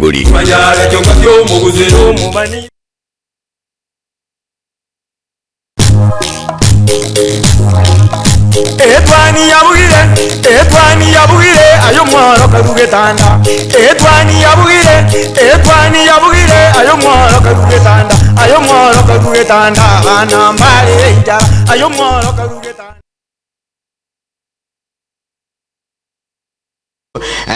Webuli. Etwani ya bugire ayo mwaro karugetanda. Etwani ya bugire ayo mwaro karugetanda. Ayo mwaro karugetanda ana mbale ita ayo mwaro karugetanda.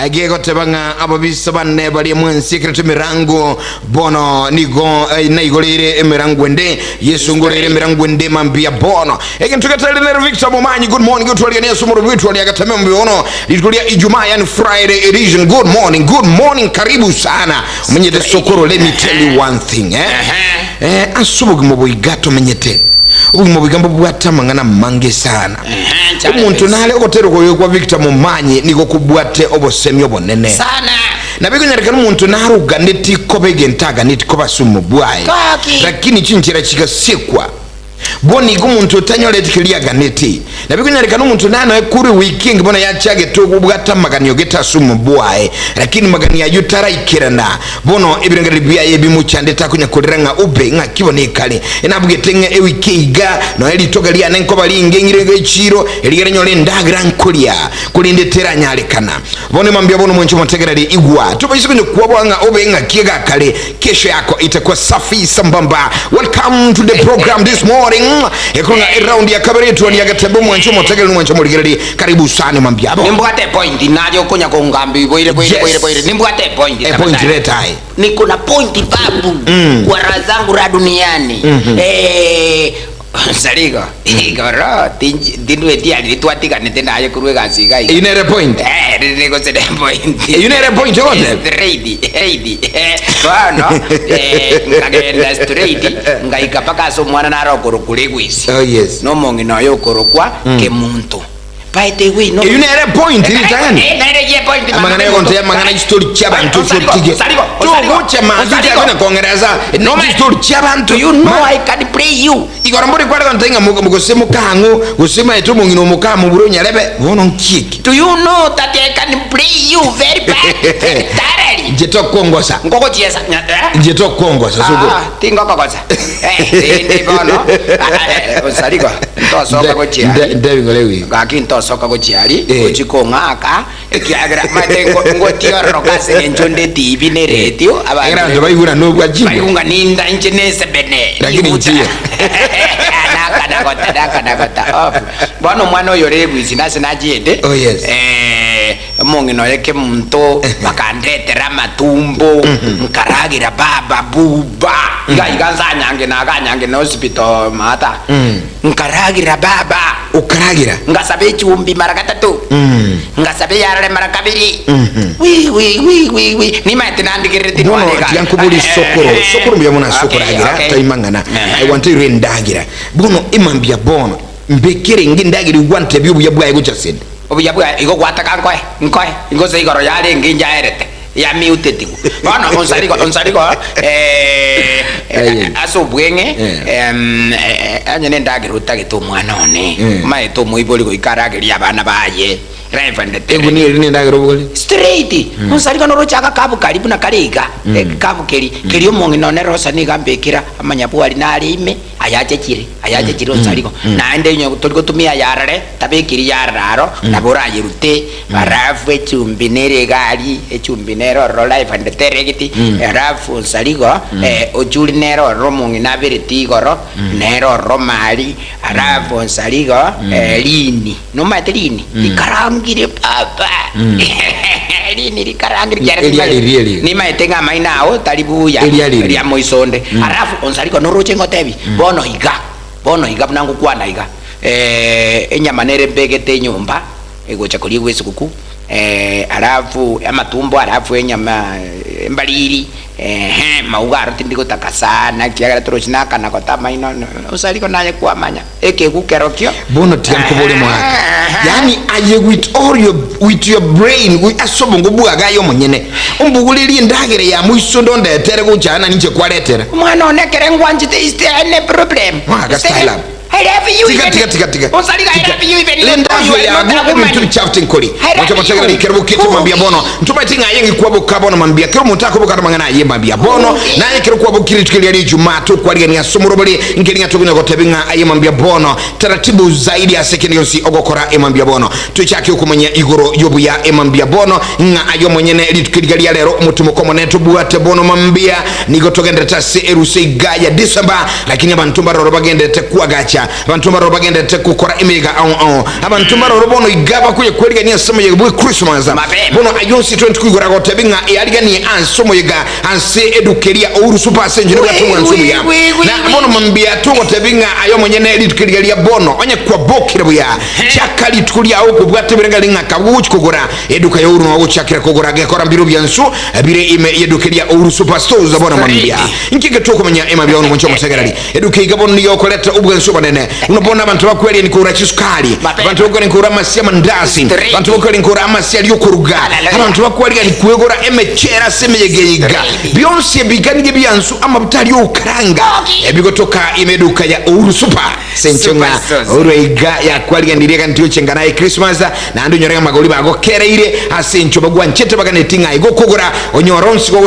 Agego tebanga ababisa banne bali mwensi kirete mirango bono nigo naigolere emirango ende Yesu ngolere emirango ende mambia bono ekintukatale ne Victor Momanyi. Good morning, good morning Yesu mu Etwani Ya Getembe mbono litulia Ijumaa yani Friday edition. Good morning, karibu sana menyete sokoro. Let me tell you one thing asubugi mubuigato menyete ubu bigambo bwata mangana mange sana umuntu nale okotero kwa Victor Momanyi niko kubwate obosemi obonene sana nabikunyarika umuntu naruga neti kobege ntaga neti kobasumu bwaye lakini chinchira chikasekwa boni kumuntu tanyole tikilia ganeti nabikunyarika umuntu nano kuri weekend bona yachage to kubwata maganyo geta sumu bwaye lakini magani ya yutara ikirana bono ibirengere bya yebimuchande takunya kuriranga ube nga kibone kale enabugete ewikiga no eli togalia nenko bali ngengire chiro eligere nyole ndagra nkulia kulinde teranya alekana bone mambia bono mwencho motegerali igwa tubisikunya kuwabanga ube nga kiega kale kesho yako itakuwa safi sambamba. Welcome to the program this morning. Ekona around ya kabere Etwani Ya Getembe mwencho motegerali mwencho muligere karibu sana mambia abo nimbwate point najo konya kongambi boire nimbwate point retai niko na point babu kwa razangu ra duniani Sarigo igoro tinwe dia litwatika netenda aye kurwe gaziga inere point niko sede point inere point yote ready bano ngagenda straight ngaika paka so mwana naro korokule gwisi no mongi no yokorokwa ke muntu by the way no inere point ni tani inere point amangana yonte mangana story chabantu sotige to goche manzi ya kongereza no story chabantu you know I can pray you igora mburi kwara ntenga mugosemu kangu gusema etu mungino mukamu buro nyarebe wono nkiki. Do you know that I can pray you very bad thoroughly jeto kongosa ngoko chiesa jeto kongosa sugo tingo kokosa ndi bono osariko to soka ko chiali ndebi ngolewi gakinto soka ko chiali ochikongaka ekiagra matengo ngotioro kase nchonde TV ne radio abana ndo bayihura no kwa jimbo bayunga ninda inchenese bene lakini nchia nakata bono mwana oyo regwisi nase najiende mongino yeke muntu bakandetera matumbo nkaragira baba buba iganza nyange na hospital mata nkaragira baba ukaragira ngasabe chumbi mara gatatu ngasabe yarare mara kabiri wi ni mate nandikiriti no yankubuli sokoro mbya muna sokoro agira taimangana I want to rendagira bono imambia bono mbekere ngindagira wante byo byabuye guchased obuyabuya iko kwataka nkoi ingoze igoro yale nginja erete ya miutetiku bana onsariko aso bwenge anyene ndagira utagito mwana one maito muiboli ko ikaragiria abana baye Reverend Eguni rini ndagira boli straight onsariko no rochaka kabu karibu na kariga kabu keri omongi none rosa ni gambekira amanyapu ali na alime ayaje kiri onsariko na ende nyo toliko tumia yarare tabekiri yararo nabora yirute barafu echumbi nere gali echumbi nero ro life and teregiti rafu onsariko ojuli nero ro mongi nabiriti goro nero ro mali rafu onsariko lini no materini ikarangire papa lini likarangire ni maetenga mainao talibu ya moisonde arafu onsariko no roche ngotebi bono iga nangu kwana iga enyama nere mbegete nyumba egocha kuri wese kuku arafu amatumbo arafu enyama mbaliri maugaro tindiko takasana kiagara trochina kana kotama ino usariko naye kuamanya ekekukerokyo bono tiankobole mwa yani aye with your brain we asobongo buaga yo munyene umbuguliri ndagere ya muisondo ndetere kujana ninje kwaletera mwana onekere ngwanjite is there any problem mwaga style up I love you even. Tika. Onsalika I love you even. Linda ya gugu mtu chafting koli. Wacha mategera kero kitu mambia bono. Ntuma tinga yengi kwa bokabono mambia kero mutako bokana mangana ye mambia bono. Na ye kero kwa bokiri tukili ali Jumato kwa ali ya somorobali ngeli ngatokunya gotebinga aye mambia bono. Taratibu zaidi ya sekeni yonsi ogokora e mambia bono. Tuchaki huko mwenye igoro yobu ya e mambia bono nga ayo mwenyene eli tukili ali lero mutumuko moneto buate bono mambia nigotogenda tase eruse gaya December lakini abantu baroro bagende te kuagacha abantu baroro bagende te kukora imega abantu baroro bono igaba kuye kweliga ni asoma yego Christmas bono ayonsi 20 kugora gotebinga yaliga ni ansomo yega anse edukeria ouru super senjine bwatunga nsubu ya na bono mambia tungo tebinga ayo mwenyene eli tukili bono onye kwa bokire buya chakali tukulia huko bwatebirenga linga kabuchi kugora eduka ya ouru no chakira kugora gekora mbiro byansu bire ime edukeria ouru super stores bono mambia nkige toko manya ema bya ono mwancho mutegerali eduke igabon niyo koleta ubwansu banene unabona abantu bakweli ni kura chisukali abantu bakweli ni kura masia mandasi abantu bakweli ni kura masia lyokuruga abantu bakweli ni kwegora emechera semeyegeiga byonse bigani byansu ama butali okaranga ebigotoka imeduka ya ouru super senchonga oruiga ya kwali ndireka ntyo chengana ya Christmas na ando nyorenga magoli bago kera ile asencho bagwa nchete baganetinga igokogora onyoronsi go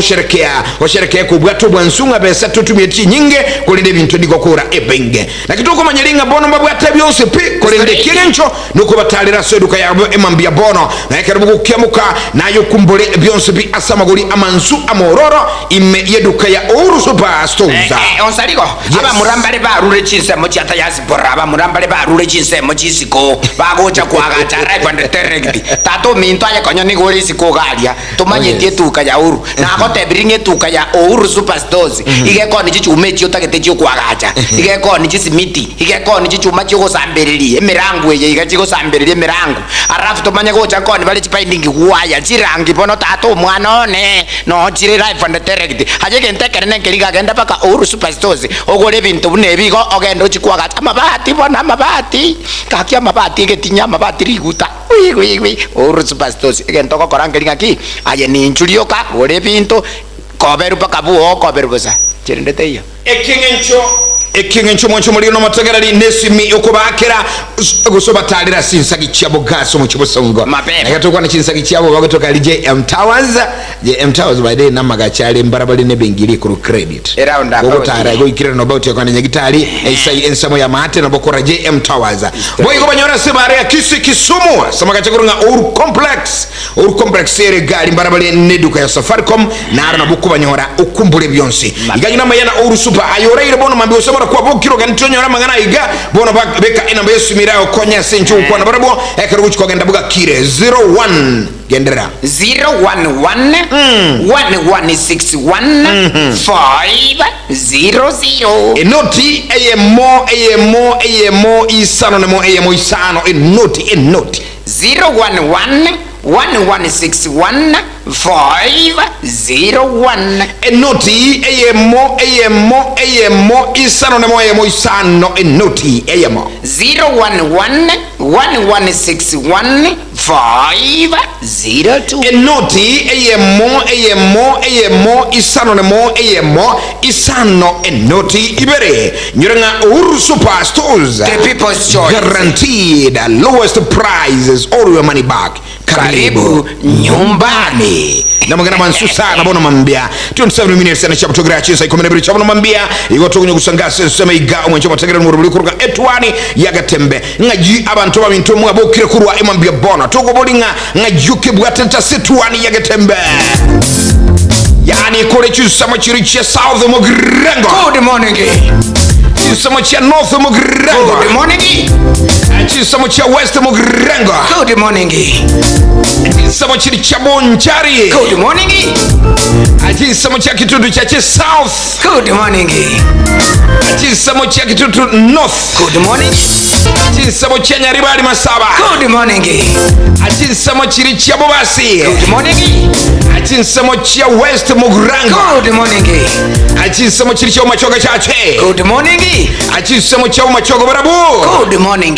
osherekea kubwato bwansunga besa tutumye nyinge kolinde bintu digokora ebenge na kitoko manyelinga bono mabwata byose pe kolinde kirencho nuko batalira seduka ya emambia bono na yakarubu kukemuka nayo kumbole byonse bi asamagoli amansu amororo ime yeduka ya ouru super stores onsaliko aba murambale ba rule chinse mo chata yasibora aba murambale ba rule chinse mo chisiko bagocha kwaga right on the direct tato minto ya konyo ni goli siko galia tumanyete tuka ya ouru na akotebiringe tuka ya ouru super stores igeko ni chichume chiyotagete chiyokwagacha igeko ni chisimiti igeko ni chichuma chiyogosamberirie emirangu eye igachigosamberirie emirangu arafu tumanye gocha koni bali chipaindingi waya chirangi bono tato umwana one no chiri live on the direct haje ntekerene nkeriga genda paka ouru super stores ogole bintu bunebigo ogendo chikwagacha amabati bona amabati kakia amabati getinya amabati riguta wi ouru super stores igento kokora nkeriga ki aye ni nchulioka ole bintu koberu paka buo koberu bosa chirendete iyo ekingencho mwancho mulino mategerali nesimi okubakera gusoba talira sinsagi cyabo gaso mu kibosongo nakatokwa na kinsagi cyabo bagotoka lije Towers by day namaga cyale mbarabali ne bengiri ku credit go tara go ikira no bauti kwa nyagitali esai ensamo ya mate no bokora Towers boy go banyora sebare Kisii Kisumu samaga cyagurunga ouru complex ere gali mbarabali ne duka ya Safaricom na arana buku banyora ukumbule byonsi iganyina mayana ouru super ayora ile bono mambi osoma kwa bokiro gantonyo na mangana iga bono beka ina mbesu mirao konya senchu kwa na barabo ekaruchi kwa genda buga kire 01 gendera 011 1161 500 enoti eyemo isano nemo eyemo isano enoti 011 1161 501 enoti eyemo isano nemo eyemo isano enoti eyemo 011 1161 502 enoti eyemo isano nemo eyemo isano enoti ibere nyorenga ouru super stores the people's choice guaranteed lowest prices all your money back karibu nyumbani na magana mansu sana bono mambia 27 minutes na chapo togra chisa ikomene bili chapo mambia igoto kunyo kusangasa sema iga omwencho mategera mu rubuli kuruga Etwani Ya Getembe ngaji abantu babintu mu abokire kurwa emambia bono togo bolinga ngajuke bwatenta Etwani Ya Getembe yani kole chusama chiriche south mogrengo good morning chusama cha north mogrengo good morning chusama cha west mogrengo good morning chusama chiri cha bonchari good morning chusama cha kitutu cha south good morning chusama cha kitutu north good morning chusama cha Nyaribali Masaba good morning chusama chiri cha Bobasi good morning chusama cha west mogrengo good morning chusama chiri cha machoga chache good morning chisemo cha machogo barabu good morning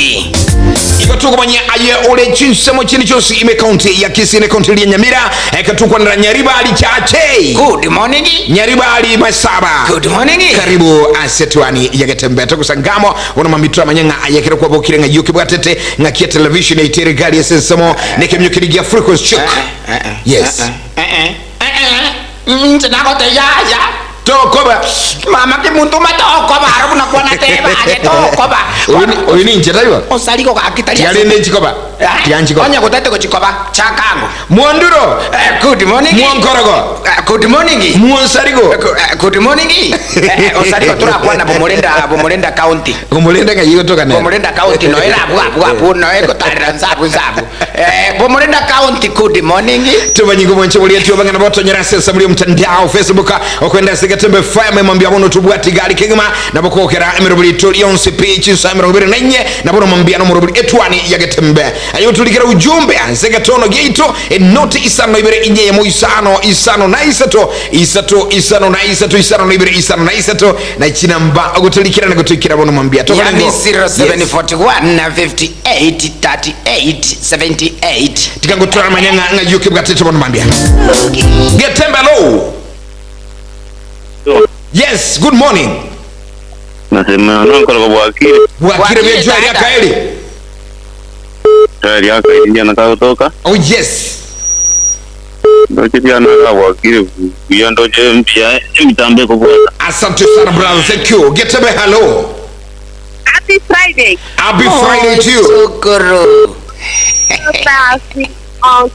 ikatuko manya aye ole chinsemo chini chosi ime county ya Kisii ne county ya Nyamira ikatuko na Nyariba ali chache. Good morning. Nyariba ali masaba. Good morning. Karibu Etwani Ya Getembe tukusangamo ona mamitra manyanga ayekere kwa bokire nga yuki bwatete nga kia television itere gali esensemo nekemyukirigia frequency check. Yes. Nako te ya. Tokoba Mama ki muntu matokoba arabu na kuona teba tokoba. Oyi ni njetayo. Osaliko ka kitali. Yale ndi chikoba. Tianchikoba. Onya kutete ko chikoba chakango. Mwonduro. Good morning. Mwonkorogo. Good morning. Mwonsarigo. Good morning. Osaliko tura kuona bomolenda county. Bomolenda nga yigo toka ne. Bomolenda county no era bwa no eko tarira nzabu. Bomolenda county good morning. Tubanyigo mwenche muri eti obanga naboto nyerase samuli mtandao Facebook okwenda Getembe fire mwambia bono tubwati gali kigima nabokokera emirobuli tolionse page samirobiri nenye nabono mwambia no murobuli Etwani Ya Getembe ayo tulikira ujumbe Segetono geito enoti isano ibere inye mo isano na isano na ibere isano na isato na chinamba ogutulikira nagutukira bono mwambia to yani 0741 na 58 38 78 tikangotora manyanga nga yuki bwatete bono mwambia Getembe low. Yes, good morning. Nasema nankoro bwakire. Bwakire bya jwari akaeli. Jwari akaeli jana kutoka. Oh yes. Ndoje jana bwakire kuya ndoje mpya mitambe ko bwana. Asante sana brother, thank you. Getembe hello. Happy Friday. Happy Friday to you. Sokoro.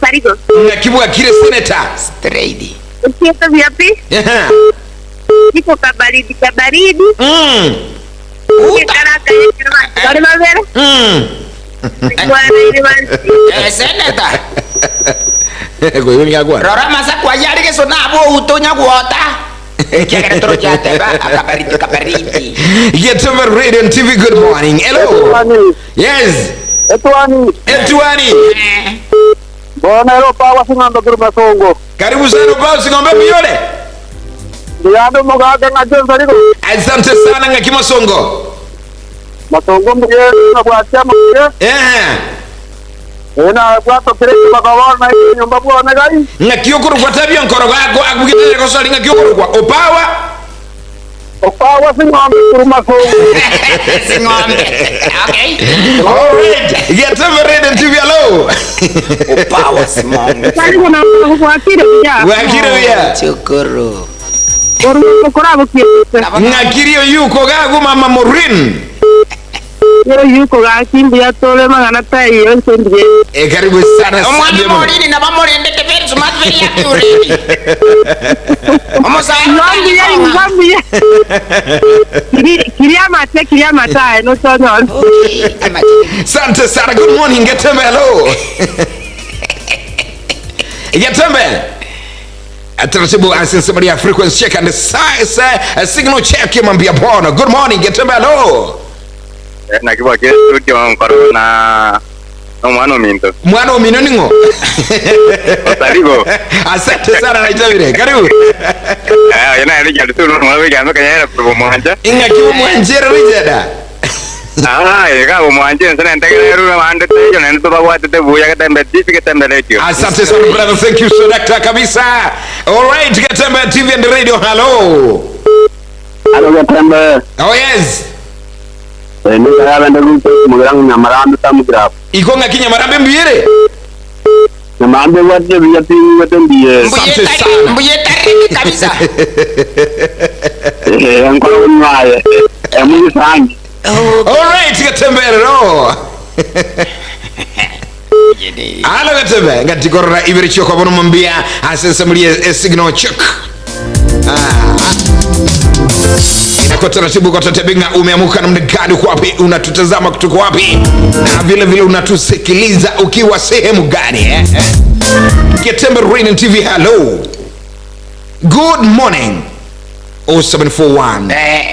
Sarigo. Nakibwakire senator. Straight. Ukieta vipi? Yeah. Niko kabaridi. Karaka yetu. Wale mavera? Bwana ile basi. Senator. Kwa hiyo ngagwa. Rora masa kwa yari ke sona abo utonya kuota. Kiagara toro jate ba kabaridi. Getembe Radio and TV, good morning. Hello. Yes. Etwani. Bwana leo pawa singando kuruma songo. Karibu sana kwa singombe miyole. Ndiado mogaga na jenza liko. Asante sana ngakima songo. Masongo mbiye na kwa chama mbiye. Ena kwa to pereke bagawa na nyumba bwana gai. Ngakiyokuru kwa tabia nkoro gako akugitele ko sali ngakiyokuru kwa Opawa singombe kuruma songo. Singombe. Okay. Alright. Getembe Radio and TV hello. Opawa singombe. Sarigo na kuakire ya. Wakire ya. Sokoro. Korabo kiete. Ngakirio yuko gagu mama Morin. Yo yuko ga kimbi ya tole magana tai yo sendie. Karibu sana. Omwana Morini na bamorende te ver smart very accurate. Omosa. Ngambi. Kiria mata no tono. Asante sana. Good morning Getembe hello. Getembe. Ataratibu asensemari ya frequency check and signal check yamambia bona. Good morning Getembe hello. Na kiba ke studio nkoro na mwana minto. Mwana omino ningo. Sarigo. Asante sana naitabire. Karibu. Yana ile jadi tu mwana gamba kanya pro mwanja. Inga kibu mwanjera rijada. Eka mwanje nsana ntegereru na mande tejo na ndo bawa tete buya Getembe Getembe Radio. Asante sana brother, thank you so Dr. kabisa. All right, Getembe TV and radio hello. Hello Getembe. Oh yes. Ni kaya bende luto mugarang Nyamarambe tamugraf. Iko ngakinyamaramba mbiyere. Nyamarambe wate biyati watembiye. Asante sana. Mbuyeta riki kabisa. Nkoro unwaye. Emu sangi. All right, Getembe hello. Hello Getembe ngatikorora ibiri choko bono mwambia asensemulie signal check. Kwa taratibu kwa tatabinga umeamuka namna gani, uko wapi, unatutazama kutoka wapi, na vile vile unatusikiliza ukiwa sehemu gani Getembe Radio TV hello. Good morning. 0741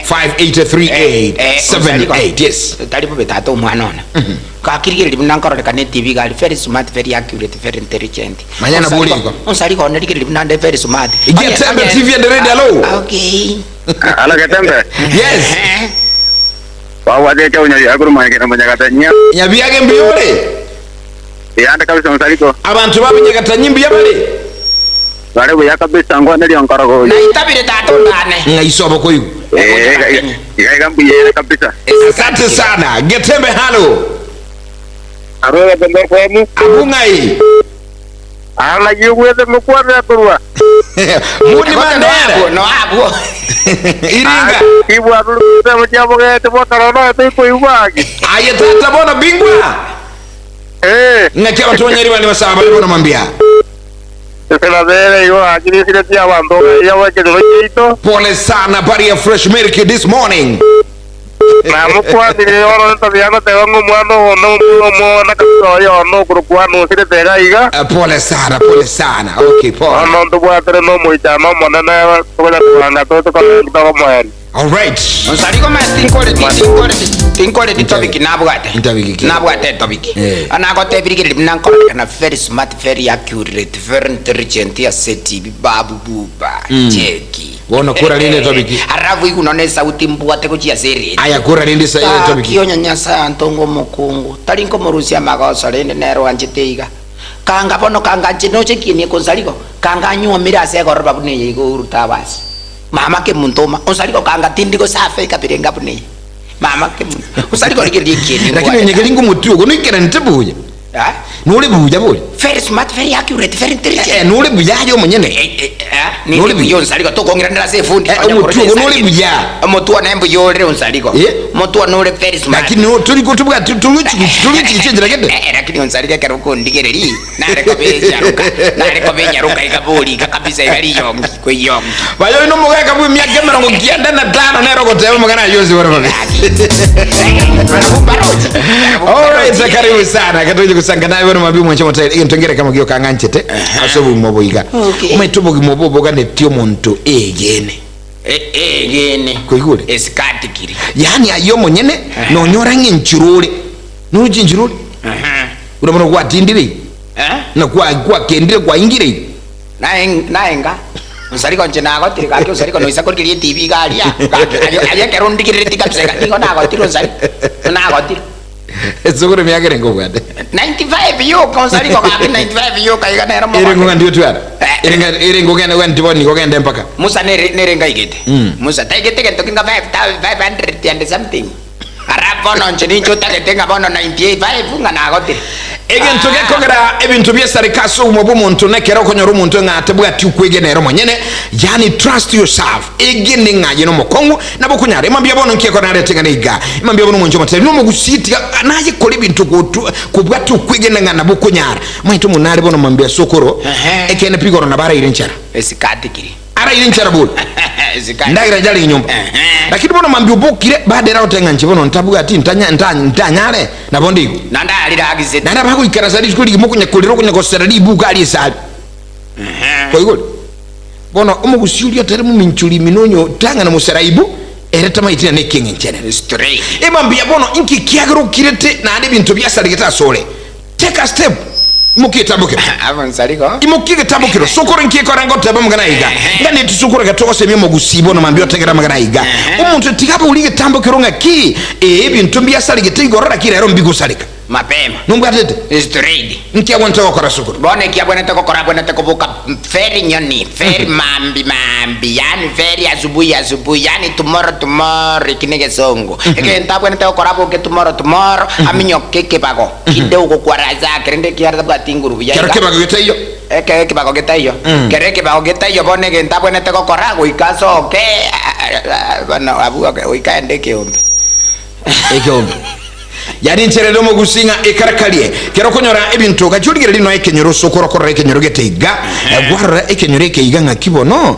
583878 yes. Talipo betato mwanona. Kakirigiri binankoro kane TV gali very smart, very accurate, very intelligent. Manyana boli ko. Onsali ko ndigiri binande very smart. Getembe TV and Radio hello. Okay. Ala Getembe. Yes. wawade cha unyali aguru manyekera manyakatanya nyabyage mbiyole yanda kabisa musaliko abantu babinyakatanya mbiyabale bale buya kabisa ngo neli onkarago na itabire tatondane ngaisobo koyu ikambuye kabisa. Asante sana. Getembe halo. Arora bende kwenu. Abungai. Ala yuweze mkwara turwa. Muni mandera. No abo. Iringa. Ibu arulu mjabo gete botarona tipo iwagi. Aye tata bona bingwa. Ngakia watu wanyari wali wasaba bona mambia. Sela vele yo akili sile tia wando ya wake ito. Pole sana bari ya fresh milk this morning. Na mkwa niliona tabiano tewangu mwano no na kaso yo no kurukwa no sile tega iga. Pole sana. Okay, pole. No ndo bwa tere no moita no monana tola tanga to kwa mwani. All right. Onsariko ma tinkole di topic nabwate. Nabwate topic. Ana ko te birigiri nanko kana very smart, very accurate, very intelligent ya seti babu buba cheki. Wona kura lile topic. Arabu ikunone sauti mbwate ko chia seri. Aya kura lile sa ile topic. Kiyonya nyasa antongo mukungu. Talinko morusia magoso lende nero anjiteiga. Kanga bono kanga jino cheki ni konsaliko. Kanga nyomira se ko roba bune ko urutawasi. Mama ke muntoma onsaliko kanga tindiko safe kapirenga bune. Mama ke onsaliko likiri kini. Lakini nyegelingo mutu ugo nikera ntebuye. Nule buja boy. Very smart, very accurate, very intelligent. Nule buja yo monyene. Nule buja onsaliko to kongira ndra se fundi. Mutu ugo nule buja. Mutu ana embu yore onsaliko. Mutu nule very smart. Lakini no tuli kutubuka tuluchi chenjera kende. Lakini onsaliko karuko ndigereri. Nare ko benya ruka ikabuli kabisa ibali yongi ko yongi. Bayo ino muga kabu myaka 95 nero ko tebo magana yozi wora babe. Alright, karibu sana. Katoje kusanga nawe bano mabi mwanche motari ntongere kama giyo kanganchete. Asobu moboiga. Umetubo gimobobo gane tio monto egene. Egene. Koigule. Eskati kiri. Yani ayo monyene no nyora nginchirule. Nuji njirule. Urabona kwa tindiri. Na kwa kendire kwa ingire. Naenga. Nsariko njena ko tirika kyo sariko no isakor kiri TV galia. Aya kerundi kiri tikapse ka ningo na ko tiro nsari. Na ko tiro. Sogoro myaka rengo bwade. 95 yo konsariko ka 95 yo kai kana ramo. Irengo ndio twara. Irengo gena wenti boni ko genda mpaka. Musa nerenga igete. Musa taigete ke tokinga 500 and something. Arabono njeni chota ke tenga bono 95 ngana ko tiro. Egen toge kogera ebintu byesare kaso umubu muntu nekera okonyoro muntu ngate bwati ukwegenero monyene yani trust yourself egene ngaye no mokongo nabo kunyare mambya bono nkeko na retenga niga mambya bono munjo mate no mugusiti naye kole bintu kubwati ukwegene ngana bukunyara mwitu munare bono mambya sokoro ekene pigoro na bara irenchara esikati kiri ara irenchara bul ndagira jali nyumba lakini bono mambya ubukire badera otenga nchibono ntabuga ati ntanyare nabondi nanda aliragize nanda bako ikarasari skuli mukunya kuliro kunya kosarari buga ali sali koigol bono umugusyuri atari mu minchuli minonyo tanga na musaraibu ereta maitina ne king channel straight emambia bono inki kiagiro kirete na ade bintu byasari geta sole take a step mukitabukira avansariko imukitabukira sokoro nkikora ngotaba mugana iga ngane tusukura gatose myemo gusibo no mambio tegera magana iga umuntu tikaba ulige tambukiro ngaki ebintu byasari getigorora kirero mbigusalika mapema numbwatete straight nkia wonto okora sukuru bone kia bone to kokora bone to kubuka very nyoni very mambi yani very azubuhi yani tomorrow kinege songo eke ntabone to kokora boke tomorrow aminyo keke bago kideu ko kwaraza krende kiarda batinguru ya kereke bago getayo eke bago getayo kereke bago getayo bone ke ntabone to kokora go ikaso ke bana abuga ko ikaende keombe ekeombe yani ncherero mo gusinga ekarakalie kero konyora ebintu gachurigere lino ekenyoro sokoro korra ekenyoro geteiga gwarra ekenyoro ekeiga ngakibono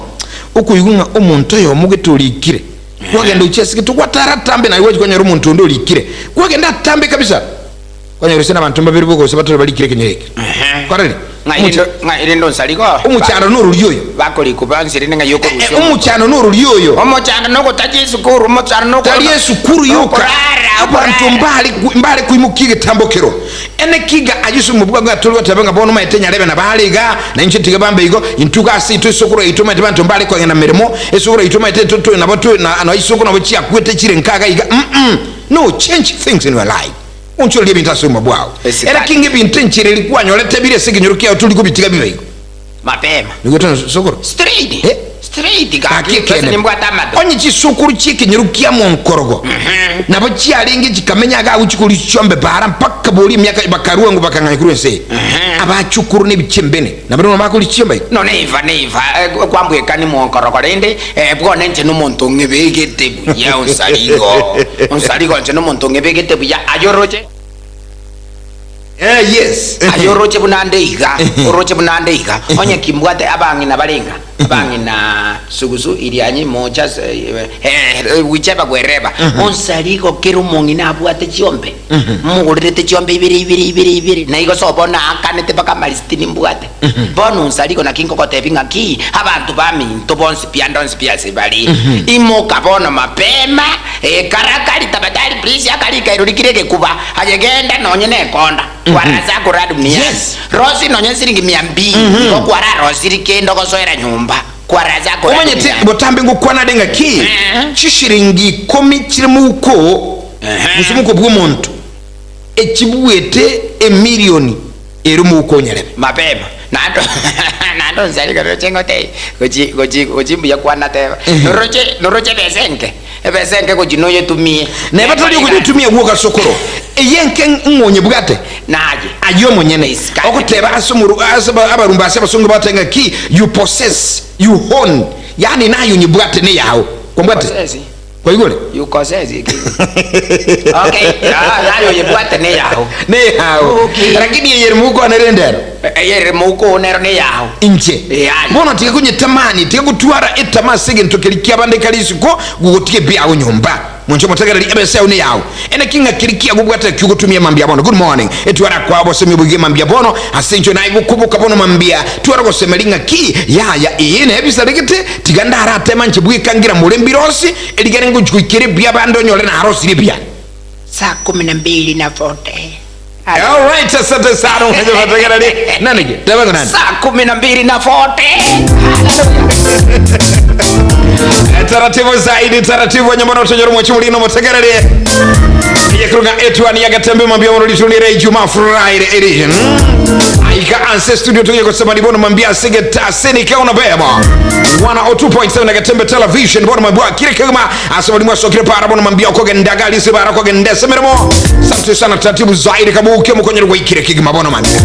ukuyigunga omuntu yo mugetulikire kwagenda uchesike tukwatara tambe na iwe konyoro omuntu ndo likire kwagenda tambe kabisa konyoro sina bantu babiri boko sabato balikire kenyoro eke korre ngaire ndo nsariko umuchano n'ururyoyo bakori kubansire nga yoko rusyo umuchano n'ururyoyo umuchano noko taje sukuru umuchano noko taje sukuru yoka abantu mbali kuimukiga Getambokero ene kiga ajusu mubwa nga tolwa tabanga bono maitenya lebe na baliga na nchi tiga bambe igo intuka si to sukuru ituma tibantu mbali kwa ngena meremo esukuru ituma ite to na batu na isukuru na bachia kwete chire nkaga iga no, change things in your life. Uncho liye binta sumo bwao. Era kingi bintenchire likuwa nyolete bile sigi nyorukia utuli kubitika biwa hiko. Mapema. Nikoto sukuru? Straight. Straight kaki. Onye chi sukuru chiki nyorukia mwonkorogo. Na bachi alingi chikamenya aga uchukuri chombe bara mpaka boli miaka bakaruwa ngu baka nganyikuru nse. Aba chukuru ni bichembene. Na bado mama kuli chomba hiko? No, neiva. Kwa mbwekani mwonkorogo rende. Bwana nche numontonge bege tebu ya unsaligo. Unsaligo nche numontonge bege tebu ya ayoroche. Yes. Ayoroche bunande iga. Oroche bunande iga. Onye kimbwate abangi na balinga. Abangi na sugusu ilianyi mocha wicheba gwereba. Unsaligo kiru mongi na abuate chiombe. Mugurete chiombe ibiri. Na igo sobo na akanete baka malistini mbwate. Bono unsaligo na kinko kote vinga ki. Abantu bami ntobonsi pia ndonsi pia sibali. Imo kabono mapema. Karakari tabadari please yakalika irurikireke kuba. Hajegenda nonyene konda. Waraza kuradu niya. Yes. Rosi nonye siringi 200. Kwa rosi rikendo kosoera nyumba. Kwa raza kuradu niya. Umanye te botambe ngu kwa nadenga ki. Chishiringi komi chirimuko. Musimuko bw'omuntu. Echibuwete emilioni. Erumuko nyelebe. Mapema. Nando nzalika rochengo te. Gochimbu ya kwa nateva. Noroche besenke. Besenke kujinoye tumie. Na ebatali kujitumia guoka sokoro. Yenke ngonye bugate. Naje. Ayo monyene. Okuteba asumuru abarumba abasungu batenga ki you possess, you own. Yani nayo nyibugate ne yawo. Kombate. Kwa igole? You possess. Okay. Nayo nyibugate ne yawo. Ne yawo. Lakini yeye muko anerendero. Yeye muko onero ne yawo. Inche. Mbona tika kunye tamani, tika kutwara etama sege ntokelikia bande kalisuko gugotike bia nyumba. Mwencho motagara li ebese one yawo. Ene kinga kilikia gugwata kyugutumia mambia bono. Good morning. Etwara kwa abo semi bugie mambia bono. Asencho na igukubuka bono mambia. Tuwara ko semelinga ki ya ene ebisa legete tiganda harate manche bugie kangira mulembirosi eligare ngujukire bia bando nyole na harosi libia. Saa 12:40. All right, asante sana mwenye motagara li. Nani ge? Tabango nani? Saa 12:40. Taratibu zaidi, taratibu wanyamana utonyoru mwachumulino motegerere Yekuruga Etwani Ya Getembe mambia mwana litunire Ijumaa Friday edition Aika anse studio tunye kwa sabani bono mambia sige taseni kwa unabema 102.7 na Getembe Television bono mambia kire kama asabani mwa sokire para bono mambia ukoge ndagali sibara ukoge ndese meremo Samtu sana taratibu zaidi kabu uke mkonyeru kwa ikire kigima bono mambia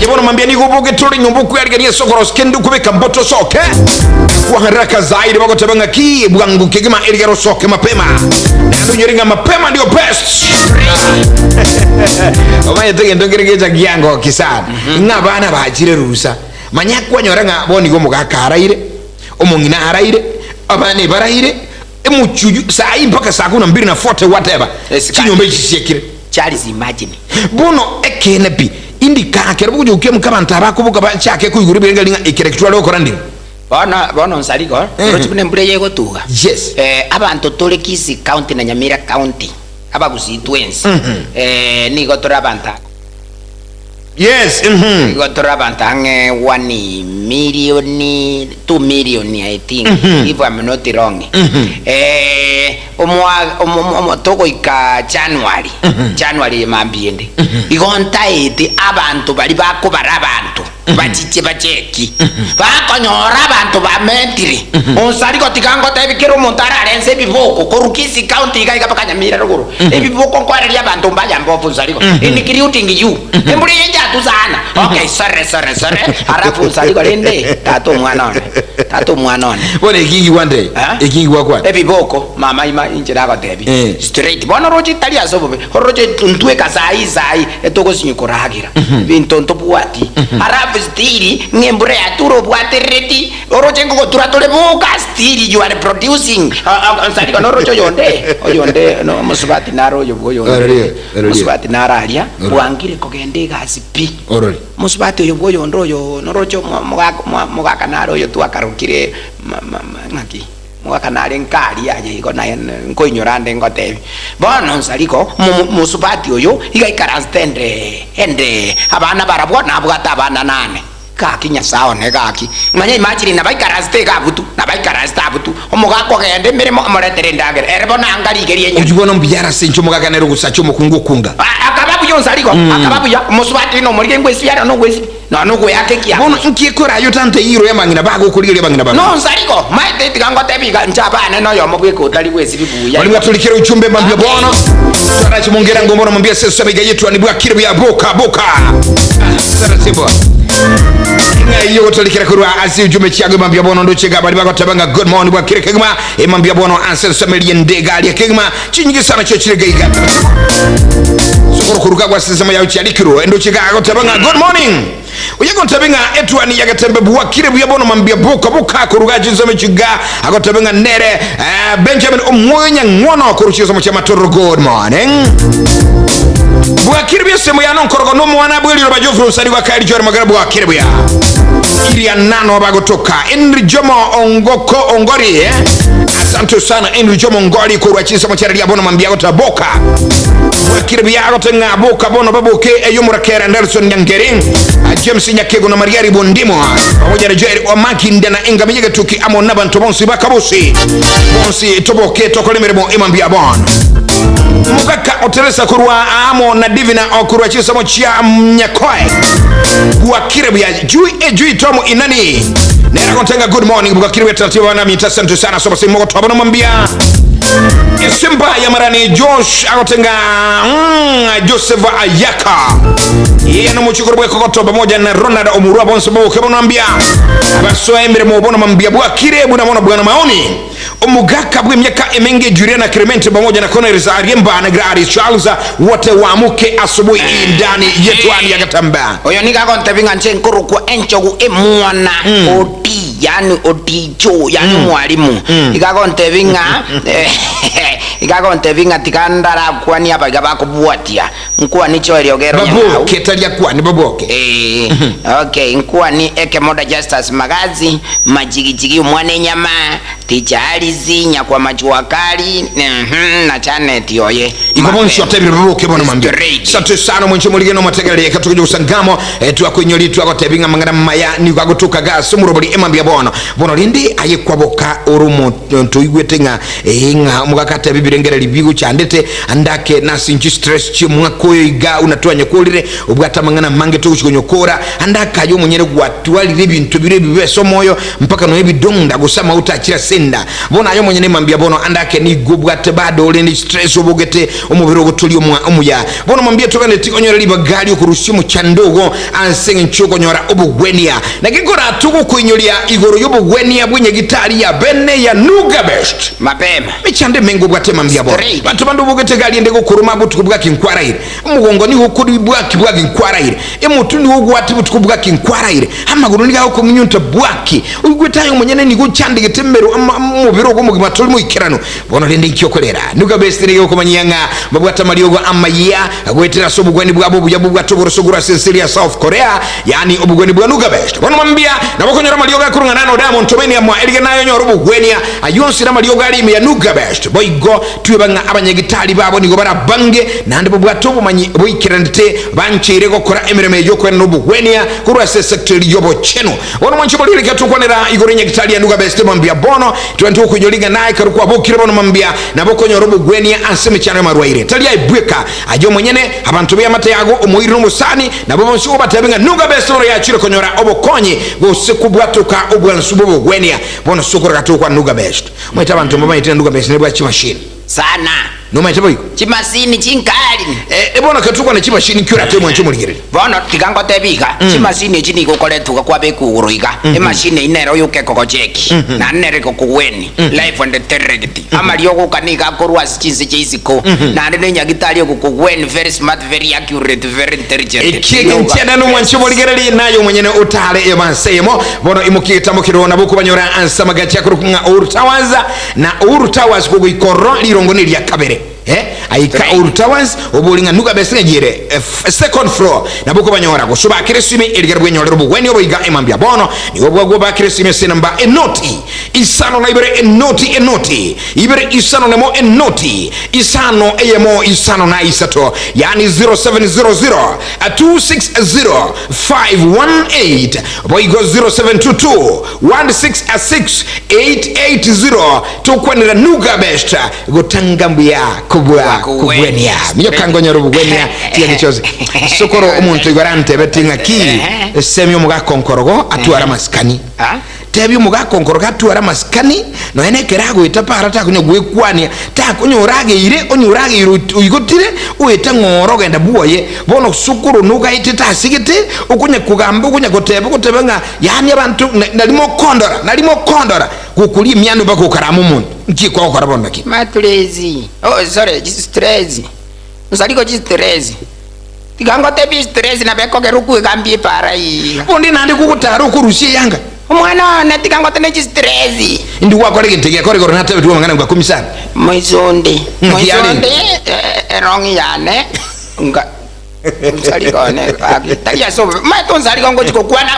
Bono mambia ni kubuke tuli nyumbuku ya ligania sokoro skendu kubeka mboto soke Kwa haraka zaidi wako tabanga ki Bwangu kigima iligaro soke mapema Nyandu nyoringa mapema ndio best Omanye tege ndongeregeja giyango kisana Nga bana bachire rusa Manyakwa nyoranga boni gomo gaka haraire Omongina haraire Abane baraire Emuchuju Saa mpaka saa 2:40 whatever Chinyombe chisiekire Charles imagine Bono eke nepi Indi kake Rabu kujukia mkabanta Raku buka bachake kuyuguri birenga linga ikirekituwa leo korandiro Bono nsariko Rochibune mbure yego tuga Yes Abantu tole Kisii County na Nyamira County Aba kusitwensi Nigo tora banta Yes Nigo tora banta nge 1 million 2 million I think If I'm not wrong Toko ika January mambiende Igonta ete abantu bali bako barabantu Bachiche bacheki Bakonyora abantu bamentiri Onsariko tikango tebikiro montara arense bivoko Korukisi County iga paka Nyamira ruguru Ebivoko nkwarelia abantu mbaya mbofu nsariko Inikiri utingi yu Mburi yenja tuzana Okay sorry Harafu nsariko lende Tato mwanone Wone ikingi one day Ikingi wakwani Ebivoko Mama ima ng'a injira ga tebi straight bono roje tali asobo roje tuntwe kasai etoko sinyukuragira binto ntobuati harafu stili ngembure aturo bwatereti roje ngo turatole buka stili you are producing sari kono rojo yonde no musubati naro yoboyo musubati naralia bwangire kogende gasipi musubati yoboyo ndoyo norojo mugaka naro yo twakarukire ngaki mwakanale nkali aje iko na nko inyorande ngotebi bono nsaliko musubati oyo igaikarastende ende abana barabona abwata abana nane kaki nyasao ne kaki manya imagine na baikaraste kabutu na baikaraste abutu omugako gende mirimo amoretere ndagere erebo nangari gerie nyo ujibona mbyara sincho mugakanero gusacho mukungu kunga akababu yo nsaliko akababu ya musubati no muri ngwesi yara no ngwesi no go yake kia bono nkikora yo tante yiro yamangina bago kuligire bangina bano no nsaliko maite tikango tebiga njabana no yo mubwe ko tali gwesi bibuya wali matulikira uchumbe mambia bono sana chimongera ngombo mambia sesa biga yetu anibwa ya boka sana simbo iyo tolikira kurwa asi ujume chiago mambia bono ndo chega bali bako tabanga good morning bwa kire kegma mambia bono answer somelie ndega ali kegma chinyige sana cho chire geiga sokoro kuruka kwa sema ya uchialikiro ndo chega tabanga good morning uyego tabanga Etwani Ya Getembe bwa kire bya bono mambia boka kuruka chinzome chiga akotabanga nere Benjamin Omwonya ngono kuruchizo mu chamatoro good morning bwakire byesemo yano nkorogo no mwana bweliro bajofro sari wa kali jore magara bwakire bya iria nano bagotoka Henry Jomo ongori asante sana Henry Jomo ngori kurwachisa machari ya bono mambia gotaboka bwakire bya gotenga boka bono baboke eyumura kera Nelson Nyangering James Nyakego na Mariari Bondimo pamoja na Jerry Omakinde na Inga Mijege tuki amona bantu bonsi bakabusi bonsi toboke tokolemeremo imambia bono mukaka oteresa kurwa amo na divina okurwa chisa mochia mnyakoe bwakire bya jui tomu inani nera kontenga good morning bwakire bya tatiwa na mita santu sana soba simo to abano mambia Simba ya marani Josh akotenga Joseph Ayaka yeye na muchukuru bwe kokoto pamoja na Ronald Omurwa bonso bo kebono ambia abaso emere mo bono mambia bwakire buna mono bwana maoni omugaka bwe myaka emenge Julia na Clement pamoja na Conor Zariemba na Grady Charles wote waamuke asubuhi ndani Etwani Ya Getembe oyo nikako ntebinga nche nkuru kwa enchogu emwana oti yani oticho yani mwalimu ikako ntebinga tikandara kwani hapa gabako buatia nkuwa nicho eliogero babu ketalia kwani baboke okay nkuwa ni eke moda justice magazi majigijigi mwane nyama tichalizi nyakwa machuakali na chanet yoye ikobonsho tebiri baboke bono mambia sante sana mwenche muligeno mategele katukuja usangamo etu akwenyoli tu akotebinga mangana maya ni kwagotuka gas muroboli emambia bono lindi aye kwaboka urumo toigwetenga inga mugakata bibirengera libigu chandete andake nasinchi stress chimwakoyo iga unatoa nyakolire ubwata mangana mange to kuchonyokora andaka yo munyere gwatwalire bintu bire bibeso moyo mpaka no ebidonda gusama utachira senda bona yo munyene mambia bono andake ni gubwate bado lindi stress obogete omubiro ogotuli omuya bono mambia tokane tikonyora libagali okurushimo chandogo ansenge nchoko nyora obugwenia nakikora tuko kuinyolia igoro yobugwenia bwenye gitari ya bene ya nuga best mapema michande mengo bwate mambia bono bantu bandu bogete gali ndego kuruma butukubwa kinkwaraire umugongo ni hukuri bwaki bwaki nkwaraire emutu ni hugwati butukubwa kinkwaraire amaguru ni gako munyunta bwaki ugwetayo munyene ni guchande Getembero mubiro go mugimatoli mu ikirano bono lende ikyokolera nuga best ni yo kumanyanga mabwata maliogo amaya agwetera sobugwani bwabo bujabugwa toboro Sinceria South Korea yani obugwani bwa nuga best bono mambia nabokonyora maliogo akurunga nano Diamond Tomeni amwa elige nayo nyoro bugwenia ayonsi na maliogo ali ya nuga best boygo tuyebanga abanyegitali babo nigo barabange nande bwatobo manyi boyikirandite banchire gokora emireme yo kweno bugwenia kurwa sector yobo cheno bono manchi bolire katukwanera igore nyegitali ya nuga best mambia bono twantu kujolinga naye karukwa bokire bono mambia nabokonyora bugwenia anseme cyane marwaire tali aibweka ajo mwenyene abantu be amata yago omuiri no musani nabo bonsi obatabinga nuga best ro yachire konyora obokonyi bose kubwatuka obwansubo bugwenia bono sokora katukwa nuga best mwita abantu mama itenda nuga best ne bwa chimashine sana Noma chabo iko. Chimasini chinkali. Bona ketukwa ne chimashini kyura te mwancho muligere. Bona tikango tebika. Chimasini chini kokoletuka kwa bekuruiga. Emashini inero yuke kokocheki. Na nere kokuweni. Life and direct. Amali yoko kanika korwa chinse chisiko. Na nene nyagitali yoko kuweni very smart, very accurate, very intelligent. Ikiege ntiana no mwancho muligere nayo mwenyene utale emansemo. Bono imukita mukirona buku banyora ansa magachi akurukunga urutawaza na urutawaza kugo ikoro lirongoni lya kabere. Aika urutawaza obulinga nuka besenge jire second floor na buko banyora go suba kiresimi eligerwe nyolero bugweni obiga emambia bono ni obwo ba kiresimi senamba enoti isano na ibere enoti ibere isano nemo enoti isano eyemo isano na isato yani 0700 260 518 boy go 0722 166 880 tukwenera nuka besta gotangambia kubwenia miyo kangonyero bugwenia tiye chose sokoro umuntu igarante betinga ki semyo muga konkorogo atuara maskani tebyo muga konkorogo atuara maskani no ene kerago itapara ta kunyo gwekwania ta kunyo urage ire uyigotire uita ngoro genda buoye bono sokoro nuga itita sigite ukunya kugamba ukunya gotebe yani abantu nalimo kondora kukuli myano bako karamu umuntu nkiko korabonda ki matrezi sorry stress usaliko stress tigango tebi stress na beko geruku gambie para yi undi nandi kukutara ukurushie yanga umwana na tigango tene stress ndi wakore gitege kore na tabe tuwa ngana ngwa komisana mwizonde erongi yane nga usaliko ne talia so mato usaliko ngochiko kwana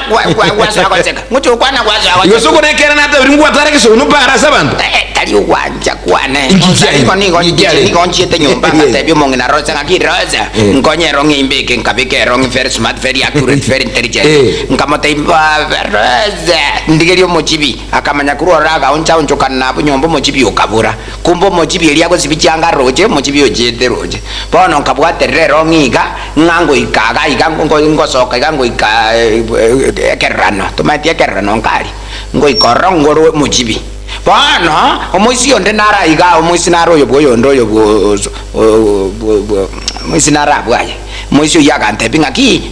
kwa sako seka ngochiko kwana kwa sako yosoko nekera na tabe ngwa tareke so nupara sabantu tali uwanja kwane usaliko niko nchite nyumba tabe mongi na roza ngakiroza ngonye rongi imbeke nkabike rongi very smart very accurate very intelligent nkamote imba roza ndigerio mochibi akamanya kuroraga oncha onchokana napo nyombo mochibi ukabura kumbo mochibi eliako sibichanga roje mochibi ojete roje bono nkabwate rongi ga ngango ikaga ikango soka ikango ekerrano tomati ekerrano nkali ngo ikorongoro mujibi bana omuisi onde nara iga omuisi naro yoboyo ndo yobo omuisi nara bwaye omuisi yaga ntepinga ki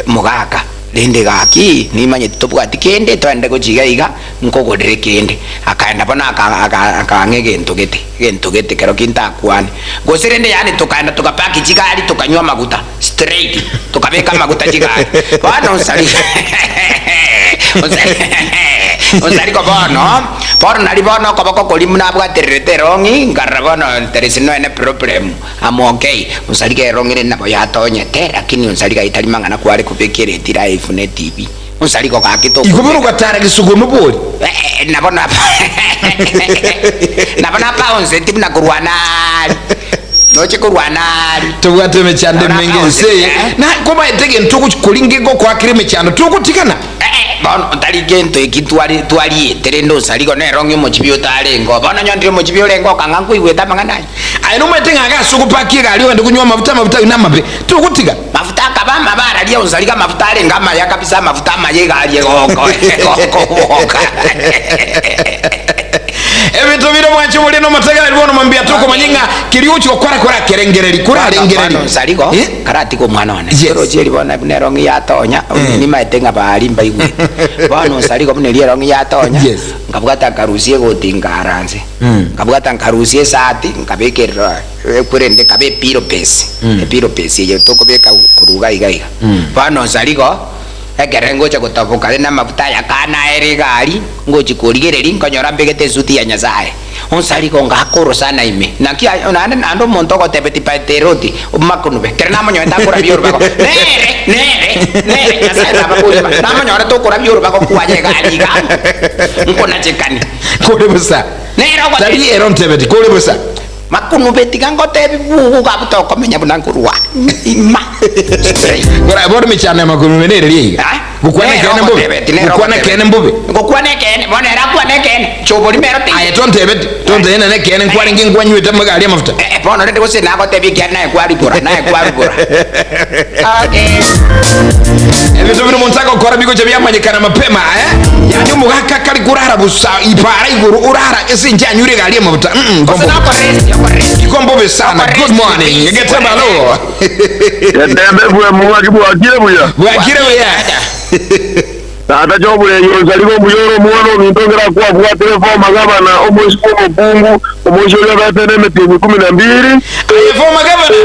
mugaka lende gaki nimanye topwa tikende twende kujiga iga nkogodere kende akaenda bona akangege gentogete kero kinta kwani gosirende yani tukaenda tukapaki jigari tukanywa maguta straight tukabeka maguta jigari bana usali ko bono nali bono ko bako kolimna bwaterete rongi ngarabona there is no any problem I'm okay usali ke rongi na boya tonyete lakini usali ka itali mangana kwale kupekere live ne TV usali ko kakito ikuburu gatara gisuguno boli nabona pa onze tipna kurwana noche kurwana tubwate mechande mengense na koba etege ntuku kulingego kwa kirime cyane tukutikana bono taligento ekitwali terendo saliko nerongi mochibio talengo bono nyandire mochibio lengo kangangu iweta mangana aino metenga aga sukupaki gali wende kunywa mafuta inamabe tukutika mafuta kabama bara lia uzalika mafuta lenga maya kabisa mafuta maye gali goko ebitu biro mwanchi mulino matagala libono mambia tuko manyinga kiriuchi okora kerengereri saliko karati ko mwana wane ro jeri bona nerongi yatonya ni maetenga bali mbaiwe bono saliko mune rongi yatonya ngabugata karusie gotinga aranze ngabugata karusie sati ngabekera kurende kabe piro pesi ye toko beka kuruga igaiga bono saliko ekerengo cha kutavuka na mafuta ya kana erigali ngochi kuligereri nkonyora mbegete suti ya nyazae onsaliko ngakoro sana ime nakia ando montoko tebeti pateroti umakunube kerna monyo ndakura biuru bako nere nyazae tabakuri na monyo ora tokura biuru bako kuaje galiga nkona chekani kole busa nero ko tali eron tebeti kole busa makunu beti kango tebi buku kabuto komenya bunankurwa ima gora bor mi chane makunu menere liga gukwane kene mbobe bona era kwane kene chobo limero te aye tonte ene ne kene kwani ngingwanyu tamagali mafuta bono rende gose na gotebi kia nae kwaribura okay vitu vino muntaka ukora bigo jabia manyikana mapema yani umugaka kali kurara busa ipara iguru urara isi njanyuri galie mabuta ikombo sana. Good morning Getembe lo Getembe bwe muwaki bwakire buya Tata chobule yonzaliko muyoro muwano nintongera kwa telefoni magabana omushi kwa mpungu omushi ya batene metini 12 telefoni magabana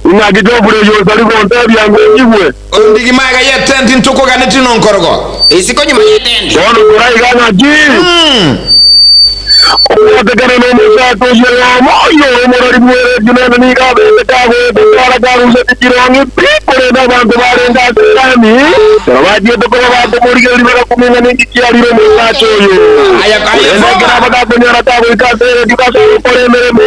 Ngakitobule yonzaliko ntabi yangu njibwe ndigimaga ye tent ntoko ganeti nonkorogo isiko nyuma ye tent ono kurai gana ji Otekana no musato ya moyo morari mwere junana ni gabe tago tekara garu se tirangi pipore na bantu barenda tami tawaje to ko bantu morige libera kumenga ni kiali ro musato yo aya kaya baka kunyara tago ikase dikasa pore mere mo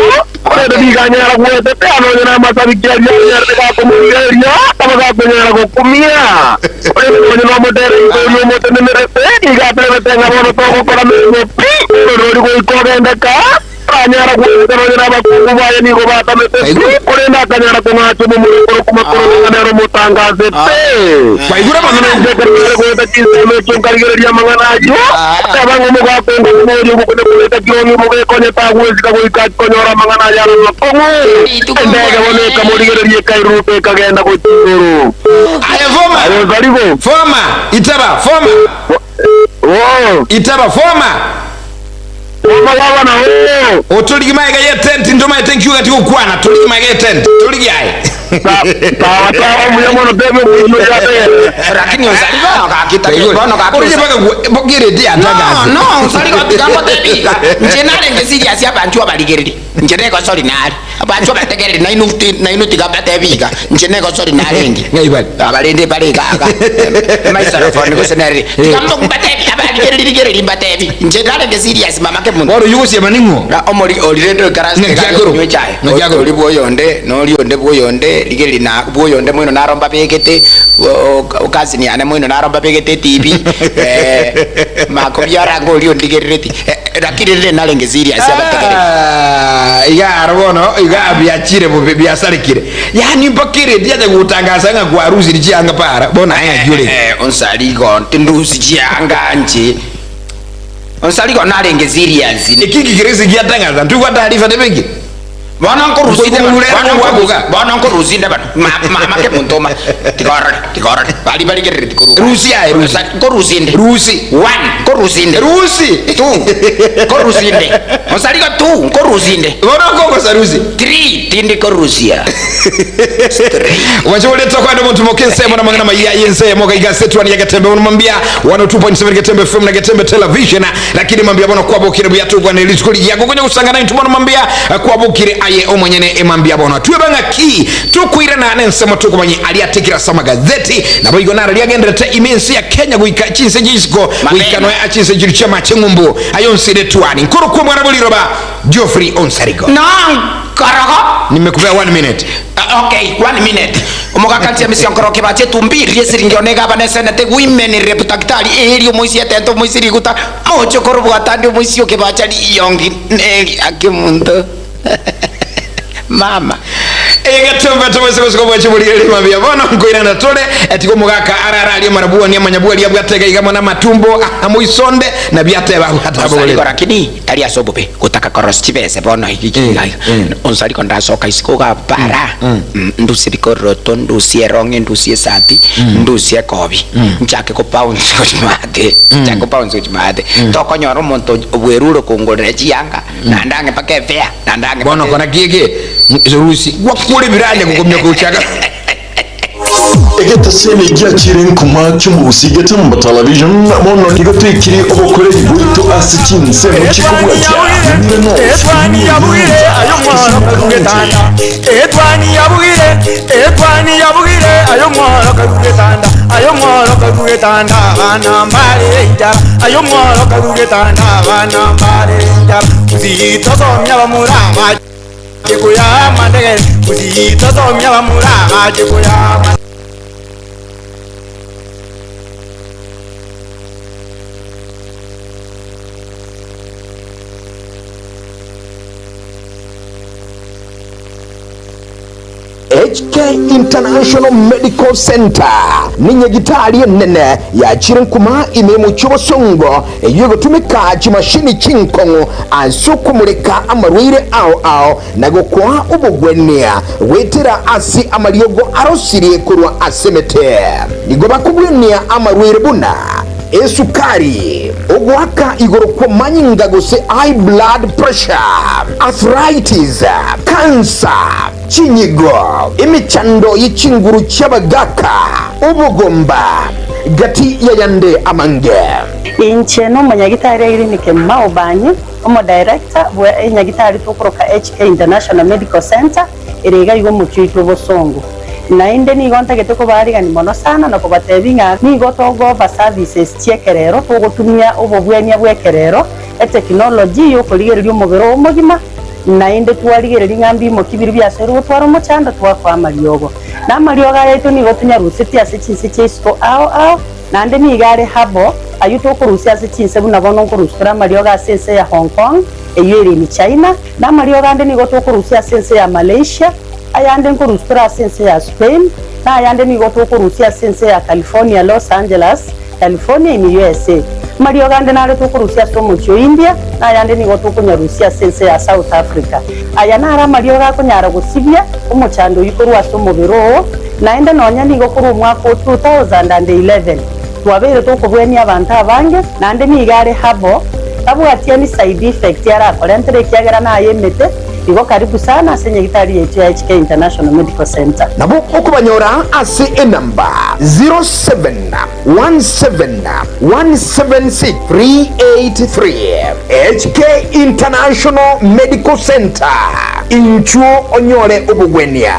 pore de ganyara kuete tano na masabi kiali ya teka ko morige ya baka kunyara ko kumia pore no motere ko motere mere te diga pere tenga mono to ko me pi kogenda ka anyara kuera bakungu baye ni gobata mete kurenda kanyara kumacho mu muri kumakoro ngana mutangaze te bayigura bana nje kare ko takinse mecho karigere ya manganajo tabango mu gapengo muri mu kone takironi mu ko nyeta gwezi ka goika konyora manganaja no kongo ndege wone kamurigere ye kai rupe kagenda ko tiro aya foma ayo zaligo foma itaba foma itaba foma Mama na wewe otuligimaga ye tent ndoma thank you ati ukwana tuligimaga ye tent tuligiaye tawa muyamono tebe mu ya tebe lakini uzaligo kakita bono kakuri baka bogire dia ataga no uzaligo tigambo tebika njenale ngesiri asia bantu abaligiriri njene ko sori nari abantu bategerere na inuti gamba tebika njene ko sori nari ngi ngaibali abalende bale kaka maisara fone ko senari tigambo kumbatebi abaligiriri mbatebi njenale ngesiri asia mama ke woro yusi maningo na omori olirendo karasne nywe chai oli boyonde no lionde boyonde ligeri na boyonde mwino naromba pekete okazi ni ane mwino naromba pekete tibi makobyara ngo liondigereti rakirire nalenge serious abategere iga arbono iga abiachire bo biasarikire yani bakire dia de gutangaza nga kwa ruzi richianga para bona aya jure onsaligo tinduzi chianga nje onsaligo nalenge serious ikiki kirezi giatangaza ntukwa taarifa tebenge bana ko rusinde bana ko rusinde bana mama ke muntoma tikora bali gereti ko Rusia ko rusinde Rusi 1 ko rusinde Rusi 2 ko rusinde osali ko 2 ko rusinde bana ko sa Rusi 3 tindi ko Rusia wajole tokwa ndo mtu mokense mwana mangana maya yense moga igase Etwani Ya Getembe unamwambia 102.7 Getembe FM na Getembe Television lakini mwambia bwana kwa bokire bya bwana litukuli yako kwenye kusangana ntumana mwambia kwa bokire aye omwenyene emambia bona twebanga ki tukwira na nsemo tukumanye aliatikira sama gazeti na boigo na aliagendera te imensi ya Kenya guika chinse jisco guikano ya chinse jirichama chengumbu ayonsire Etwani nkuru kwa mwana buliroba Geoffrey Onsarigo na karago nimekupea 1 minute okay 1 minute omukakati ya mission koroke bache tumbiri esiringionega abanesene te women reputaktari eri omoisi atento omoisi riguta mocho korobo atandi omoisi okebacha liyongi neri akimuntu mama Getembe tumeseko kwa chibuli limambia bona ngoira na tole etiko mugaka arara ali marabua ni manyabua ali abwatega igamo na matumbo amuisonde na byate babu hata bole lakini tali asobope kutaka korostivese bona hikinga onsali konda soka isiko ga para ndusiri koroto ndusie ronge ndusie sati ndusie kobi nchake ko pounds ko mate nchake pounds ko mate to konyoro monto bweruro kongore chianga na ndange pake fea na ndange bona kona kiege Rusi wakuri biranya kukomya kuchaka egeta sene igyakire nkuma cyo mu Kisii Getembe Television mono nigotekiri obokore gito asikinse mu kikubwa cya Etwani ya bugire ayo mwaro karugetanda Etwani ya bugire ayo mwaro karugetanda bana mbare njara ayo mwaro karugetanda bana mbare njara uzito somya bamurama Jekuya mandege uzito somya bamurama jekuya HK International Medical Center ninye gitari nene ya chirinkuma imemu chobosongo eyo gutumika chimashini chinkongo ansukumuleka amarwire ao nago kwa ubugwenia wetira asi amariogo arosirie kurwa asemete nigo bakugwenia amarwire buna esukari ogwaka igoro kwa manyinga gose high blood pressure, arthritis, cancer, chinyigo, imichando yichinguru chabagaka, ubugomba, gati yayande amange. Inche no manyagitari irinike maobanyi, omo director bwe nyagitari tukoroka HK International Medical Center, irega igo muchuiko bosongo. Na inde ni gonta geteko bariga ni mono sana na kubatebinga ni gotogo ba services chiekerero tugotumia obobwenia bwekerero technology yo kuligererio mubero omugima na inde twarigereria ngambi mo kibiri byaseru twaro muchanda twakwa mariogo na marioga yetu ni gotunya ruseti ase chinse chesko ao na inde ni gare habo ayuto kurusia ase chinse buna bono kurusura marioga ase ya Hong Kong eyeri ni China na marioga inde ni gotokurusia ase ya Malaysia ayande nkurustura sense ya Spain na ayande ni gotokurusia sense ya California, Los Angeles, California in USA. Mario gande na gotokurusia somo cho India na ayande ni gotokunyarusia sense ya South Africa. Ayana ara Mario ga kunyara gusibia umuchando yikorwa somo biro na ende nonya ni gokuru mwaka 2011. Twabere tokubwenia abantu abange na ende ni gare habo abwatia ni side effect yara kolentere kyagera na ayemete igo karibu sana senye gitari yetu ya HK International Medical Center. Nabo okubanyora ase enamba 0717617383 HK International Medical Center inchuo onyore obugwenia.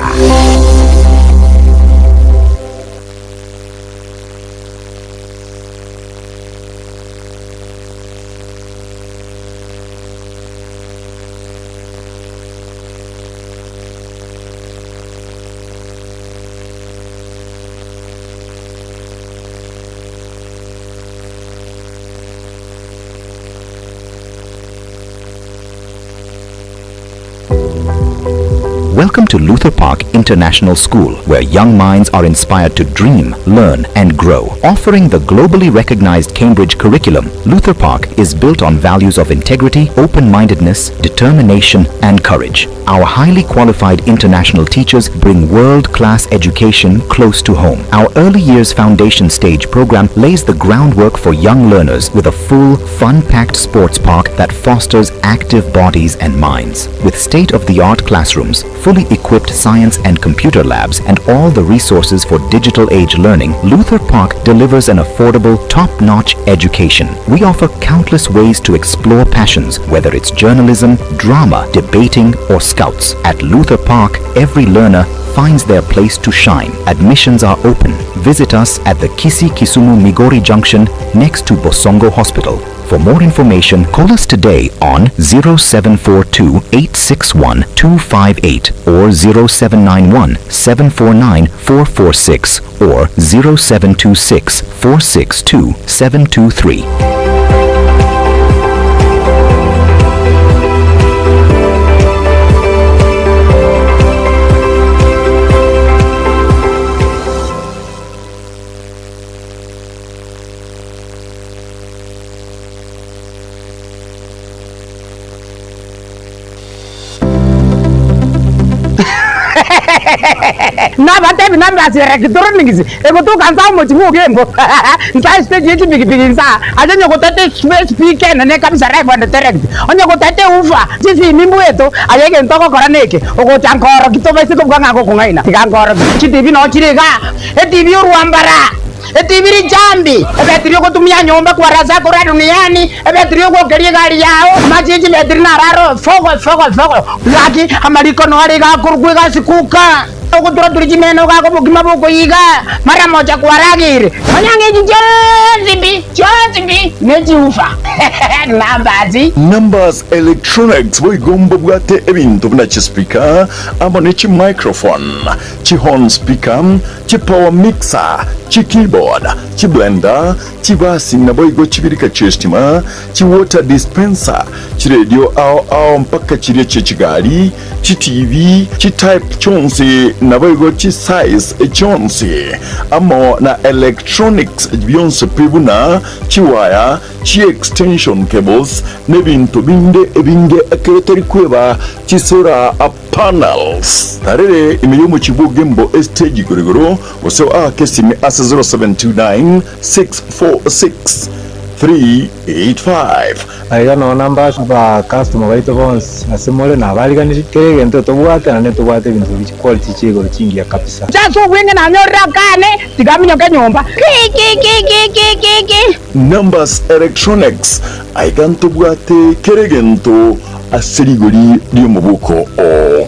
Welcome to Luther Park International School, where young minds are inspired to dream, learn, and grow. Offering the globally recognized Cambridge curriculum, Luther Park is built on values of integrity, open-mindedness, determination, and courage. Our highly qualified international teachers bring world-class education close to home. Our early years foundation stage program lays the groundwork for young learners with a full, fun-packed sports park that fosters active bodies and minds. With state-of-the-art classrooms, fully equipped science and computer labs, and all the resources for digital age learning, Luther Park delivers an affordable, top-notch education. We offer countless ways to explore passions, whether it's journalism, drama, debating, or scouts. At Luther Park, every learner finds their place to shine. Admissions are open. Visit us at the Kisii-Kisumu Migori Junction next to Bosongo Hospital. For more information, call us today on 0742-861-258 or 0791-749-446 or 0726-462-723. na batebi na mbasira kitoronigizi ego kanza mo timu gembo nta stage yiti bigi nsa ajenye ko tate speaker na ne kabisa live and direct onye ko tate ufa jifi mimbu eto ayeke ntoko koraneke ogo tankoro kitoba siko bwanga ko ngaina tikankoro chitivi no chirega etivi ruambara etiviri jambi ebetrio ko tumia nyomba kwa raza ko duniani ebetrio ko kerie gari yao majiji betri na raro fogo laki amaliko no ari ga kurugwe ga sikuka okutura tulijimeno ga ko bugima boko yiga mara moja kwa ragire onyange jonzimbi neji ufa numbers electronics boigomba bwate ebintu buna chispika abo chi microphone chi horn speaker chi power mixer chi keyboard chi blender chi basi na boigo chibirika chestima chi water dispenser chi radio au mpaka chirie chigali chi TV chi type chonsi na boigo chi size chonsi amo na electronics byonse pibuna chi wire chi extension cables nebintu binde ebinge akretari kweba chi solar panels tarere imiyomo chibugembo stage gorigoro osewa kesimi asa 0729 646 385 aiga no namba ba customer baito bons asemole na baliganisi kerege ento tobwate na netobwate bintu bichi quality chego chingia kabisa chaso wenge na nyora kane tigaminyo kanyomba Numbers Electronics aiga ntobwate kerege ento aserigori dio mubuko o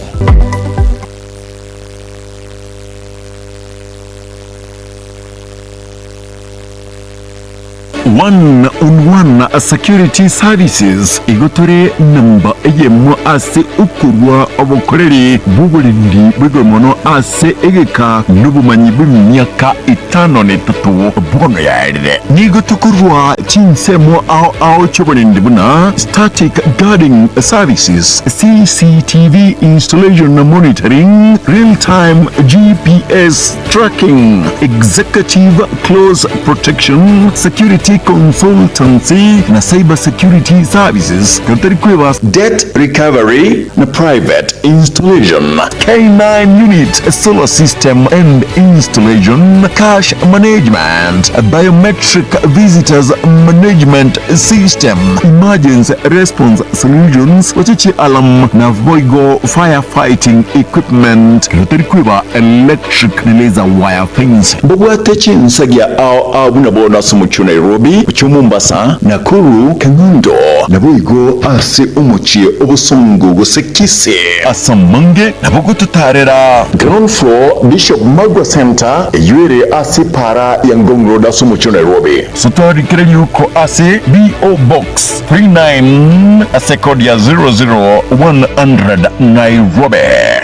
one-on-one security services igotore namba eyemo ase ukurwa obukoreri bw'oburindi bw'egomono ase egeka n'obumanyi bw'emyaka 53 bono yaerire nigotokorwa chinsemo ao choburindi buna static guarding services CCTV installation monitoring real-time GPS tracking executive close protection security consultancy na cyber security services katari kweba debt recovery na private installation K9 unit solar system and installation cash management biometric visitors management system emergency response solutions wachichi alam na voigo firefighting equipment katari kweba electric laser wire fence bobwate chinsagia au abuna bona sumuchu Nairobi Mombasa Nakuru Kangundo nabuigo ase umuchie obusongo gusekise asamange nabugo tutarera ground floor Bishop Magwa Center yure ase para ya Ngong Road asumucho Nairobi sotori kire yuko ase BO Box 39 ase code ya 00100 Nairobi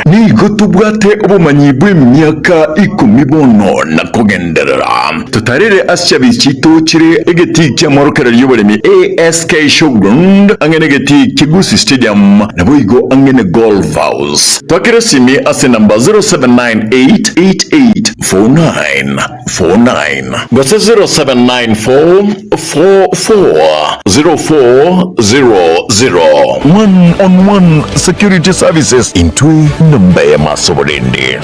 ni gotubwate obumanyi bw'emyaka 10 bono nakogenderera tutarere asya bichito chire egeti kya morokera y'oburemi ASK Showground angene geti Kigusi Stadium nabuigo angene Golf House twakire simi ase namba 0798884949 gose 0794440400 one-on-one security services intwe namba ya masoborindi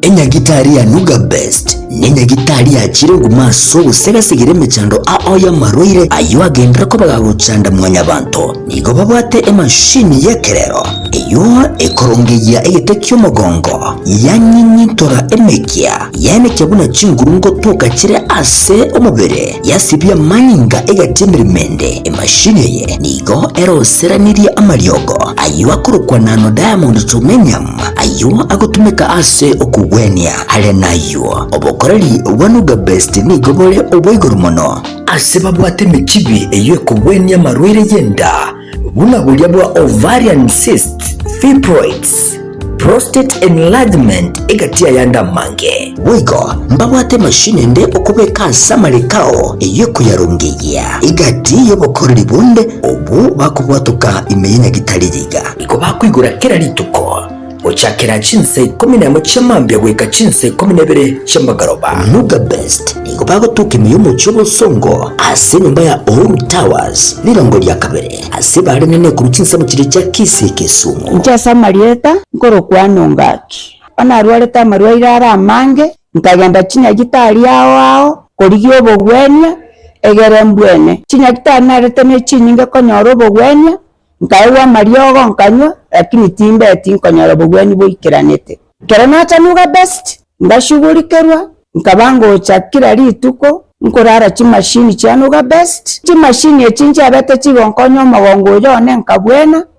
enyagitari ya Nuga Best nenyagitari ya chirengu maso busegasigire mechando ao ya maroire ayo agendera ko bagagucanda mwanya banto nigo babwate emashini yekerero iyo ekorongeya egetekyo mogongo yanyinyitora emekia yemekya buna chingurungo tuka chire ase omubere yasibya manyinga egatemiremende emashini ye nigo eroseranirie amaryogo ayo akurukwa nano Diamond tumenyam ayo agutumika ase okugwenia hale nayo obokoreri wanuga best nigo bole oboigoro mono ase babwate michibi eyo ekugwenia marwire yenda buna bulya bwa ovarian cyst fibroids prostate enlargement egatia yanda mange wigo mbabwate mashine nde okubeka samarikao eyo kuyarungeya igati yobokoreri bunde obu bakubwatuka imeyenya gitaririga iko bakwigura kera lituko ochakera chinse 11 chamambya gweka chinse 12 chambagaroba Nuga Best iko bagotuka imiyumu cy'obusongo ase nyumba ya Old Towers lirongo lya kabere ase bari nene ku chinse mu kiri cya Kisii Kisumu nchasa marieta ngoro kwanongaki ana rwaleta marwaira ara mange nkagenda chinya gitari ao korigyo obogwenya egere mbwene chinya gitari narete ne chinyinge konyoro obogwenya nkaiwa mariogo nkanywa lakini timbe tinkonyoro obogweni boikiranete keranacha Nuga Best ndashugurikerwa nkabango chakira lituko nkorara chimashini cha Nuga Best chimashini echinja abete chibonkonyo magongo yone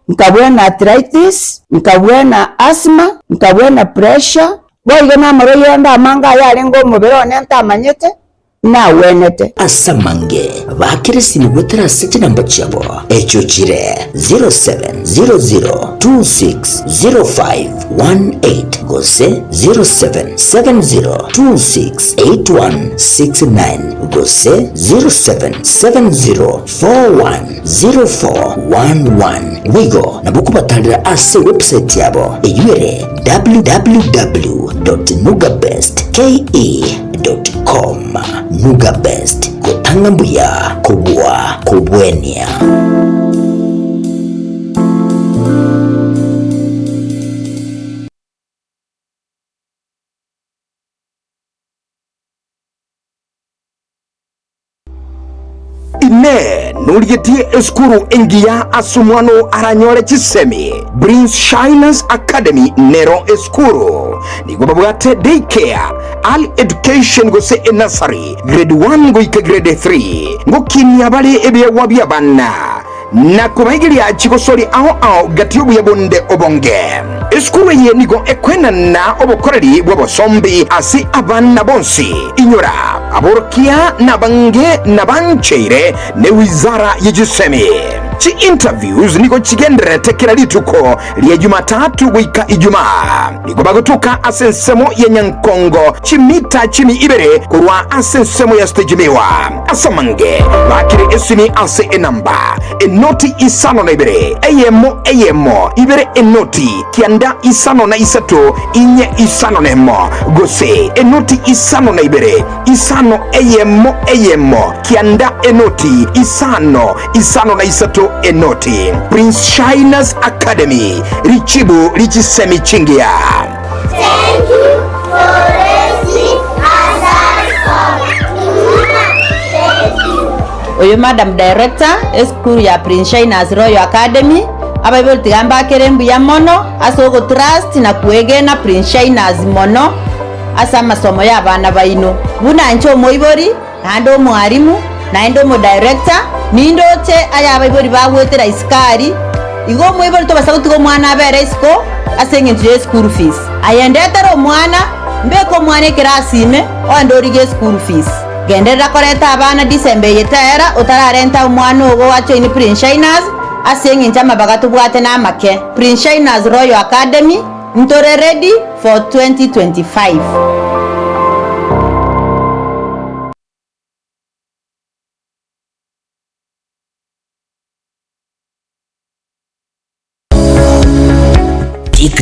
nkabwena arthritis nkabwena asthma nkabwena pressure boiga na maro yanda amanga yale ngo mubero ne ntamanyete na wenete asamange bakirisini gwetera sete namba chabo echo chire 0700260518 gose 0770268169 gose 0770410411 wigo nabukubatalira ase website yabo eyuere www.nugabestke.com. Nuga Best kutanga mbuya kubwa kubwenia. ine nurigetie eskuru engia asumwano aranyore chisemi Prince Shiners Academy nero eskuru nigo babwate daycare all education gose nursery grade 1 goika grade 3 ngokinya bali ebewa byabana na kubagiria chigosori aho gatiobu yabonde obonge eskuru ye nigo ekwena na obokoreri bwabosombi asi abana bonsi inyora aborokia na bange na bancheire ne wizara y'Igisemi chi interviews niko chigendere tekera lituko lya Jumatatu wika Ijumaa niko bagutuka asensemo ya Nyankongo chimita chimi ibere kurwa asensemo ya stejimiwa asamange bakiri esini ase enamba enoti isano na ibere eyemo ibere enoti kianda isano na isato inye isano nemo gose enoti isano na ibere isano eyemo kianda enoti isano na isato enoti Prince Shiners Academy richibu richisemi chingia. Thank you for listening Oyo Madam Director School ya Prince Shiners Royal Academy abaibol tigamba kerembu ya mono asogo trust na kuegena Prince Shiners mono asa masomo ya bana baino buna ncho moibori hando mwarimu na endo mo director nindo te aya abaibori bagwetera iskari igo moibori to basaguti go mwana abere isko asenge nje school fees ayendetero mwana mbeko mwana kirasime ondorige school fees genderera koreta abana December yetera utararenta umwana ogo wacho ini Prince Shiners asenge njama bagatu bwate na make Prince Shiners Royal Academy ntore ready for 2025.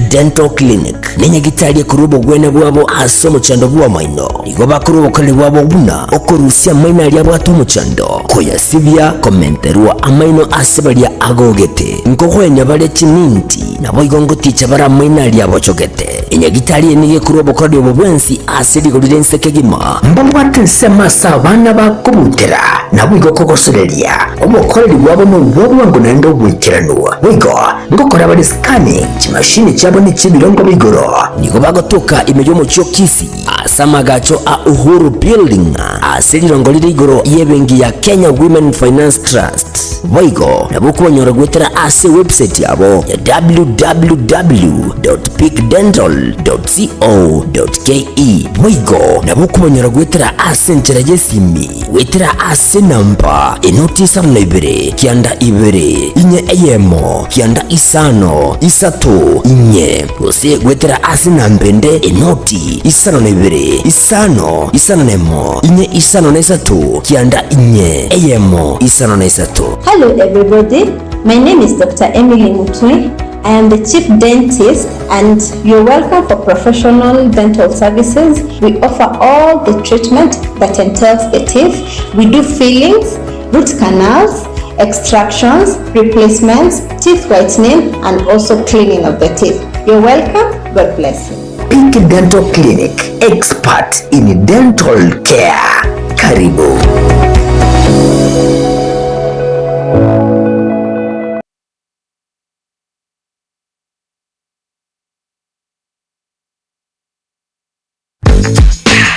Dental Clinic nenya gitalie kurubo gwene bwabo aso muchando bwa maino nigo bakurubo kali bwabo buna okorusia maina lya bwato muchando koya sibya komenterwa amaino asebalia agogete nkogwenya bale chininti nabo igongo ticha bara maina lya bochogete enya gitalie nige kurubo kali bwo bwensi asiri golirense kegima mbabwate sema sabana bakubutera nabo igo kogosorelia obokoreri bwabo no bwabo ngo nendo bwikiranwa wigo ngokora bali scanning chimashini chabo ni chibirongo bigoro nigo bagotoka imejo mu cyo Kisii asamagacho a Uhuru Building asirirongo liri igoro yebengi ya Kenya Women Finance Trust boigo nabukubonyora gwetera ase website yabo ya www.peakdental.co.ke boigo nabukubonyora gwetera ase ntera yesimi wetera ase namba enotisa mnaibere kianda ibere inye eyemo kianda isano isato inye gose gwetera ase nambende enoti isano na ibere isano nemo inye isano na isato kianda inye eyemo isano na isato. Hello everybody, my name is Dr. Emily Mutui. I am the Chief Dentist and you're welcome for professional dental services. We offer all the treatment that entails the teeth. We do fillings, root canals, extractions, replacements, teeth whitening and also cleaning of the teeth. You're welcome. God bless you. Peak Dental Clinic, expert in dental care. Karibu.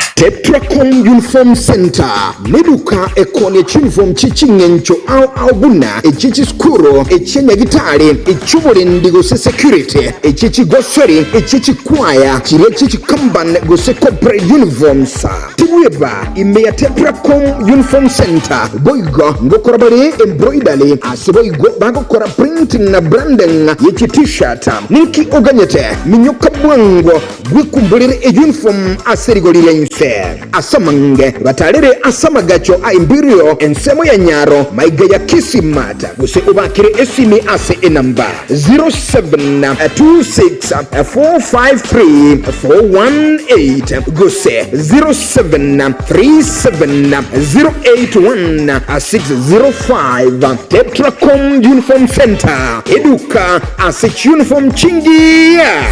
Step Tetracom Uniform Center neduka ekone uniform chichingencho au buna echichi skuro echenya gitari echubole ndigo se security echichi gosori echichi kwaya chire echichi kamban go se corporate uniforms tibweba imeya Tetracom Uniform Center boygo ngokorabale embroidery aseboygo bagokora printing na branding yechi t-shirt ninki oganyete minyoka bwango gwikumbulire uniform aserigolirense asamange batalere asamagacho a Imperial ensemo ya Nyaro maiga ya Kisii mata guse ubakire esimi ase enamba 0726453418 guse 0737081605 Tetracom Uniform Center eduka ase uniform chingia.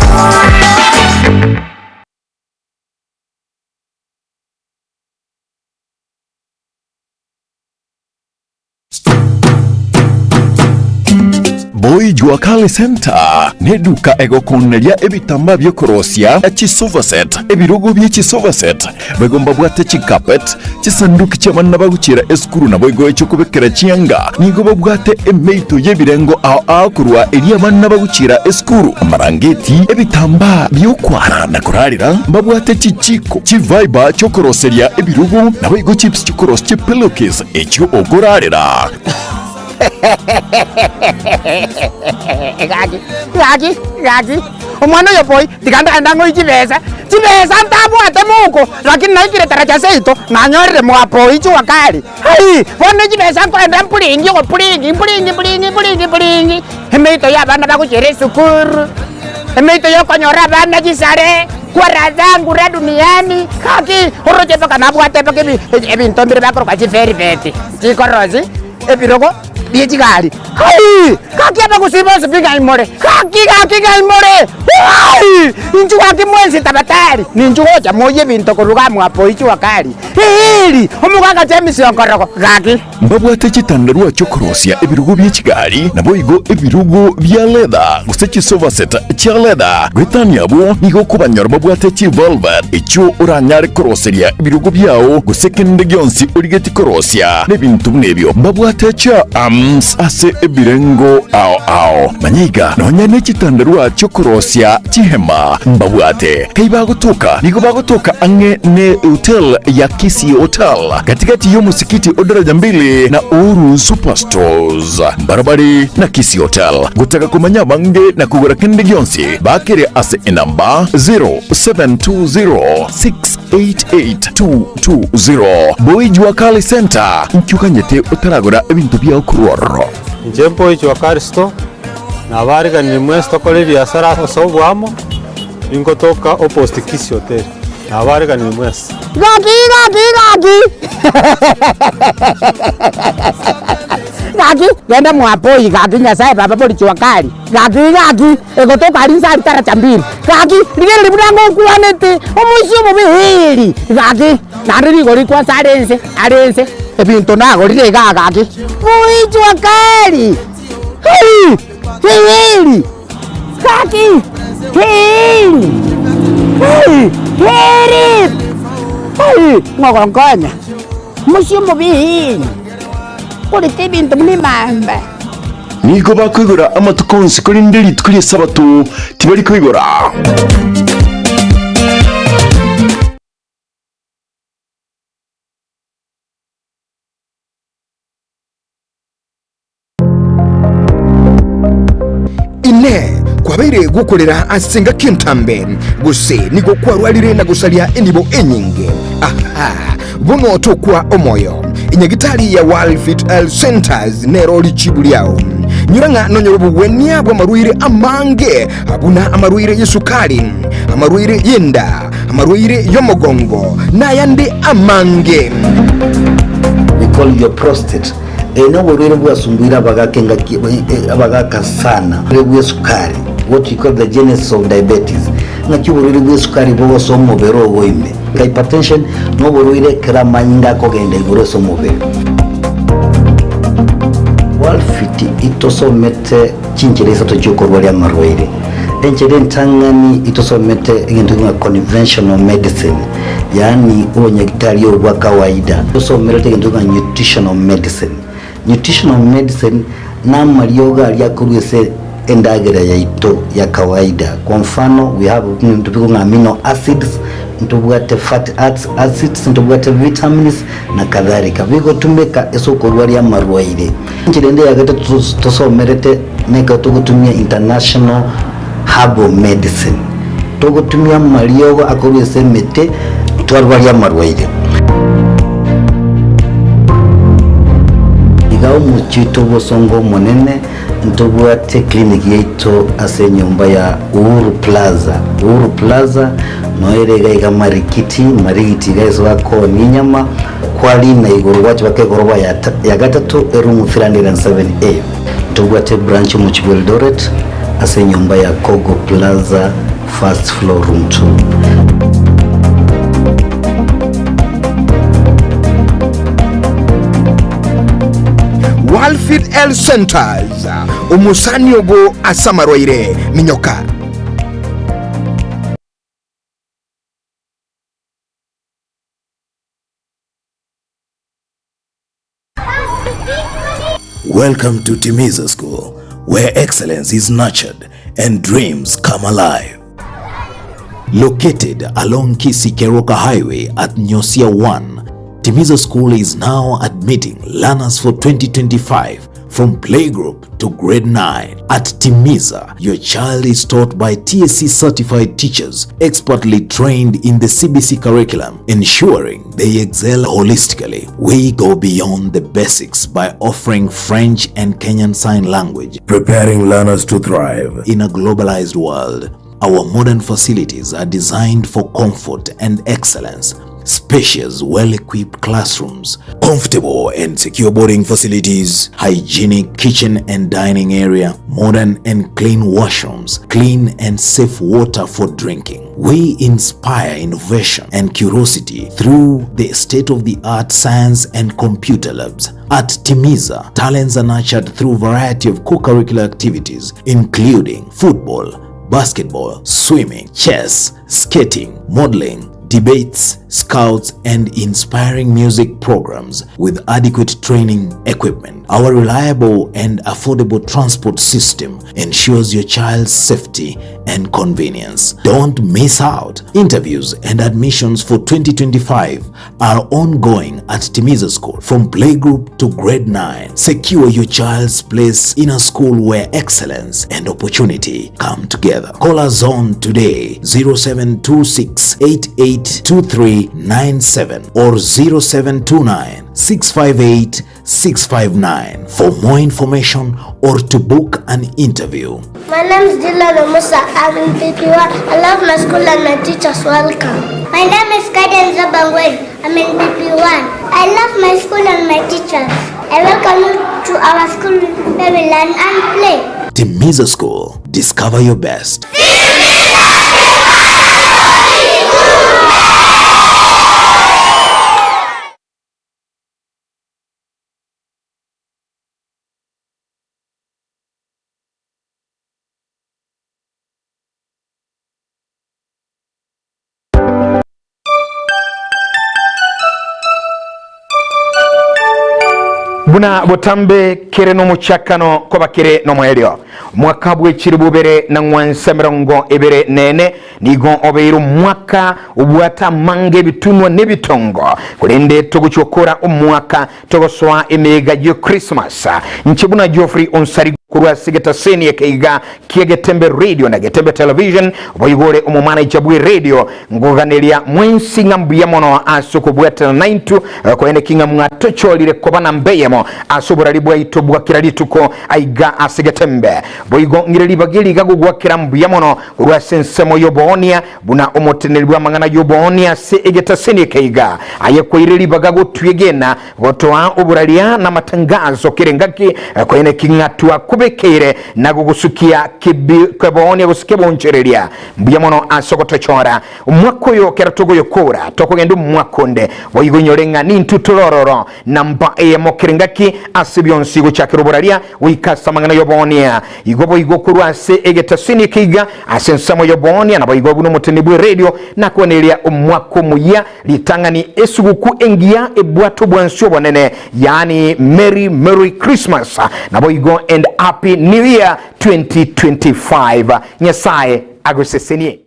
Boy Juakali Center neduka egokonelia ebitamba byokorosia echisovaset ebirugo byechisovaset begomba bwate chikapet chisanduki chamanna baguchira eskuru na boygo echokubekera chianga nigo babwate emeito yebirengo ao kurwa elia manna baguchira eskuru marangeti ebitamba byokwara na kurarira babwate chichiko chiviber chokoroseria ebirugo na boygo chips chokoros chipillowcase echo ogorarira. Gagi umwana uyo boy tikanda ngo ichibeza ntabwate muko lakini naikire taraja seito nanyorere mwapo ichi wakali hai wone chibeza kwenda mpulingi go pulingi emeito ya bana bakuchere sukuru emeito yo konyora bana chisare kwa razangu ra duniani kaki oroje baka nabwate baka ebintombire bakoro kwa chiferi veti chikorozi ebirogo biechigari hai kaki apa kusiba sipinga imore kaki imore hai inju wake mwenzi tabatari ninju hoja moye binto koruga mwapo ichi wakali hili omuganga temisi okoroko kaki mbabwate chitandarua chokorosia ebirugo biechigari na boigo ebirugo bya leather gusechi sofa set cha leather gwetania bo nigo kubanyora mbabwate chi velvet echo uranyare koroseria ebirugo byao gusekende gyonsi urigeti korosia nebintu nebyo mbabwate cha ase ebirengo ao manyiga nonya nechitandarua chokorosia chihema mbabwate kaiba gutuka nigo bagutuka ange ne hotel ya Kisii Hotel katikati yo musikiti odaraja mbili na Uru Superstores barabari na Kisii Hotel gutaka kumanya bange na kugura kende gyonsi bakire ase enamba 0720688220 Boy Juakali Center nkyukanyete utaragura ebintu bya kurwaro Njempo Juakali Store na bariga ni mwesto kole biashara osobwamo ingotoka opposite Kisii Hotel na bariga ni mwesto Gagi genda mwapoi gagi nyasaye baba boli Juakali gagi egotoka alinza alitara chambiri gagi ligere libudango kuanete omusyo mubihili gagi nariri gori kwa sarense ebintu nago lire gagi Boy Juakali hili gagi hili ngogongonya musyo mubihili kulite bintu mlimamba nigo bakwigura amatukonsi kuri nderi tukuri sabato tibari kwigura ine kwabaire gukorera asenga kintambe guse nigo kwarwarire na gusalia enibo enyinge aha buno tokwa omoyo inyagitari ya World Fit Health Centers nero lichibuliao nyuranga nonyorobu wenia bwa maruire amange abuna amaruire yesukari amaruire yenda amaruire yomogongo na yande amange we call your prostate eno borwere bwasumbira bagakenga abagaka sana bwe sukari what we call the genesis of diabetes ngaki borwere bwe sukari bo somo bero boime hypertension no borwere kramanyinga kogenda igoro somo bero World Fit itosomete chinchereza tochokorwa ya marwaire enchede ntangani itosomete ikintu nga conventional medicine, yani unyagitari wa kawaida. Itosomete ikintu nga nutritional medicine. Nutritional medicine nama yoga aliakuruese endagera ya ito ya kawaida. Kwa mfano, we have amino acids, ntubwate fatty acids, ntubwate vitamins na kadhalika. Viko tumeka esokorwari ya marwaire. Nchirende ya gata tusomerete neka tukutumia international herbal medicine. Tukutumia maliogo akurwese mete tuarwari ya marwaire. Igao muchito bosongo monene ntubwate clinic yeito ase nyumba ya Uhuru Plaza noerega iga marikiti gaiso wako ninyama kwali na igoro wacho wake goroba ya gatatu room 307A. Ntubwate branch mu Eldoret ase nyumba ya Kogo Plaza first floor room 2. Walfit L Centers umusani ogo asamarwaire minyoka. Welcome to Timiza School, where excellence is nurtured and dreams come alive. Located along Kisii Highway at Nyosia 1, Timiza School is now admitting learners for 2025 from playgroup to grade 9. At Timiza, your child is taught by TSC certified teachers expertly trained in the CBC curriculum, ensuring they excel holistically. We go beyond the basics by offering French and Kenyan Sign Language, preparing learners to thrive in a globalized world. Our modern facilities are designed for comfort and excellence. Spacious, well-equipped classrooms, comfortable and secure boarding facilities, hygienic kitchen and dining area, modern and clean washrooms, clean and safe water for drinking. We inspire innovation and curiosity through the state-of-the-art science and computer labs. At Timiza, talents are nurtured through a variety of co-curricular activities, including football, basketball, swimming, chess, skating, modeling, debates, scouts, and inspiring music programs with adequate training equipment. Our reliable and affordable transport system ensures your child's safety and convenience. Don't miss out. Interviews and admissions for 2025 are ongoing at Timiza School from playgroup to grade 9. Secure your child's place in a school where excellence and opportunity come together. Call us on today 0726 882397 or 0729 658 659 for more information or to book an interview. My name is Dila Musa. I'm in PP1. I love my school and my teachers. Welcome. My name is Kaden Zabangwe. I'm in PP1. I love my school and my teachers. I welcome you to our school where we learn and play. Timiza School. Discover your best. Buna botambe kere no muchakano koba kere no mwelio mwaka bwechiribubere na ngwansa mirongo ebere nene nigo obeiru mwaka ubwata mange bitunwa nebitongo kulende toguchokora umwaka togoswa emega yo Christmas nchibuna Geoffrey onsari kurwa sigeta seni ya keiga kia Getembe Radio na Getembe Television boyigore umumana ichabwe radio nguganelia mwensi ngambu ya mono aso kubweta na 92 kwene kinga mwatocho lire kobana mbeyemo asobora libwa itobwa kiralituko aiga asigetembe boyigo ngirelibagili gagugwa kirambu ya mono urwa sensemo yobonia buna omotenelibwa mangana yobonia se egeta seni keiga ayekwa irelibagago tuyegena gotoa oburalia na matangazo kirengaki kwene kinga tuwa akubekere na gugusukia keboni gusukia bonchereria mbuya mono asogotochora umwako yo keratogo yokora tokogenda umwakonde boyigonyorenga nintutulororo namba mokerengaki asibyonsigo chakiruburaria wikasamangana yobonia igobo igokurwase egetasini kiga asensamo yobonia na boyigobu no mutenibwe radio na konelia umwako muya litangani esuguku engia ebwato bwansyo bonene yani Merry Christmas na boyigo and Happy New Year 2025 nyasaye agosesenie.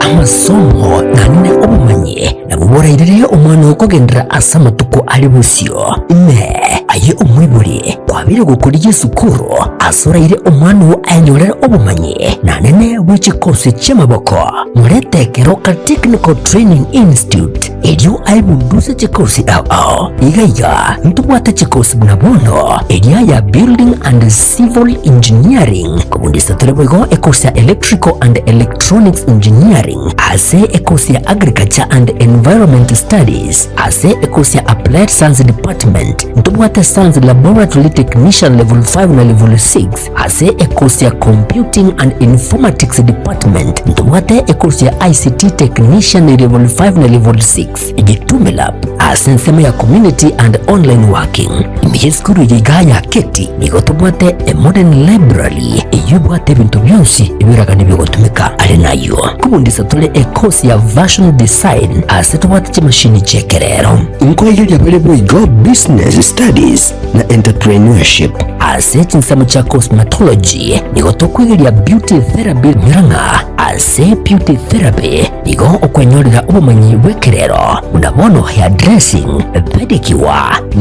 amasomo nanine obumanye nabuborairire omwana okugendera asa matuko ali busyo ime aye omwibuli kwabire gukuriye sukuru asoraire omwana wo anyolera obumanye nanene bw'ekikosi ky'amaboko muretekero ka Technical Training Institute elyo aibundusa kikosi ao igaiga ntubwata kikosi bunabono elya ya Building and Civil Engineering kubundisa tulebwego ekosi ya Electrical and Electronics Engineering ase ekosi ya Agriculture and Environment Studies ase ekosi ya Applied Science Department ntubwata Science Laboratory Technician Level 5 na Level 6 ase ekosi ya Computing and Informatics Department ntubwata ekosi ya ICT Technician Level 5 na Level 6 Getembe Lab ase nsema ya Community and Online Working imiyeskuru yigaya keti nigotubwate a Modern Library iyubwate bintu byonsi ibiraga nibigotumika ali nayo kubundisa tule ekosi ya Version Design ase tubwate chimashini chekerero inkoyeli available go Business Studies na Entrepreneurship ase chinsamo cha Cosmetology nigotokwigeli ya Beauty Therapy miranga ase Beauty Therapy nigo okwenyolera ubumanyi bwekerero unabono hair dressing pedicure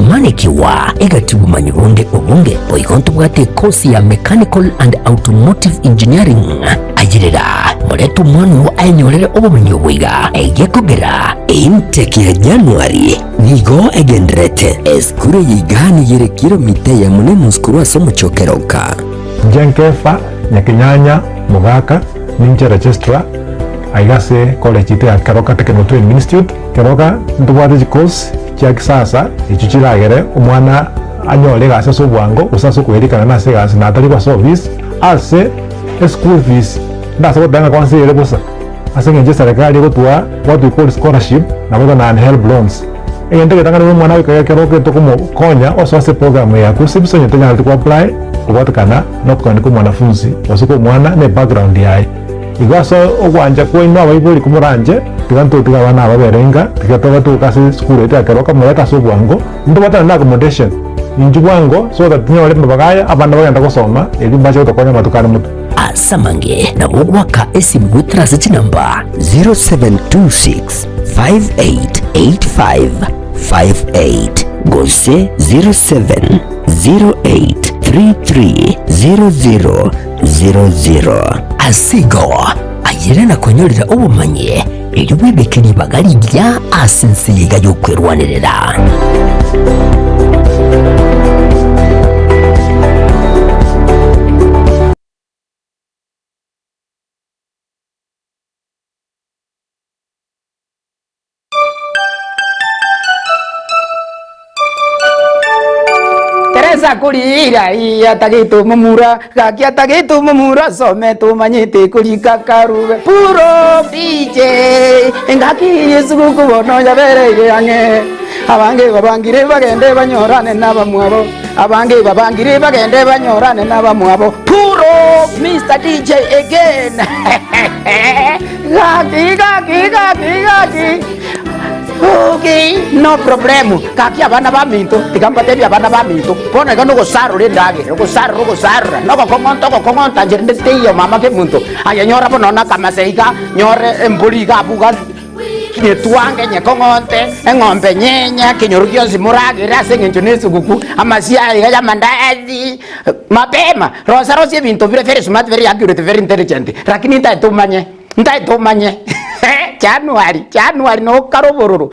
manicure egati ubumanyi bunge boigonto bwate kosi ya Mechanical and Automotive Engineering agirira muretu mwana wo anyolere ubumanyi bwiga egekogera intake ya January nigo egendrete eskure yigani yere kilomita ya mune muskuru asomo chokeroka Jenkefa Nyakinyanya Mugaka ninja registrar aigase college ite Keroka Technical Training Institute Keroka ntubwate course kya kisasa ichuchiragere umwana anyole gase so bwango usaso kwerikana na se gase natali kwa service ase school fees ndasa kudanga kwa sere busa ase ngenje serikali gotwa what we call scholarship na boga na help loans egende ketangana mwana wika Keroka tokumo konya osose program ya kusibisonye tenya ku apply kubatakana nokwandika mwanafunzi wasuko mwana ne background yaye igaso ogwanja ko ino abayibuli kumuranje tiganto tigabana ababerenga tigatoba tukase school ite Keroka muleta so bwango ndo batana na accommodation injubwango so that nyole mbagaya abana bagenda gusoma eli mbaje utokonya matukana mutu asamange na bugwaka esimu trust number 0726 588558 gose 0708330000 asigo ayirena konyolera ubumanye ili wibekeni bagari rya asense yiga yokwerwanirira Teresa kurira iya tagitu memura kaki tagitu memura some tu manyite kurika karube puro DJ engaki Yesu kubono yabere yange abange babangire bagende banyorane n'abamwabo abange babangire bagende banyorane n'abamwabo puro Mr DJ again gaki okay no problem kaki abana baminto tikambatebya abana baminto pona kano gosaro lendage gosaro noko kongonta njende tiyo mama ke muntu ayanyora bonona kamaseika nyore embulika buga kinetwange nyekongonte engombe nyenya kinyorukyo zimurage rase ngenjonesu guku amasia ya mandazi mapema rosarosi ebinto very smart very accurate very intelligent lakini ntatumanye January no karobororo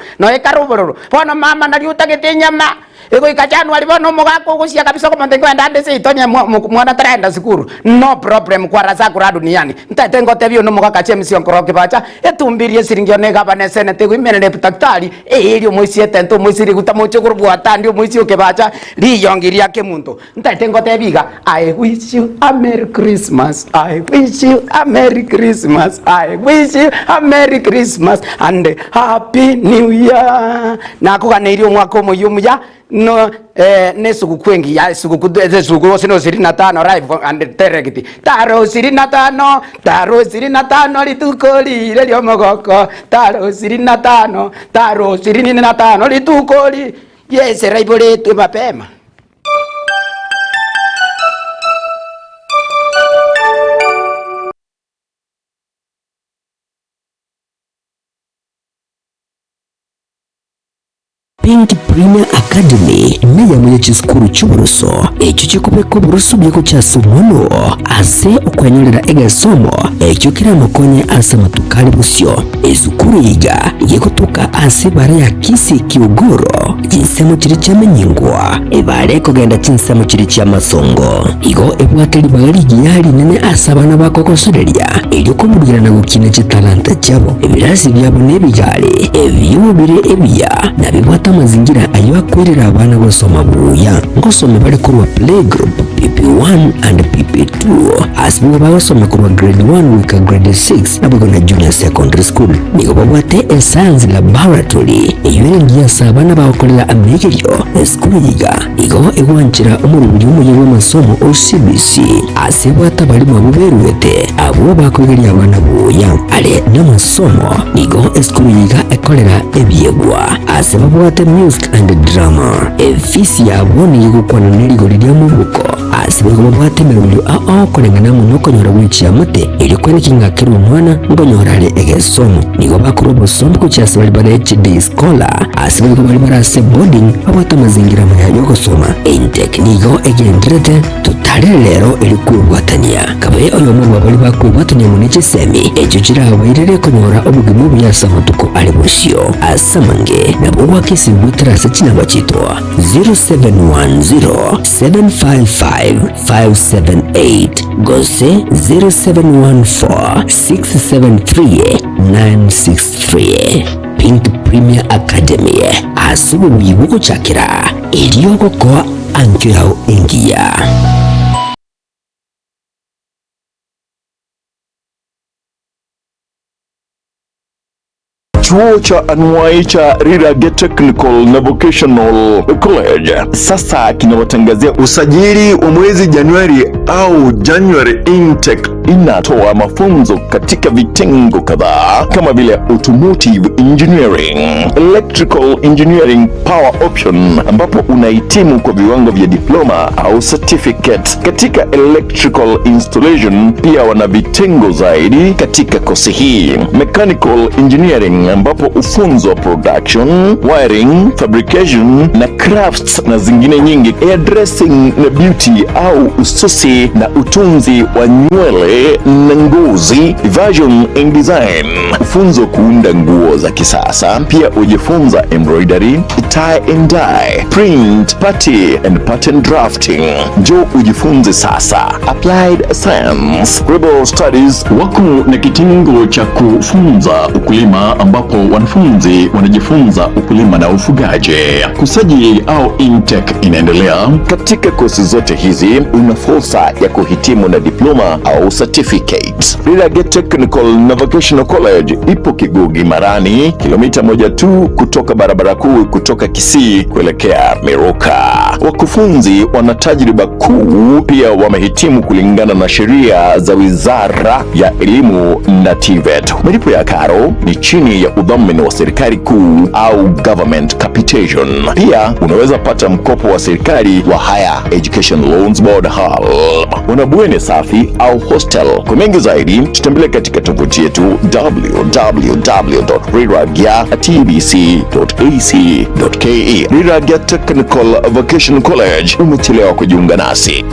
pona mama naliutagete nyama ego ikachanu alibono mogako gucia kabisa kama ndengo ndande se itonya mwana trenda sikuru no problem kwa raza kura duniani ntatengo tebio no mogaka chemsio nkoroke bacha etumbirie siringio ne gabane senete gwimene daktari elio moisi etento moisi gutamocho kurbuata ndio moisi okebacha liyongiria ke muntu ntatengo tebiga I wish you a Merry Christmas, I wish you a Merry Christmas, I wish you a Merry Christmas and a Happy New Year. Nakuganeirio mwaka muyumuya no nesugukwengi ya sugukude sugu sino 25 live and direct taro 25 litukoli lelio mogoko taro 25 litukoli yes raibole tu mapema. Pink Premier Academy meya mwenye chiskuru chuburuso echo chikubeko buruso byeko cha sumono ase okwanyolera egesomo echo kira makonye asa matukali busyo ezukuru yiga yekotuka ase bare ya Kisii kiuguro chinsemo chiri chamenyingwa ebare kogenda chinsemo chiri cha masongo igo ebwateli bagari giyali nene asa bana bakokosoreria elyo kumubwira na gukina chitalanta cyabo ebirasi byabo nebigale ebyubire ebiya na bibwata mazingira ayo akwerera abana gusoma buya ngosome bari kurwa playgroup PP1 and PP2 asibwo bagosoma kurwa grade 1 wika grade 6 nabwo na junior secondary school nigo babwate science laboratory eyorengiya sabana bakolela amegeryo school yiga igo egwanchira umurubiri umuye w'amasomo OCBC asibwata bari mu buberuwete abo bakogerya abana buya ale n'amasomo nigo school yiga ekolera ebyegwa asibwate music and drama efisi yabone yigukwana neligo lya mubuko asibwo babwate melodi akorengana muno konyora wichi amate ilikwene kingakiru mwana ngonyora egesomo nigo bakuru bosomo kuchasa bali bara HD scholar asibwo bali bara se boarding babwata mazingira maya yo gusoma intake nigo egendrete tutarelero ilikurwatania kabaye oyo mu bali bakurwatania muniche semi ejo kirabirere konyora obugimu byasama tuko ali busyo asamange nabo wakisi butrasa kinaba chitwa 0710755578 gose 0714673963 Pink Premier Academy asubu bibuko chakira iliyoko kwa ankyo yao ingia. Chuo cha anuwai cha Rirage Technical na Vocational College sasa kinawatangazia usajili wa mwezi Januari au January intake. Inatoa mafunzo katika vitengo kadhaa kama vile automotive engineering, electrical engineering power option, ambapo unahitimu kwa viwango vya diploma au certificate. Katika electrical installation pia wana vitengo zaidi katika kosi hii. Mechanical engineering, ambapo ufunzo wa production, wiring, fabrication na crafts na zingine nyingi. Hairdressing na beauty au ususi na utunzi wa nywele na ngozi, fashion and design, ufunzo kuunda nguo za kisasa. Pia ujifunza embroidery, tie and dye, print, party and pattern drafting. Njoo ujifunze sasa. Applied science, global studies wako na kitengo cha kufunza ukulima, ambapo wanafunzi wanajifunza ukulima na ufugaji. Kusajili au intake inaendelea. Katika kosi zote hizi una fursa ya kuhitimu na diploma au certificate. Rirage Technical na Vocational College ipo Kigugi Marani, kilomita 1 tu kutoka barabara kuu kutoka Kisii kuelekea Miruka. Wakufunzi wana tajriba kuu, pia wamehitimu kulingana na sheria za Wizara ya Elimu na TVET. Malipo ya karo ni chini ya udhamini wa serikali kuu au government capitation. Pia unaweza pata mkopo wa serikali wa Higher Education Loans Board HALB. Unabweni safi au hostel. Kwa mengi zaidi tutembelea katika tovuti yetu www.riragya.tbc.ac.ke. Riragya Technical Vocational College, umechelewa kujiunga nasi.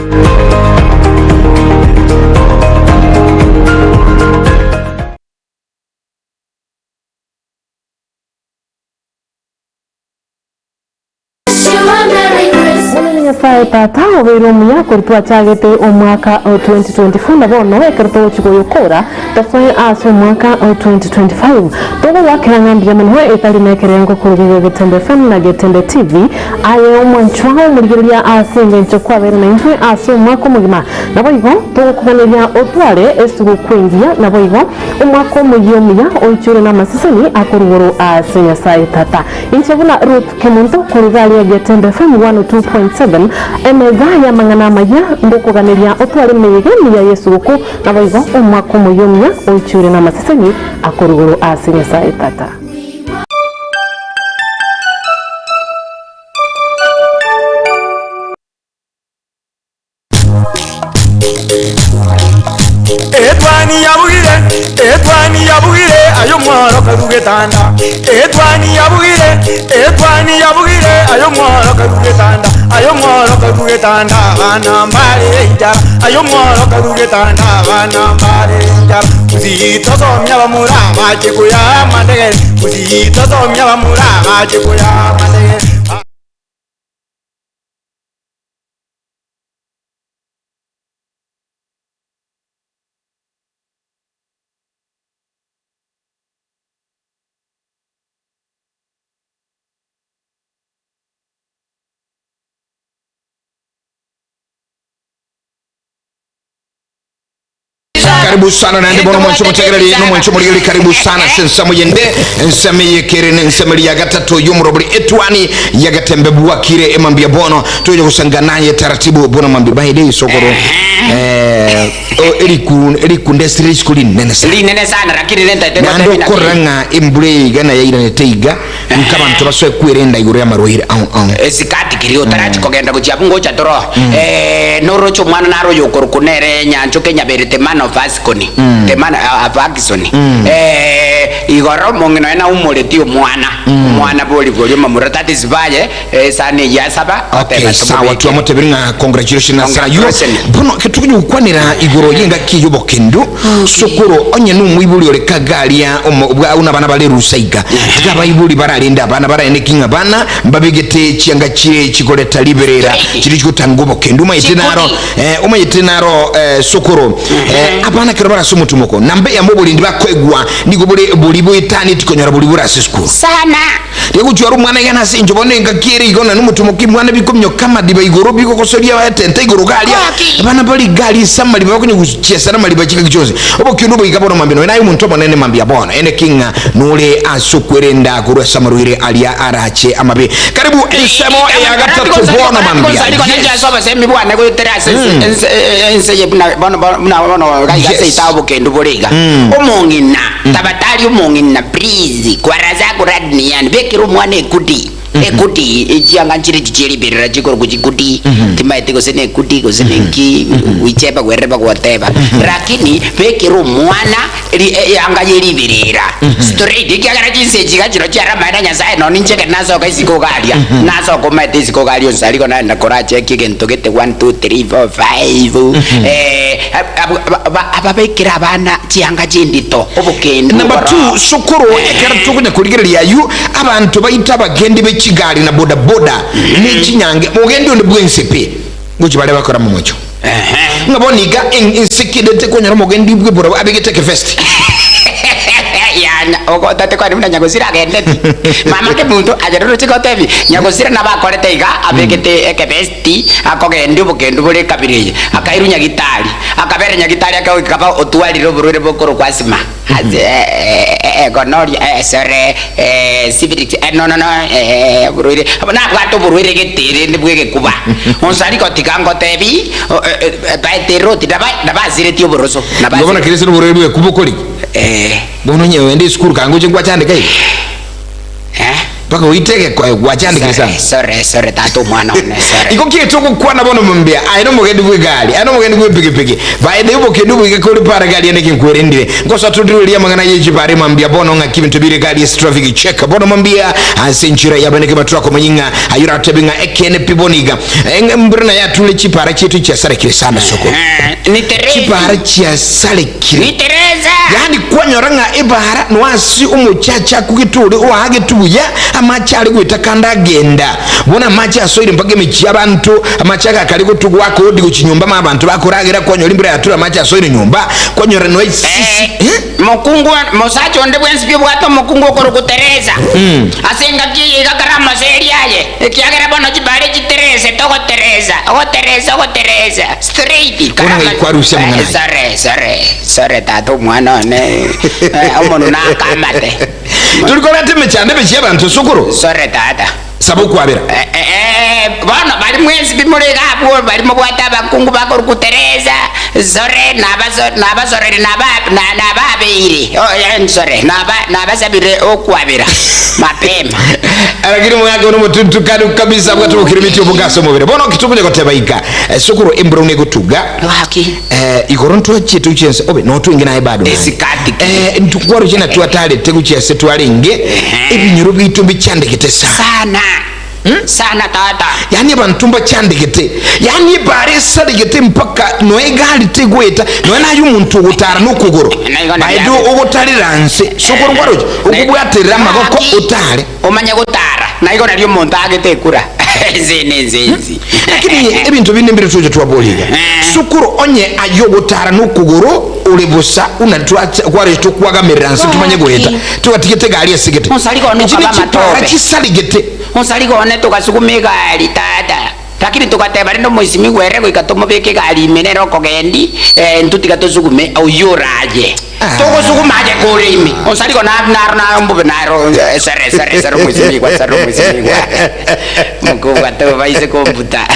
Merry nyasaye tata oberomu yako twachagete omwaka 2024 nabono ekerto chikoyokora tafai aso mwaka 2025 togo wakiranga mbiamano etali nekerengo kurugege Getembe FM na Getembe TV aye omwanchwa murigeria asenge nchokwa bere na intwe aso mwaka mugima naboigo togo kubaneria otware esugo kwingia naboigo omwaka muyomuya oichure na masiseni akurugoro ase nyasaye tata inchabuna Ruth Kemunto kurugalia Getembe FM 102.7 emeza ya mangana maya ndukuganiria otware meyegeni ya Yesu guku naboigo omwaka muyomuya oichure na masiseni akurugoro ase nyasaye tata. Etwani ya bugire ayo mwaro karugetanda Etwani ya bugire ayo mwaro karugetanda bana mbale njara ayo mwaro karugetanda bana mbale njara uzito somya bamurama chikuya mandege uzito somya bamurama chikuya mandege. Karibu sana na ndimo mwancho mutegereri no mwancho muri karibu sana sensa muyende nsamiye kerene nsamiri ya gatatu yumurobri Etwani Ya Getembe buwakire emambia bono tuje kusanganaye taratibu bono mambi baide sokoro eriku ndesiri skuli nene sana rakiri renta tena ndo koranga imbure gana yaira neteiga nkaba ntobaswe kwirenda iguru ya marohire esikati kiriyo tarati kogenda kuchiabungo cha toro norocho mwana naro yokorukunere nyancho Kenya berete man of Asconi temana Apagisoni igoro mongino ena umoleti mwana boli goli mamura tati zibaye sane yasaba okay sawa tu amotebinga congratulations sana yo bono ketukunyu kwanira igoro yenga kiyobo kendo sokoro onye numwibuli ole kagalia una bana bale rusaiga gaba ibuli baralinda bana barane kinga bana mbabigete chianga chire chikoleta liberera chiri chikutangobo kendo umayitenaro sokoro abana kirabara sumutumoko nambe ya mobuli ndibakwegwa nigobule bulibo itani tikonyora bulibura asisku sana yego mwana yana sinjo bonenga kiri igona numutumoki mwana bikomyo kama diba igoro biko kosoria watente igoro galia abana bali gali samali bakonye guchesa na mali bachika kichozi obo kinubo ikabona mambino nayo muntu monene mambia bona ene kinga nule asukwerenda kurwa samaruire alia arache amabe karibu ensemo ya gatatu bona mambia nja soba semi bwana ko terasa ense bona gaga seitabo kendo borega omongina tabatali omongina please kwaraza kuradni yani bekiru mwana ekuti ichianga nchiri chichiri birira chikoro kuchikuti timaite kosene kuti kosene ki wichepa kwereba kwateba lakini bekiru mwana yanga yeri birira straight ikagara chinseji kachiro chara maana nyasaye no nincheke nazo kaisiko galia nazo komaite isiko galio saliko na korache kigentogete 1 2 3 4 5 ababekira abana chianga chindito obukendo number 2 sokoro ekaratu kunya kuligereria yu abantu bayita bagende bekigali na boda boda ni kinyange mugende ndi bwensepe guchi bale bakora mu mucyo ngaboniga insekidete kunya mugende bwe bora abigete ke fest yana oko tate kwa nimuna nyagosira gendeti mama ke muntu ajaruro chikotevi nyagosira na bakorete iga abegete ekebesti akogende bugende bure kabireye akairunya gitari akabere nyagitari akaba otwaliro burure bokoro kwasima gonorrhea sorry syphilis no burure na bwato burure getire ndibwege kuba onsari kotikango tebi baiteroti nabazire tio boroso nabazire ngobona kirisiro burure bwe kubukori bono nyewe ndi skuru kangu chingwa chandika hii paka uiteke kwa chandika sana sorry tatu mwana one sorry iko kitu kukwana bono mbia aino mugende bwe gali aino mugende bwe piki baide ubo kindu bwe kuri para gali ene kinkurendire ngoso tudiria mangana yeji bare mambia bono nga kibi tubire gali traffic check bono mambia asenchira yabaneke batrako manyinga ayura tebinga ekene piboniga mbrana ya tule chipara chetu cha sare kile sana soko ni Teresa chipara cha sare kile ni Teresa yani kwanyoranga ibara nwasi umuchacha kukituli uwage tuya amacha ali gwita kanda agenda bona amacha asoire mpaka emichi abantu amacha akali kutugwa kodi ku kinyumba abantu bakuragira konyo limbira yatura amacha asoire nyumba konyora no sisi mukungu musacho onde bwensi byo bwato mukungu ko rukutereza asenga ki gagarama seriaye ekiagera bono kibale kitereze toko tereza o tereza straight karama kwa rusha mwana sare tato mwana ne omuntu nakamate tulikora teme cyane bekiye abantu sukuru sare tata sabu kwabira bana bali mwezi bimurega abo bali mu bwata bakungu bakora kutereza sore nabazore nababiri sore nabasabire okwabira mapema aragiri mwaka no mutuntu kadu kabisa bwatu kirimiti obugaso mubere bono kitukunye kotebaika sukuru embrone gutuga waki ikoronto chitu chense obe no twingina ibado esikati ntukwaro chena tuatale teguchese twalenge ebinyuro bitumbi chandekete sana sana tata yani abantu bacyandegete yani bare sadegete mpaka no egali tegweta no na yumuntu gutara no kugoro baido ogutariranse sokoro ngwaroje ogubwaterera magoko utare omanya gutara naiko nalyo muntu agetekura zenzi lakini ebintu binembere tuje twaboliga sokoro onye ayogutara no kugoro ulibusa unatwa kware tukwagamiriranse tumanye gweta tukatigete gali asigete musaliko no kaba matobe kisaligete musaliko ne tukasukume gali tata lakini tukateba rino mwizimi gwerego ikatomobeke gali imenero kogendi ntutika tosukume au yoraje toko sukumaje kurimi musaliko na mbube naro sare mwizimi kwa mkuwa to baise komputa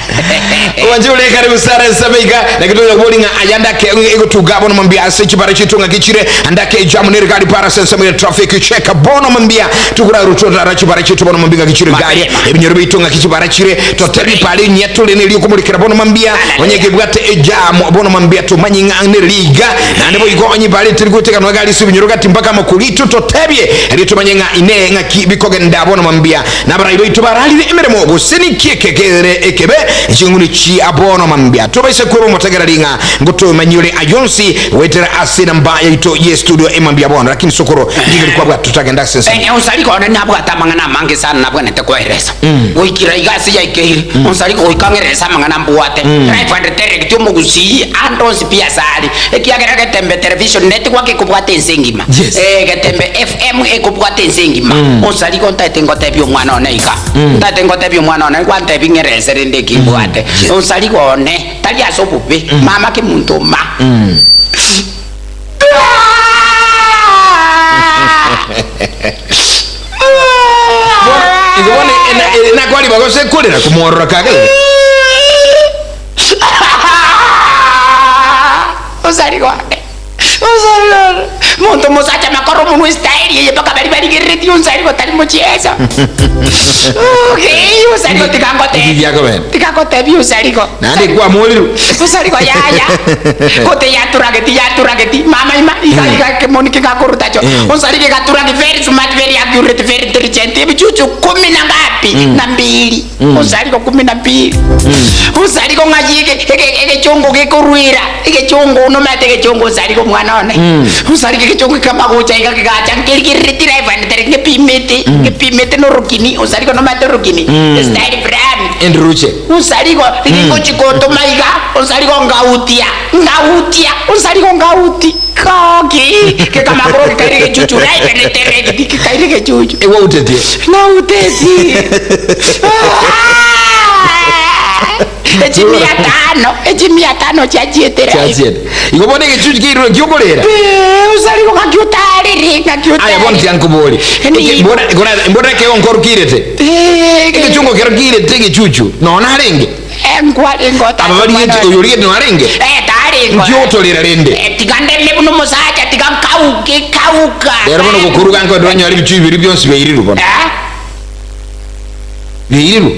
wanjule karibu sare sabika nakitoya kubolinga ayanda ke igutuga bono mambia asechi bara chitunga kichire andake jamu neri gali para sense mu traffic check bono mambia tukura rutonda rachi bara chitu bono mambia kichire gali ebinyoro bitunga kichibara chire totebi pali nyetule neli kumulikira bono mambia onyege bwate ejamu bono mambia to manyinga neriga nandebo igo onyi bali tiri guteka no gali sibinyoro gati mpaka makulito totebye erito manyinga ine nga kibikoge ndabono mambia nabara ido itubarali emeremo guseni kiekekere ekebe chinguni chi abono mambia tobaise kubo motagara linga ngoto manyure ayonsi wetera asina mbaya ito ye studio emambia bono lakini sokoro ngiri kwa bwatu tutagenda sense usaliko ona nabwo atamangana mange sana nabwo nete kweresa oikira igasi ya ikehiri usaliko oikangeresa mangana mbuate right and direct umugusi andonsi pia sali ekiagera Getembe Television Network ekubwate nsengima Getembe FM ekubwate nsengima usaliko ntatengo tebyo mwana onaika ntatengo tebyo mwana ona kwante bingerese rende kibwate usaliko one tali asopupe mama ke muntu ma igone na kwali bagose kulira kumorora kage usaliko muntu musacha makoro munu style ye baka bali gereti usaliko tali mochiesa okay usaliko tikangote bi usaliko nande kwa moliru usaliko yaya kote yaturageti mama ima iga ke monike ga korutacho usaliko gaturagi very smart very accurate very intelligent bichuchu 10 na ngapi na 2 usaliko 12 usaliko ngajike ege chongo ge korwira ege chongo no mate ege chongo usaliko mwana one usaliko ege chongo kama gocha iga gacha kirikiriti drive and tere ngepimete no rukini usaliko no mate rukini style brand endruche usaliko ege chikoto maiga usaliko ngautia usaliko ngauti koki ke kama gro kairige chuchu drive and tere kairige chuchu ewa utete na utete ejimia tano chajietera igobone gechuchu kiro gyogolera usaliko kakyutari aya bonti yankuboli mbona ke onkor kirete ke chungo kero kirete gechuchu no na renge engwale ngota abali yori no renge tari ngyoto lera rende tigandele buno musacha tigankauka lero bono kukuruga ngo donyo ari bichu biri byonse beyiriru bono beyiriru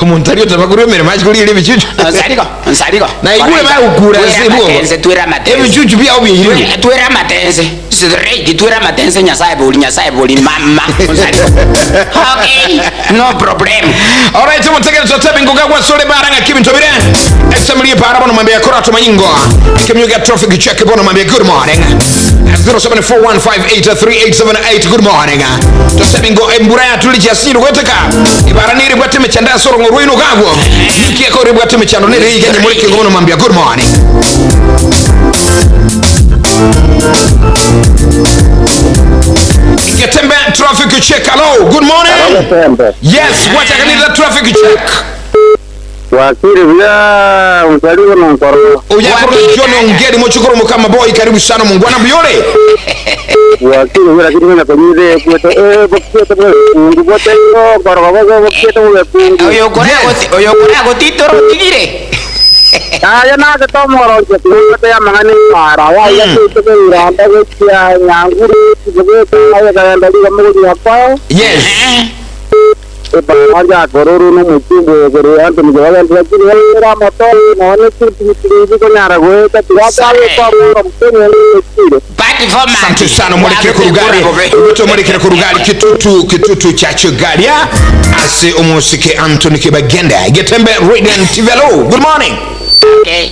Umuntu ari utabaguru mere maji kuri ile bicucu. Nsariko. Na igure ba ukura sibo. Twera matenze. Ebicucu bya ubihiri. Twera matenze. Sidrei twera matenze nyasaye boli mama. Nsariko. Okay, no problem. All right, mutegere totabe ngoga kwa sole baranga kibinto bire. Examili para bono mambe yakora tumanyingo. Ikimyuga traffic check bono mambe good morning. 0741583878 good morning. Totabe ngo embura ya tuli jasiri gweteka. Ibara niri bwate mechanda soro ngorwino gagwo. Kiye ko ribwate mechando niri iganye muri kingono mambe good morning. Getembe traffic check. Hello, good morning. Yes, what I need the traffic check. Wakiri vya msalimu na mkoro. Uyakoro jone ungeri mochukuru mukama boy karibu sana mungwana buyole. Wakiri vya lakini na kwenye kweto bokete ngote ngo korogo bokete wepungu. Oyokora gotitoro tigire. Aya na ke tomoro ke ngote ya mangani para wa ya ke uranda ke ya nyanguru ngote aya ka ndali gamu ya. Yes. Banja kororo no mutumbo gore anto mjawala ndakiri era moto naone kitu ko nyara go ta tirata ko mtene ni bati forma. Asante sana mwelekeo kurugari. Uto mwelekeo kurugari kitutu cha chugalia. Ase umusike Anthony Kibagenda. Getembe Radio TV. Hello, good morning. Okay.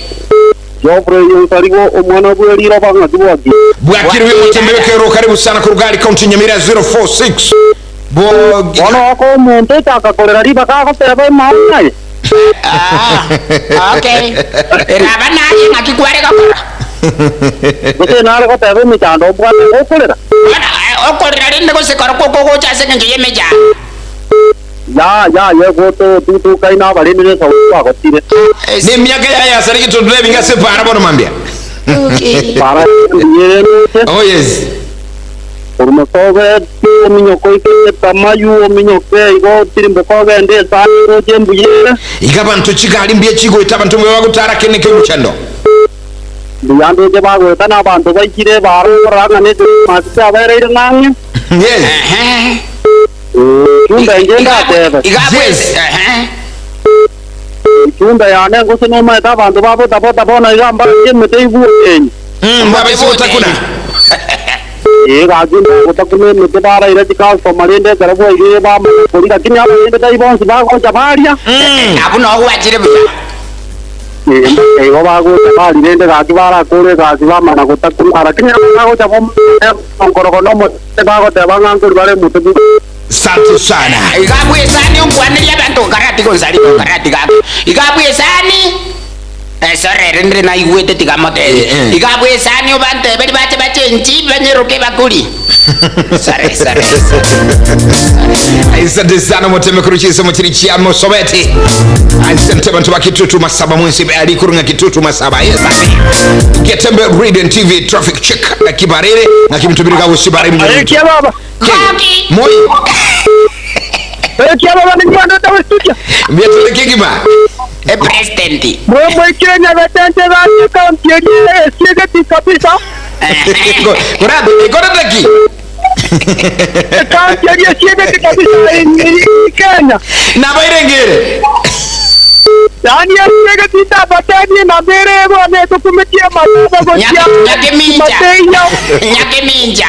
Jofre yonsarigo omwana bwelira banga dibwaki. Bwakiri we mutembe kero karibu sana kurugari county Nyamira 046. Ono ko muntu takakorera riba ka ko tebe mauna. Okay. Rabana ngakikware kakora. Gote nalo ko tebe michando bwate okorera. Okorera rinde ko sekara ko chase ngiye meja. Ya goto tu kaina bali ni so ko tire. Ni miaka ya sariki to driving ase para bono mambia. Okay. Para yene. Oh yes. Urmo sobe minyo ko ke tamayu minyo ke igo tirimbo ko gende sa ko jembuye. Igabantu kigali mbiye kigo itabantu mwe bagutara kene ke muchando. Biyando je bago tana bantu bakire baro ranga ne masa bare ngang. Yes. Chumba ngenda tebe. Yes. Chumba yana ngusino ma ta bantu babo tapo na igamba jemete ibu en. Mbabe so takuna. Ga jinda ko takune mete bara ira tikal to marinde garabo ire ba ko ri kakini aba inde dai bon ba ko jabaria. Abu no wachire buya. Go ba go jabari inde ga kibara ko re ga kiba mana ko takuna rakini aba ko jabom ko no mo te ba ko te ba ngan ko bare mutu. Santo sana. Igabu esani ungwanira bantu karati ko sari ko karati ga. Igabu esani sorry rendre na iwete tigamote. Igabu esani obante bali bache nchi banyeruke bakuli. Sare. Asante sana muteme kuruchisa mutirichi ya Mosobeti. Asante bantu wa kitutu masaba mwensi ali kurunga kitutu masaba. Yes. Getembe Radio TV traffic check na kibarere na kimtubirika usibari mjini. Kia baba. Moi. Kia baba ni mwana ta studio. Mietule kikiba. Presidenti. Mwe Kenya gatente ga kaunti ya Sigeti kabisa. Kora taki. Kaunti ya Sigeti kabisa ni Kenya. Na bairengere. Yani ya Sigeti tabatani na bere bwana tukumetia mataba kwa Nyake minja.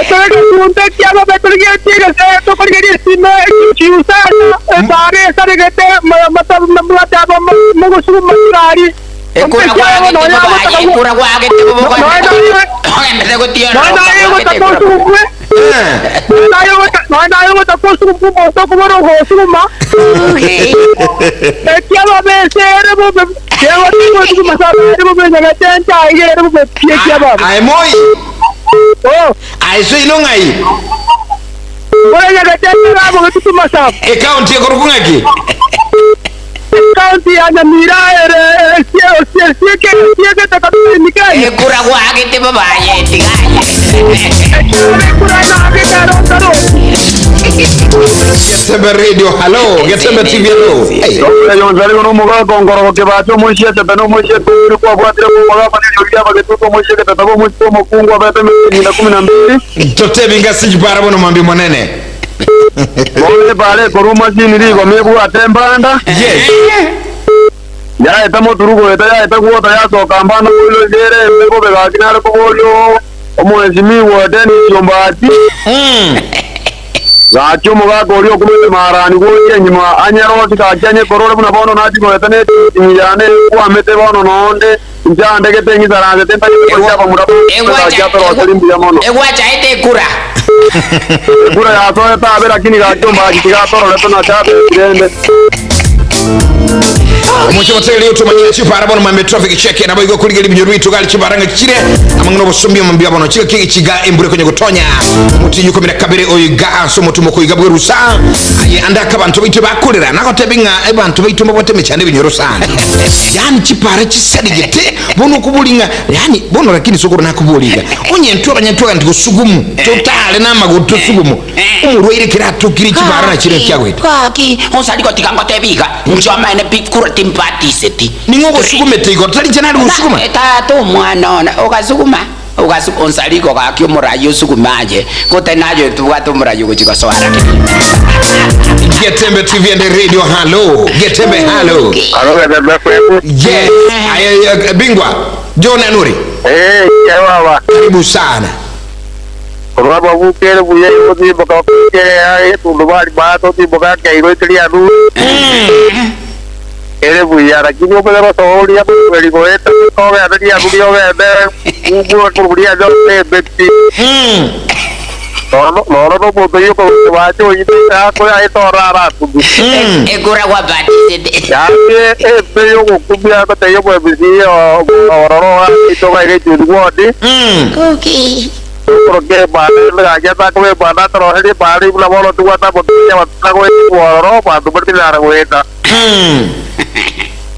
Etore kunta kia baba tuligia tiga se to kurgeri sima chiusana bare sare gete mata mata mungu sumu matrari kura kwa gete bobo ende ko tio no takosu kumbo to kumoro hosuma kia baba sere bobo kewa tigo masaba bobo nyaga tenta ige bobo kia baba ai moi. Oh, aiso inongai. Bora ya gatete rabo kutu masab. Account ya korukungaki. Account ya Nyamira sieke takapinikai. Kura kwa agete baba ye tigaye. Kura na agete ro. Getembe Radio, hello. Getembe TV, hello. Hey. Yonzali no moga kongoro ke bacho moshia te no moshia ku kwa bwatire mo moga pani yogia ba ketu moshia ke tabo mo kungwa ba te ni 12. Tote binga sijibara bono mambi monene. Bole pale koruma chini liko mebu atembanda. Yes. Ya etamo turugo ya etakuota ya sokambana kulo jere mbego bega kinara kogolyo. Omwezimi wodeni yombati. Gacho muga golyo kumete marani goye nyima anyaro tikachanye korore buna bono nati ko etane tinyane kwa mete bono nonde njande ketengi zarande tenta kwa kwa murabu ya toro salimbi ya mono egwa chaite kura kura ya so eta abe lakini gacho mbaji tiga toro leto na chabe ndende Mucho mateli yoto manyira chipara bono mambe traffic check na boigo kuligeli binyuru tugali chibaranga chire amangno bosombi mambia bono chika kiki chiga embure kwenye gutonya muti yuko mina kabere oyiga so mutu moko igabwe rusa aye andaka abantu bitu bakulira nako tebinga abantu bitu mbote mechane binyuru sana yani chipara chisadi gete bono kubulinga yani bono lakini sokoro nakubulinga onye ntura nyantura ndikusugumu totale na magutu sugumu umurwire kirato kiri chipara na chire kyagwetu kaki onsali ko tikango tebiga njoma ene pikura timpati seti ningo sugumete iko tali chanali usuguma eta to mwana ona okasuguma onsaliko kakyo murayo sugumaje kote nayo tuwato murayo kuchika swara Getembe TV and radio hello Getembe hello Getembe kwebu yes aya bingwa John Anuri baba karibu sana Baba bukele buye odi baka kele ay tulubali bato di baka kairo itlia du Ele buya lakini opera soli ya beli goeta ko ya dia budio de ugo budia jo de beti no bodo yo ko wacho ite ko ya to rara tu egura wa bati ya be yo ko kubia ko te yo ko bisi ororo ito ga ire tu godi cookie porque vale la ya está come bana troje de pari la bola tu guata por ya va ko ororo pa tu berti la goeta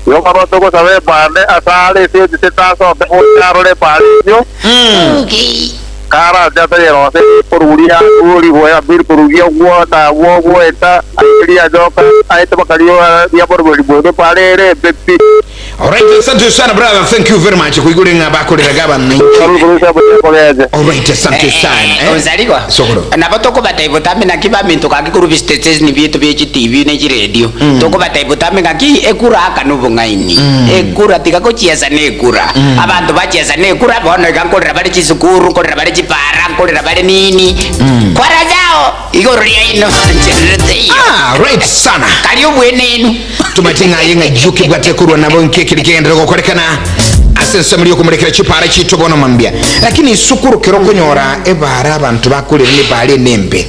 Yo para todo saber vale asale si te está so de un de pari yo cara ya te lo hace por uria voy a abrir por uria guata guata quería yo ahí te bacario ya por de pare de beti Alright, asante sana brother, thank you very much. Kuigule ngabako de gabana. Alright, asante sana. Onzaliko. Sokoro. Napotoko bataibo tame na kiba minto kaki kuru vistes ni vieto viechi TV na radio. Toko bataibo tame kaki ekura aka nubo ngaini. Ekura tika ko chiesa ne ekura. Abantu ba chiesa ne ekura bono kankorera bari chisukuru, korera bari chipara, korera bari nini. Kwara zao igoria ino. Ah, right sana. Kaliyo bwenenu. Tumatinga yenga juki bwate kurwa nabo nkekiri kenda gokorekana asensa muri kumulekera chipara chitobono mambia lakini sukuru kiroko nyora ebara abantu bakulira ni bale nembe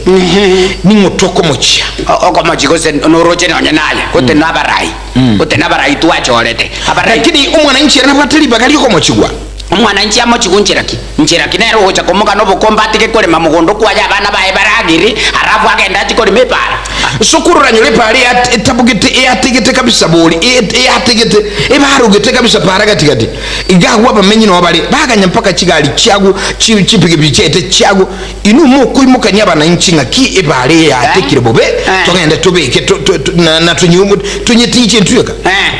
ni mutoko mochi oko mochi gose noroche nonye naye kote nabarai kote nabarai tuachorete lakini umwananchi anapatali bagali ko mochigwa umwananchi amochigunchiraki nchiraki nero hocha komuka nobo kombati ke kole mamugondo kwaja abana bae baragiri arafu agenda chikole mepara sukuru ranyole pale etabugete eategete kabisa boli eategete ebarugete kabisa para gatigati igagwa bamenyi no bale baganya mpaka kigali kyagu chipige bichete kyagu inu mu kuimuka nyaba na nchinga ki ebale ya tekire bobe togenda tobeke na tunyumu tunyetiche ntuyeka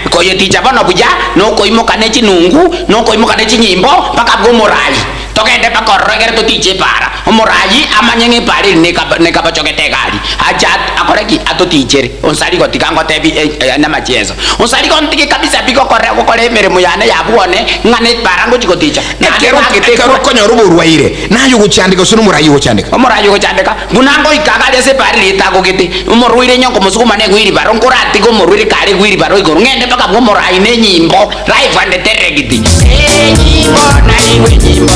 ko yeticha bana buja no koimuka ne chinungu no koimuka ne chinyimbo mpaka gomorai togende pakorogere tutiche para omorai amanyenge pare ne kapachokete gali acha akoreki atotichere onsali gotikango tebi na machezo onsali kontike kabisa biko korego kore mere muyane yabuone ngane parango chikoticha na kero konyo rubo ruwaire nayo guchandika sunu murayi guchandika omorayi guchandika bunango ikagale se pare litago gete omoruire nyonko musukuma ne gwiri baro ngorati go moruire kare gwiri baro igoro ngende paka gomorayi ne nyimbo live and teregiti nyimbo na iwe nyimbo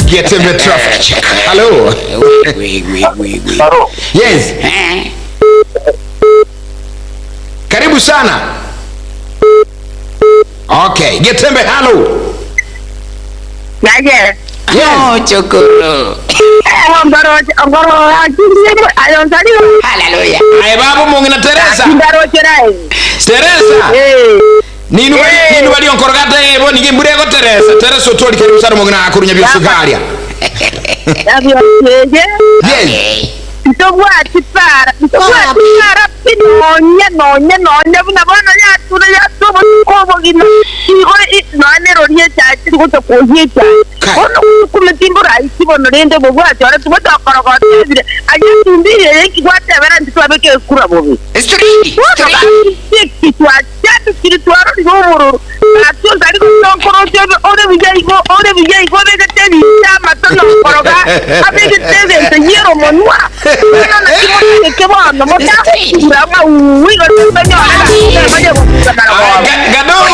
Getembe traffic check. Hello. Hello. Yes. Karibu sana. Okay, Getembe hello. Yaje. Oh, chokoro. Ngoro ayonsali. Hallelujah. Ay babu mungina Teresa. Ndaro cherai. Teresa. Ninu bali onkorogata ebo nigimburego Teresa otoli karibu sana mungina akurunya byosugalia. Yabyo yeje. Yes. Itogwa tipara pinonye bunabona yatura yatubo kobo gino none rorie cyati ko tokoye cyane ono kumetimbura isibono rende bugwaje ara tumata korogote ajatumbire yeki gwate abera ntitwabeke kura bobi street kitwa chatu kitwaro ngomoro atyo zari konkoroje ore bijai go bega teni chama tono koroga abege teve teyero monwa no na kimo ke bana mota ndama uwiga tenya ara maje go gadogo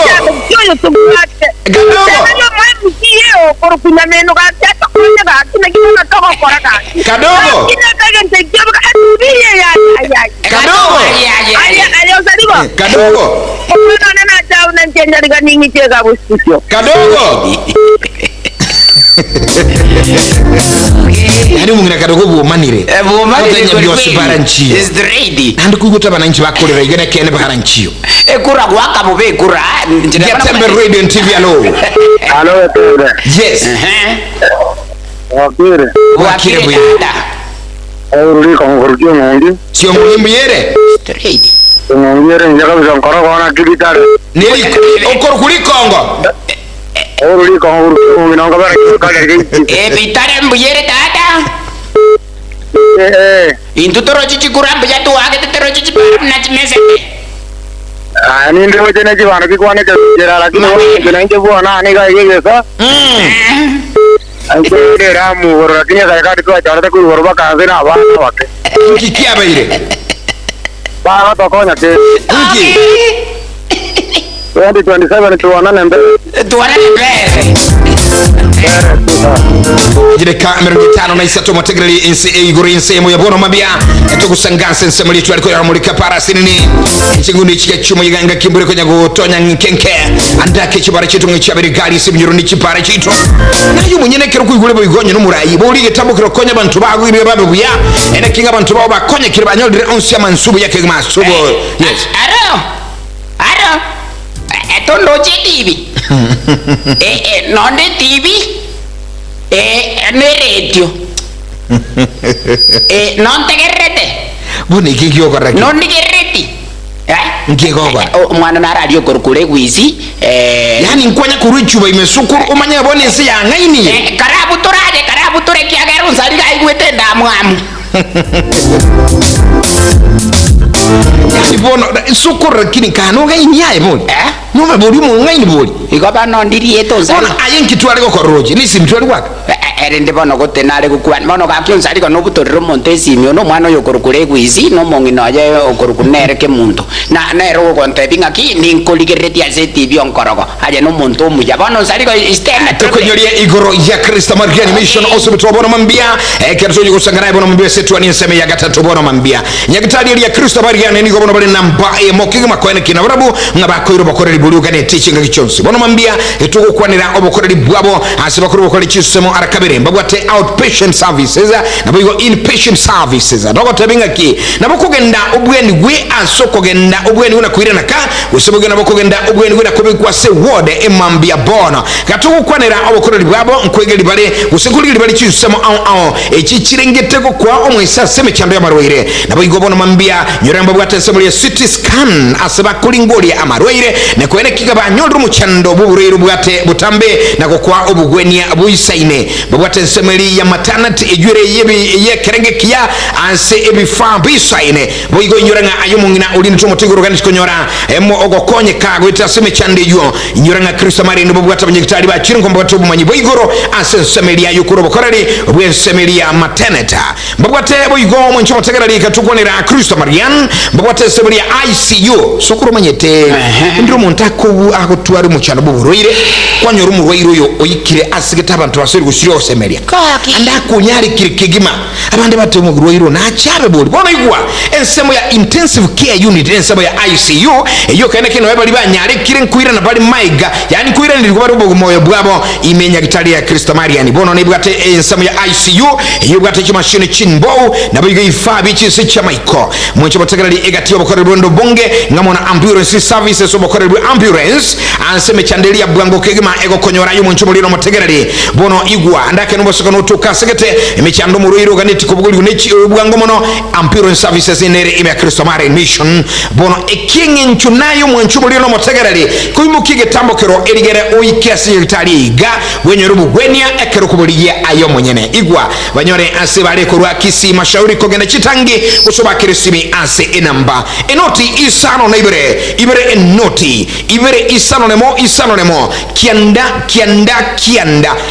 yo tumate gadogo yo por kunameno ga tata kunya ga kina kina toko koraga kadogo kina kagente kyo ga atubiye ya kadogo ayo zarigo kadogo ono na tao na tenda riga ningi tega busisyo kadogo yani mungira kadogo bumanire bumanire baranchi is ready and kuguta bananchi bakorera igene kene baranchiyo ekura gwaka bube kura Getembe Radio and TV Hello yes wakire buyada uri kongorjo ngi sio mulimbu yere straight ngongere njaga bizonkoro kona kibitare nili okor kuri Kongo uri kongorjo ngi nanga bara kale bitare mbuyere dada intutoro chichi kurambu ya tuwake tetero chichi na chimese ani ndio tena jivana kikwane kera lakini wao nje bwana ani ga yegesa anko ile ramu wora kinya ga ka kwa jara ku wora ka zina ba wake kikia baire ba to konya ke ngi 2027 tuwana nembe jide kamera gitano na isato motegreli inse igori inse mo yabono mabia eto kusanganse nse muri twali ko yaramulika para sinini chigundi chike chumo yiganga kimbure ko nyago tonya nkenke andake chibara chitu ngichabiri gali simnyuro ni chipara chitu nayo munyene kero kuigule bo igonye no murayi bo lige tambo kero konya bantu bago ibe babe buya ene kinga bantu babo bakonye kire banyolire onsi ya mansubu yake masubo yes aro tondo TV non de TV ne radio non te gerrete buni kikyo koraki non ni gerreti ngigoba mwana na radio korkule gwisi yani nkwanya kuruchuba imesukuru umanya bone si ya ngaini karabu tureke agero nsari ga igwete ndamwamu ibono sukuru lakini kanu ngaini yae boni nume boli mu ngaini boli igoba no ndiri eto nsari ayenki twale ko koroje nisi mtwali waka erinde bono gotenare gukwan bono gakyo nsari ko nobutorero montesi myo no mwana yo korukure gwisi no mongino ye okorukunere ke muntu na nero gonte binga ki ninkoligereti ase TV onkorogo aje no muntu muya bono nsari ko istema tukonyolie igoro ya Kristo Maria Animation osubitu bono mambia kerzo yugo sangana bono mambia setwani nseme ya gatatu bono mambia nyagitali ya Kristo Maria ni gobono bali namba e mokiga makwene kinaburabu ngabakoiro bakoreri buluga ne teaching gichonsi bono mambia etugo kwanira obokoreri bwabo asibakuru bokoreri chisemo arakabere mbagwate outpatient services nabo igo inpatient services nabo tabinga ki nabo kugenda obweni gwe asoko genda obweni una kuirana ka usoboge nabo kugenda obweni gwe nakobikwa se ward emambia bona gatugo kwanira obokoreri bwabo nkwegeli bale usekuliri bali chisemo echichirengetego kwa omwesa seme chando ya marwaire nabo igo bono mambia nyoramba bwate semo ya CT scan asaba kulingoli amarwaire ne kwene kigaba nyolru mu chando bubureiru bwate butambe nako kwa obugwenia abuisaine babwate nsemeli ya maternity ejure ye kerenge kia anse ebifa bisaine boigo nyoranga ayumungina ulini tomotigoro kandi konyora emo ogokonye kago itaseme chande yo nyoranga Kristo Maria ndo babwate banyekitali ba chiringo babwate bumanyi boigoro anse nsemeli ya yukuro bokorari bwe nsemeli ya maternity babwate boigo mwencho motegerali katukonera Kristo Marian babwate nsemeli ya ICU sukuru manyete ndiro montaku akotwari mu cyano buburoire kwanyoro mu rwairo yo oyikire asigeta abantu basori gushiro semeria anda kunyari kirikigima abande bate mu rwairo na chabe boli bona igwa ensemo ya intensive care unit ensemo ya ICU eyo kana kino bali banyare kire nkuira na bali maiga yani kuira ndiri kuba rubo moyo bwabo imenya gitali ya Kristo Maria ni bono nibwate ensemo ya ICU eyo bwate chimashine chinbo na biga ifa bichi se chamaiko mwencho bategerali egati obokore bondo bonge ngamona ambulance services obokore ambulance anseme chandelia bwango kegima ego konyora yo mwencho mulino motegerali bono igwa andake nubosoka nutuka segete emichando muruiro ganiti kubuguli nechi bwango mono Ampiro Services inere ime Kristo Mare Mission bono ekingi nchunayo mwanchubuli no motegerali kuimukige tambokero erigere oikesi yitaliga wenye rubu gwenya ekero kubuliye ayo mwenyene igwa banyore ase bale kurwa Kisii mashauri kogene chitangi usoba kirisimi ase enamba enoti isano na ibere enoti ibere isano nemo kianda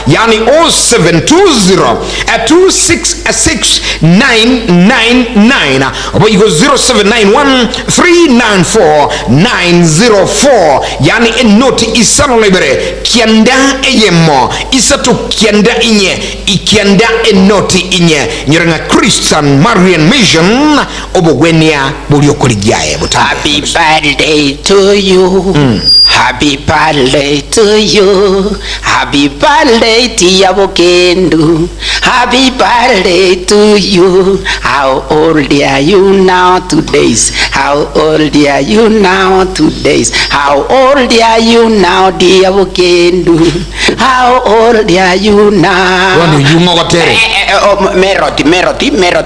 yani 0720 266 obo igo 0791394904 yani enoti isano na ibere kianda eyemo isatu kianda inye ikianda enoti inye nyirenga Christian Marian Mission obogwenia buli okolijaye butanga. Happy birthday to you. Happy birthday to you. Happy birthday to Yabokendu. Happy birthday to you. How old are you now? 2 days. How old are you now? 2 days. How old are you now, dear Yabokendu? How old are you now? Wanu yungo watere. Meroti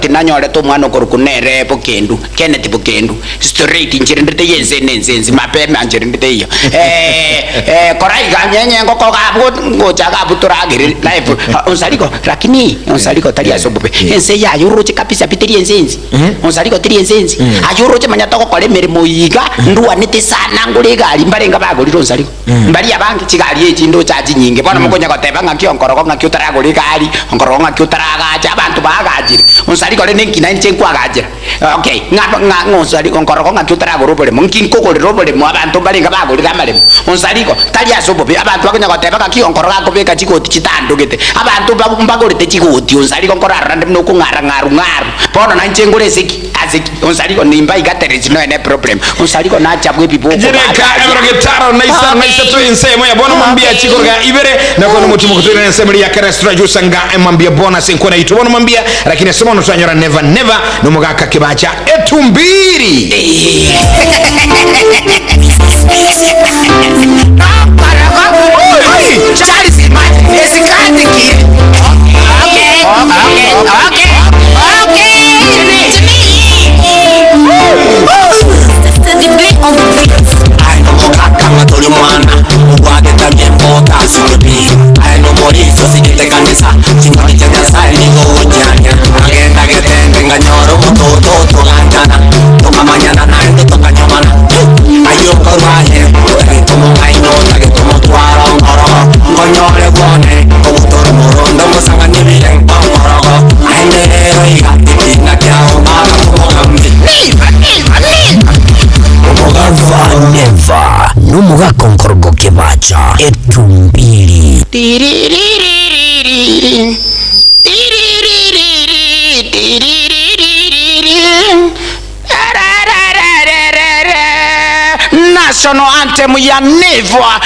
nanyore to mwana korukunere Bokendu. Kenneth Bokendu. Straight injirindete yenzenzi mapeme anjirindete iyo. Korai ganyenye ngoko ngoja gabuturagiri live onsaliko lakini onsaliko tali asobobe ense ya yuruche kapisa pitiri enzenzi onsaliko tiri enzenzi ayuruche manyatoko kole merimo yiga nduwa nete sana ngule gali mbarenga bagoliro onsaliko mbali abangi kigali ekindo chaji nyinge bwana mukonya koteba ngaki onkorogo ngaki utaragole gali onkorogo ngaki utaraga abantu bagajire onsaliko le nenkina nchenkwa gajira okay ngonsali onkorogo ngaki utaragorobole munkinkogole robole mu abantu barenga bagolira malemo onsaliko tali asobobe abantu bakonya koteba ngaki onkorogo akobeka chikoti chitandogete abantu bagolite chikoti onsaliko nkorara ndino kungara ngaru bono nanchengole aziki onsaliko nimba igaterezi no ene problem onsaliko nachabwe bibo jereka ebrogitaro naisa tu insemo ya bona mwambia chikoga ibere na kono mutumu kutura nsemeli ya karestra jusanga mwambia bona sinkona itubona mwambia lakini sema no twanyora never no mugaka kibacha etumbiri Charles Numuga konkorgo kebacha etumbili national anthem ya never.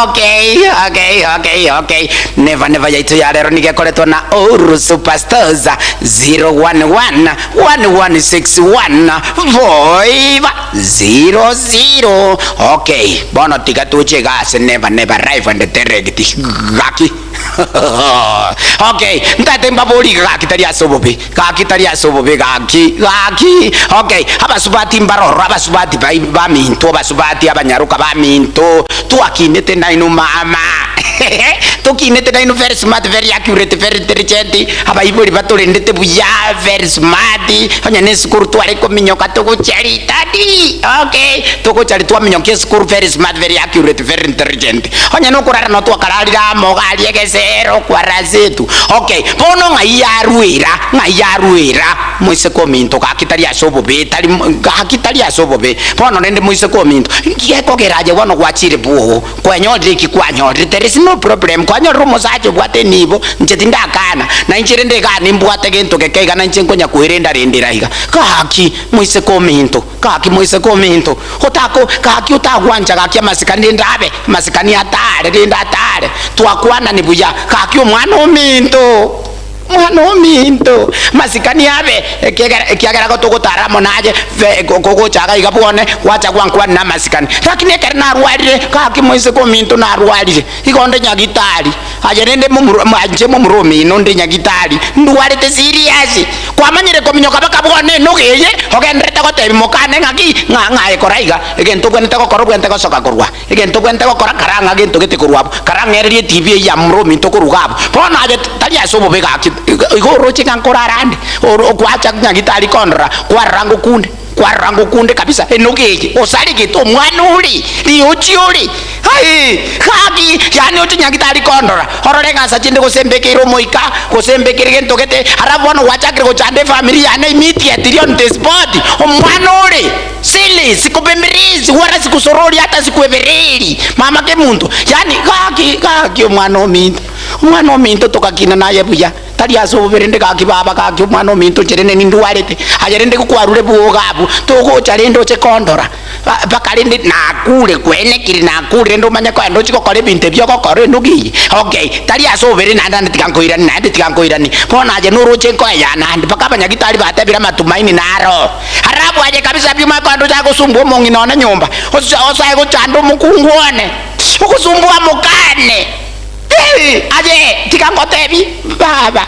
Okay. Never yaitu ya lero nigekoretwa na Uru Superstars 011-1161-500. Okay, bono tiga tuche gase never live and direct gaki. Okay, ntate mbaboli gaki tari asobobe gaki. Okay, abasubati mbaroro abasubati ba minto abasubati abanyaruka ba minto tuakinete naino mama tukinete naino very smart very accurate very intelligent abaiboli batolendete buya very smart onya nesikuru twareko minyoka tokuchari tadi. Okay, tokuchari twa minyoka sikuru very smart very accurate very intelligent onya no kurara no twakaralira mogali egesero kwa razetu. Okay, bono ngayarwira mwise kominto kakitari asobobe tali kakitari asobobe bono nende mwise kominto ngiyeko geraje wono gwachire buo kwanyodre kikwanyodre there is no problem kwanyodre musaje bwate nibo nchetinda kana na inchire ndekani mbwate gento kekega na nchenkonya kuherenda rendera higa kaki mwise kominto hotako kaki utagwanja kaki masikani ndabe masikani atare twakwana nibuya kaki omwana ominto mwana ominto masikani abe kiagera ko tugo taramo naje gogo chaga igabone wacha kwankwa na masikani lakini ekere na arwarire kaki moise ko minto na arwarire igonde nyagitari ajerende manje mumuromi no ndi nyagitari ndwarite serious kwamanyire ko minyoka bakabone no geye ogendrete ko tebi mokane ngaki ng'ae koraiga egento kwente ko korobwente ko soka korwa egento kwente ko kora karanga gento gete korwabo karangererie tv ya muromi to korugabo bona aje tali asobo begaki igoro chika korarande okwacha nyagitari kondra kwarango kunde kabisa enogeje osali gito mwana uli liochioli hai kaki yani oti nyagitari kondra hororenga sachinde kusembekero moika kusembekere gento gete harabono wachakire kuchande familia ane immediate on the spot omwana uli sili sikupemberizi wala sikusorori hata sikuevereri mama ke muntu yani kaki omwana ominto tokakina naye buya tali aso berende kaki baba kaki omwana ominto cherene ninduarete ajerende kukwarure buogabu togo charendo che kondora bakalende nakule kwene kiri nakule ndo manya kwa ndo chiko kore binte byo kokore ndugi okay tali aso berende nanda tikankoirani pona aje nuru che kwa yana ndi bakabanya gitali batabira matumaini naro harabu aje kabisa byuma kwa ndo chako sumbu mongi naona nyumba osa ego chando mukungone ukusumbua mukane aje tikangotebi baba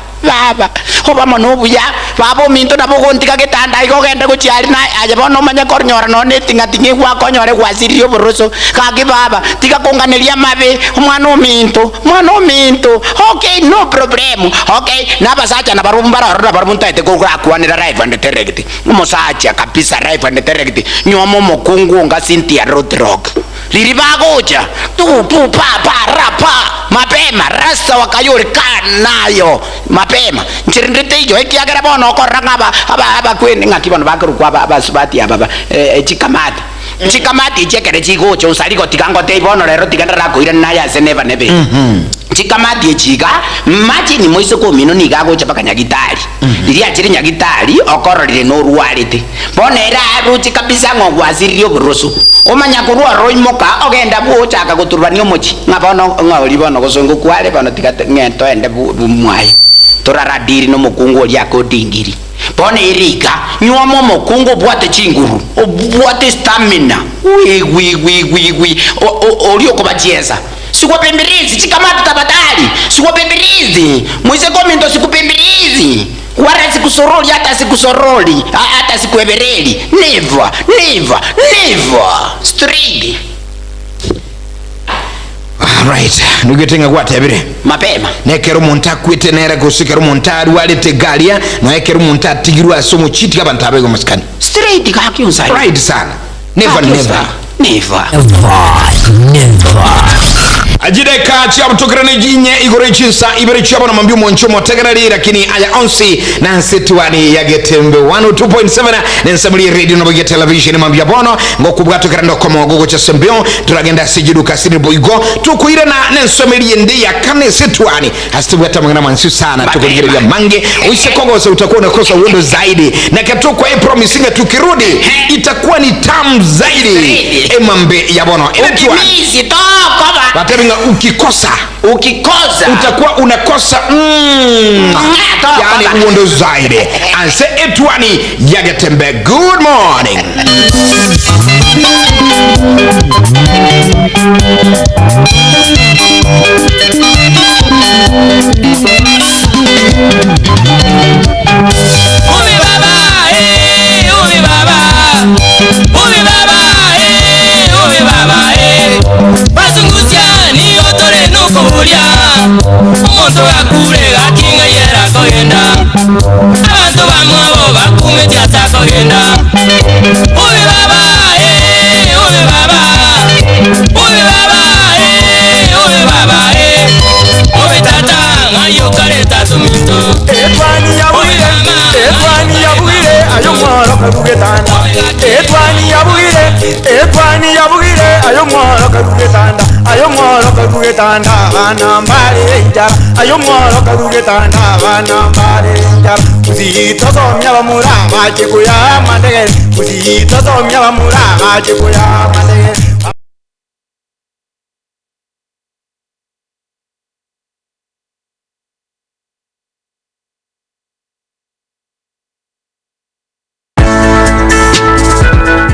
oba manobu ya babo minto na bogo ntika getanda iko gende kuchiari na aje bono manya kornyora no netinga tinge kwa konyore kwa sirio boroso kaki baba tika konganelia mabe mwana minto okay no problem okay na basacha na barumbara na barunta ite ko kwanira live and direct musacha kabisa live and direct nyomo mokungu nga Cynthia Roadrock liribagoja tu rapa mapema rasta wakayori kanayo mapema nchirindite hiyo ekiagera bono koranga aba kweni ngakibona bakurukwa abasubati aba chikamati chekere chigocho usaliko tikango te bono lero tikandara koira naya seneva nebe chikamati echiga machini moise ko mino nigago chapaka nyagitari iri achiri nyagitari okororire no ruarite bonera ruti kabisa ngogwasirio burusu omanya kurua roimoka ogenda buocha akaguturbanio mochi ngabono ngoli bono gosongo kwale bono tikate ngento ende bumwai toraradiri no mukungu oli akodingiri pone irika nyuamo mukungu bwate chinguru bwate stamina wi oli okobacheza sikupemberizi chikamata tabadali sikupemberizi mwise komento sikupemberizi wala sikusoroli hata sikuevereli never straight. Right, nugetenga gwatebire mapema nekero monta kwitenera gusikero monta arwalete galia no ekero monta tigirwa asomo chiti kabantu abego maskani straight kakyunza right sana never ajideka cha mtokirane jinye igore chinsa ibere chabo na mambio moncho motegerali lakini aya onsi na Etwani Ya Getembe 102.7 na Nsamuli radio no Getembe Television mambia bono ngokubwato kirando komo gogo cha sembio turagenda sijiduka sini boigo tukuira na Nsamuli ndi ya kane Etwani asitubwata mwana mansu sana tukugira ya mange uise kongoza utakuwa unakosa uondo zaidi na katuko hii promising tukirudi itakuwa ni tamu zaidi emambe ya bono Etwani Batebi ukikosa utakuwa unakosa yani uondo zaidi anse Etwani Ya Getembe. Good morning. Omuntu akure gakinga yera kogenda abantu bamwe bakume tyata kogenda ubi baba ubi baba ubi tata ngayo kaleta tumito Etwani yabuire ayo mworo karugetanda Etwani yabuire ayo mworo karugetanda bana mbare njara ayo mworo karugetanda bana mbare njara uzitozomya bamurama chikuya mandege uzitozomya bamurama chikuya mandege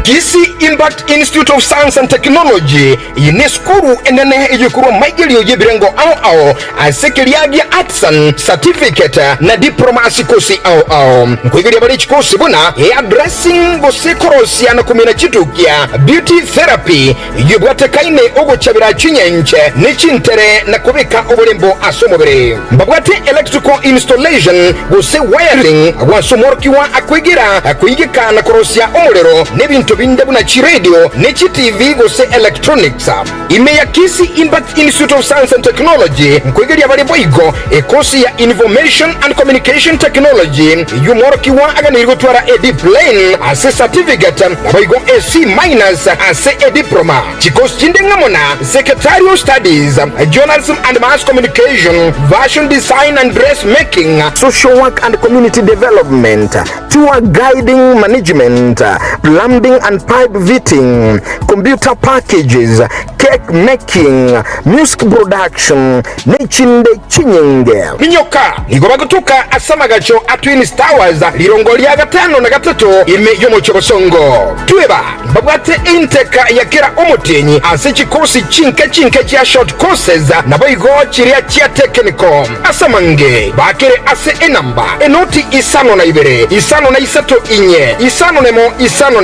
Kisii Impact Institute of Science and Technology yine skuru enene ejikuru maigilio yebirengo ao asekeliagia artisan certificate na diploma asikosi ao mkwigilia bali chikosi buna addressing gosekorosia na kumina chitukia beauty therapy yubwate kaine ogo chabira chinyenche nichintere na kubika obulembo asomobere mbabwate electrical installation gose wiring wasomorkiwa akwigira akwigika na korosia omulero nebintu binde buna chiradio nechi TV gose electronics imeya Kisii Impact Institute of Science and Technology mkwigilia bali boigo ekosi ya information and communication technology yumorkiwa aganirigotwara plane ase certificate boigo AC- ase diploma chikosi chindengamona secretarial studies journalism and mass communication fashion design and dressmaking social work and community development tour guiding management plumbing and pipe fitting computer packages cake making music production nechinde chinyenge minyoka nigobagutuka asamagacho atwin stars lirongolia gatano na gatatu ime yomocho bosongo tueba babwate inteka yakira omutenyi ase chikosi chinke chia short courses na boigo chiria chia technical asamange bakere ase enamba enoti isano na ibere isano na isato inye isano nemo isato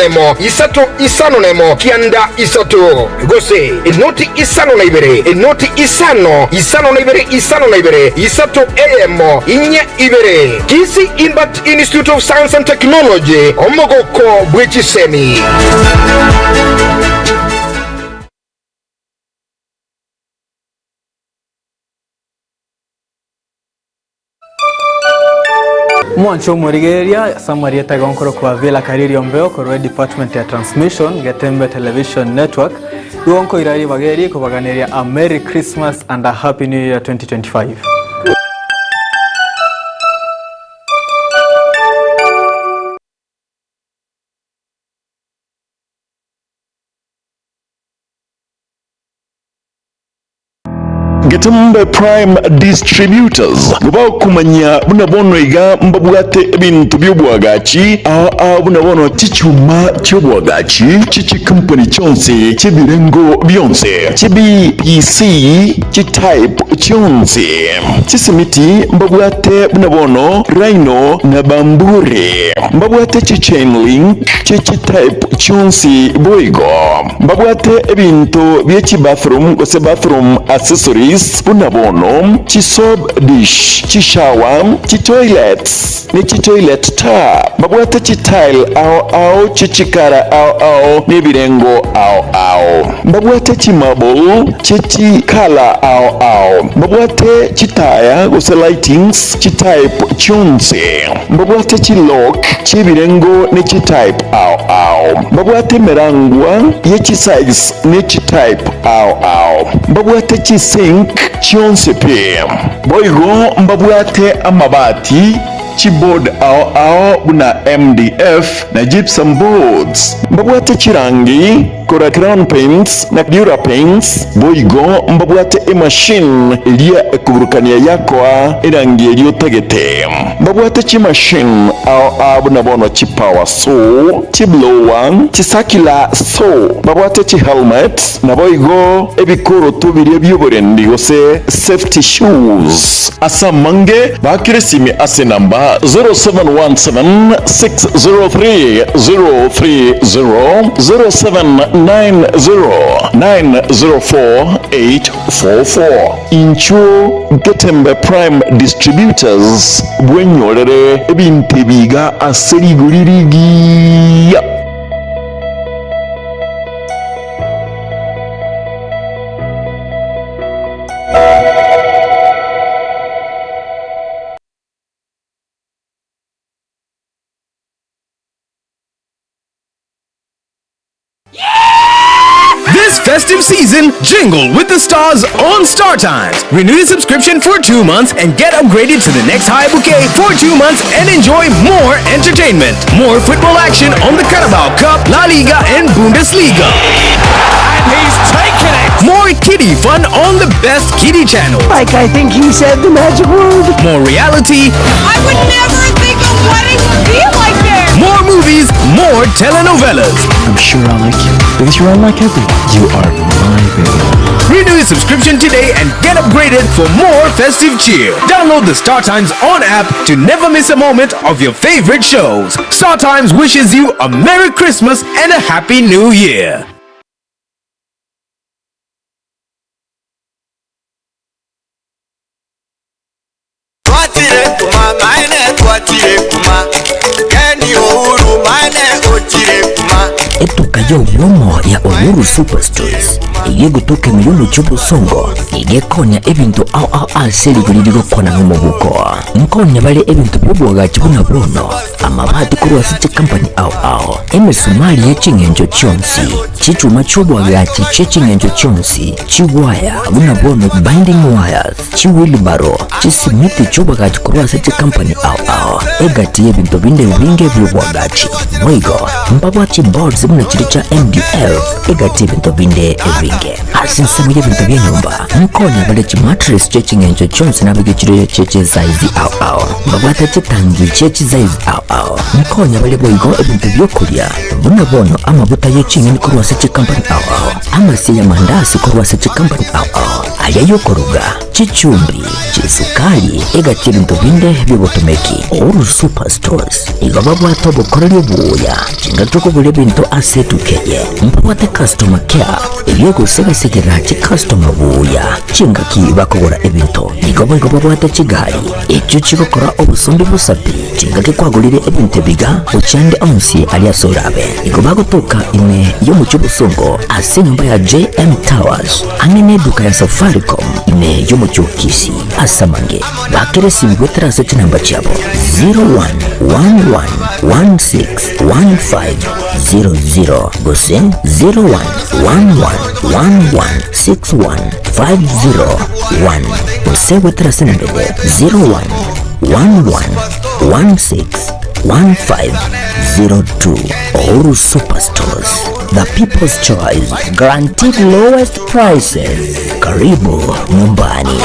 nemo kianda isato gose enoti isano na ibere enoti isano na ibere isato emo inye ibere Kisii Impact Institute of Science and Technology omogoko bwechisemi. Mwancho murigeria samari tagonkoro kwa vila kariri ombeo kwa department ya transmission Getembe Television Network yuonko irari bageri kubaganiria a Merry Christmas and a Happy New Year 2025. Getembe Prime Distributors guba kumanya bunabono iga mbabwate ebintu byobwagachi bunabono chichuma cyobwagachi chichi company chonse chibirengo byonse chibi PC type chonse chisimiti mbabwate bunabono Rhino na Bambure mbabwate chain link type chonse boigo mbabwate ebintu byechi bathroom gose bathroom accessories bunabono chisob dish chishawa chitoilets ni chitoilet tap mbabwate chitile ao chichikara ao nebirengo ao mbabwate chimable chichikala ao mbabwate chitaya gose lightings chitype chonse mbabwate chilock chibirengo ni chitype ao mbabwate merangwa yechisize ni chitype ao mbabwate chisink chionse pe boigo mbabwate amabati chibod ao buna MDF na gypsum boards mbabwate chirangi kora crown paints na dura paints boigo mbabwate machine ilia kuburukania yakwa irangi ilio tegete mbabwate chi machine ao buna bono chi power saw chi blower chi circular saw mbabwate chi helmet na boigo ebikoro tubiri byoborendi gose safety shoes asamange bakiresimi ase namba 0717-603-030 0790-904-844 Incho Getembe Prime Distributors bwenyorere ebintu biga aserigulirigiya. This festive season, jingle with the stars on Star Times. Renew your subscription for 2 months and get upgraded to the next high bouquet for 2 months and enjoy more entertainment. More football action on the Carabao Cup, La Liga and Bundesliga. And he's taken it! More kiddie fun on the best kiddie channel. Like I think he said the magic word. More reality. I would never think a wedding would be like this. More movies, more telenovelas. I'm sure because you are like everyone. You are my baby. Renew your subscription today and get upgraded for more festive cheer. Download the Star Times On app to never miss a moment of your favorite shows. Star Times wishes you a Merry Christmas and a Happy New Year. Etuka yo mwomo ya Uhuru Superstores igiye gutuka miliyoni cy'ubusongo igiye konya ebintu au aseli guliriro kona nk'umubuko nkonya bale ebintu by'ubwaga kibuna bono amabati kurwa siche company au emisumali y'ekingenjo cyonsi kichuma cy'ubwaga cy'ekingenjo cyonsi chiwaya buna bono binding wires chiwilbaro chisimiti cy'ubwaga kurwa siche company au egati y'ebintu binde binge by'ubwaga mwigo mbabwa boards muna chiricha MDF egati ebintu binde ebinge asinsamu y'ebintu by'enyumba nkonya bale mattress cy'ekingenjo cyonsi nabigikiro cy'ekizayizi au mbabwata chitangi cy'ekizayizi au nkonya bale boigo ebintu byokulya buna bono amabuta y'ekinyeni kurwa siche company au amasi y'amandasi kurwa siche company au ayayokoroga chichumbi chisukali egati ebintu binde by'obutomeki Uhuru Superstores igaba bwato bukorera obuya chingatuko bule bintu asetukeye mpwate customer care ibiego segasigera chi customer buya chingaki bakobora ebintu igaba bwate chigali ekyo chikokora obusombi busapi chingaki kwagulire ebintu biga uchande onsi aliasorabe igaba gutuka ine yo mu cy'ubusongo ase nyumba ya JM Towers angene duka ya Safaricom ine yo mu Kisii asamange bakeresi mbwetera sechi namba cyabo 0111161500 gose 0111116150 gose wetera senendede 0111161502 Uhuru Superstores, the people's choice, guaranteed lowest prices. Karibu nyumbani.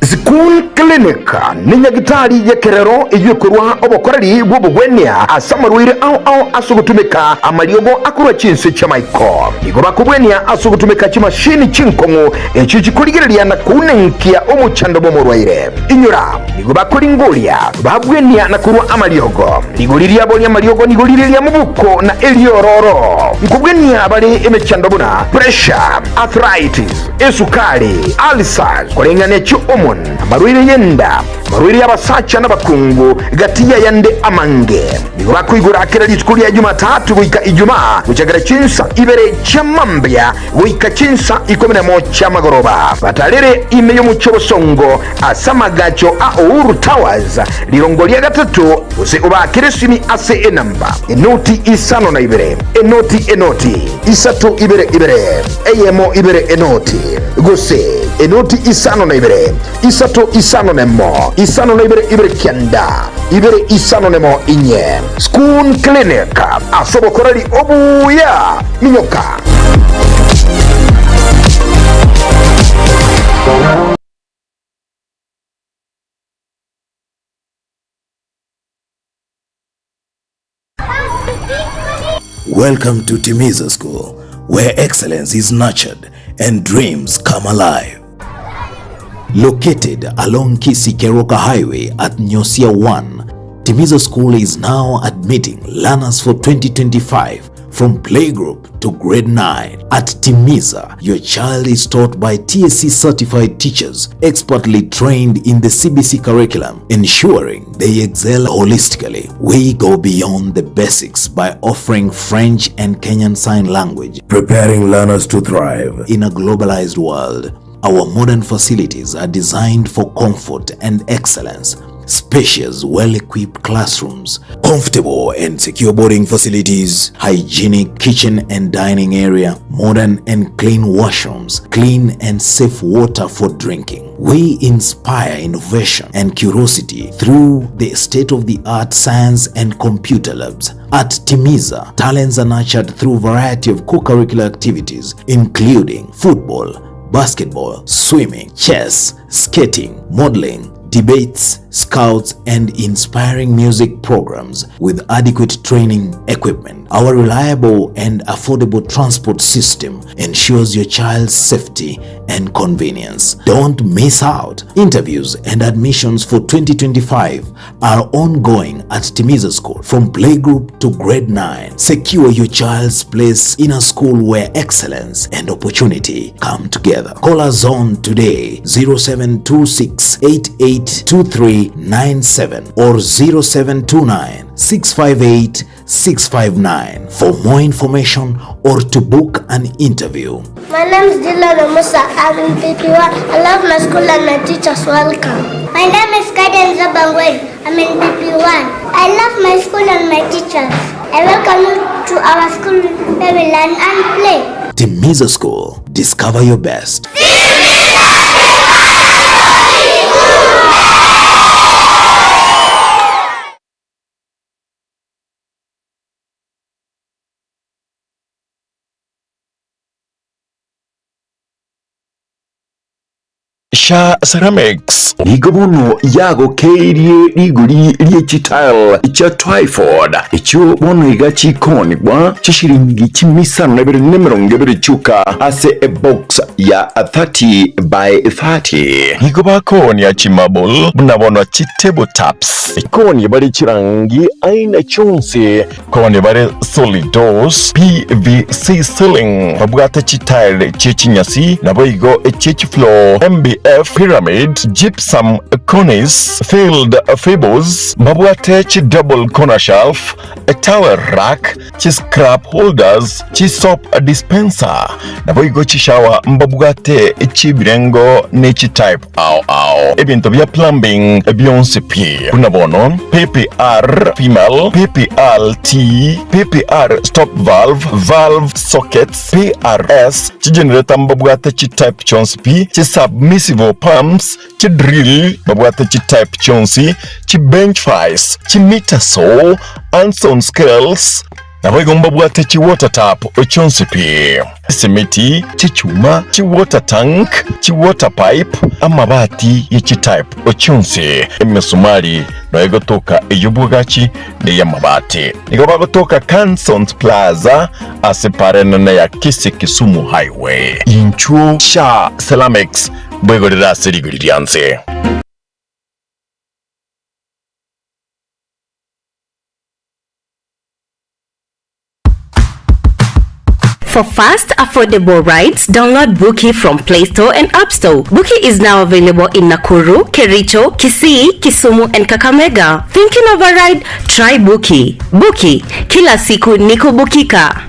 School Clinic ni nyagitari yekerero igikorwa obokoreri bw'obugwenia asamarwire au asugutumika amaliogo akura chinse cha maiko nigo bakubwenia asugutumika chimashini chinkongo echi chikurigireria na kunenkia omuchando bomorwaire inyura nigo bakuringoria babwenia na kurwa amaliogo nigoriria boni amaliogo nigoriria mubuko na eliororo nkubwenia bali emechando buna pressure arthritis esukari ulcers korengane cho omon amarwire yenda marwire y'abasacha n'abakungu gatiya yande amange nigo bakwigura akira litukuri ya Jumatatu guika Ijumaa gucagara chinsa ibere chamambya guika chinsa 11 chamagoroba batalere ime yo mucyobosongo asamagacho a Uhuru Towers lirongolia gatatu use ubakire simi ase enamba enoti isano na ibere enoti isatu ibere eyemo ibere enoti gose enoti isano na ibere isatu isano nemo isano na ibere kianda ibere isano nemo inye School Clinic asobokorari obuya minyoka. Welcome to Timiza School, where excellence is nurtured and dreams come alive. Located along Kisii Highway at Nyamira 1, Timiza School is now admitting learners for 2025 from playgroup to grade 9. At Timiza, your child is taught by TSC certified teachers expertly trained in the CBC curriculum, ensuring they excel holistically. We go beyond the basics by offering French and Kenyan Sign Language, preparing learners to thrive in a globalized world. Our modern facilities are designed for comfort and excellence, spacious, well-equipped classrooms, comfortable and secure boarding facilities, hygienic kitchen and dining area, modern and clean washrooms, clean and safe water for drinking. We inspire innovation and curiosity through the state-of-the-art science and computer labs. At Timiza, talents are nurtured through a variety of co-curricular activities, including football, basketball, swimming, chess, skating, modeling, debates, scouts, and inspiring music programs with adequate training equipment. Our reliable and affordable transport system ensures your child's safety and convenience. Don't miss out. Interviews and admissions for 2025 are ongoing at Timiza School from playgroup to grade 9. Secure your child's place in a school where excellence and opportunity come together. Call us on today 0726 882397 or 0729 658 659 for more information or to book an interview. My name is Dylan Musa. I'm in PP1. I love my school and my teachers. Welcome. My name is Kaden Zabangwen. I'm in PP1. I love my school and my teachers. I welcome you to our school where we learn and play. Timiza School. Discover your best. Sha Ceramics ligobono yago keirie liguri ly'ekitile ekya Twyford ekyo bono igakikoonibwa kishiringi kimisano n'ebiri n'emirongo ebiri kyuka ase a box ya 30 by 30 ligobako ya chimabul bunabono chi tabletops ikoni bari chirangi aina chonse koni bari solid doors PVC ceiling babwata chitile chechinyasi naboigo echechi floor MBF pyramid gypsum cornice filled fables babwate chi double corner shelf a towel rack chi scrap holders chi soap dispenser naboigo chi shower mbabwate chi birengo nechi type ao ebintu bya plumbing byonse pi kunabono PPR female PPRT PPR stop valve sockets PRS chi generator mbabwate chi type chonse pi chi submersible pumps chi drill mbabwate chi type chonse chi bench vise chi meter saw Anson scales naboigo mbabwate chi water tap ochonse pi simiti chichuma chi water tank chi water pipe amabati y'iki type ochonse emisumari noego toka eyubwagachi ne yamabati nigoba toka Kansons Plaza aseparana na ya Kisii Kisumu highway inchuo Sha Ceramics bwegorera serigurianse. For fast, affordable rides, download Bookii from Play Store and App Store. Bookii is now available in Nakuru, Kericho, Kisii, Kisumu, and Kakamega. Thinking of a ride? Try Bookii. Bookii, kila siku niko bukika.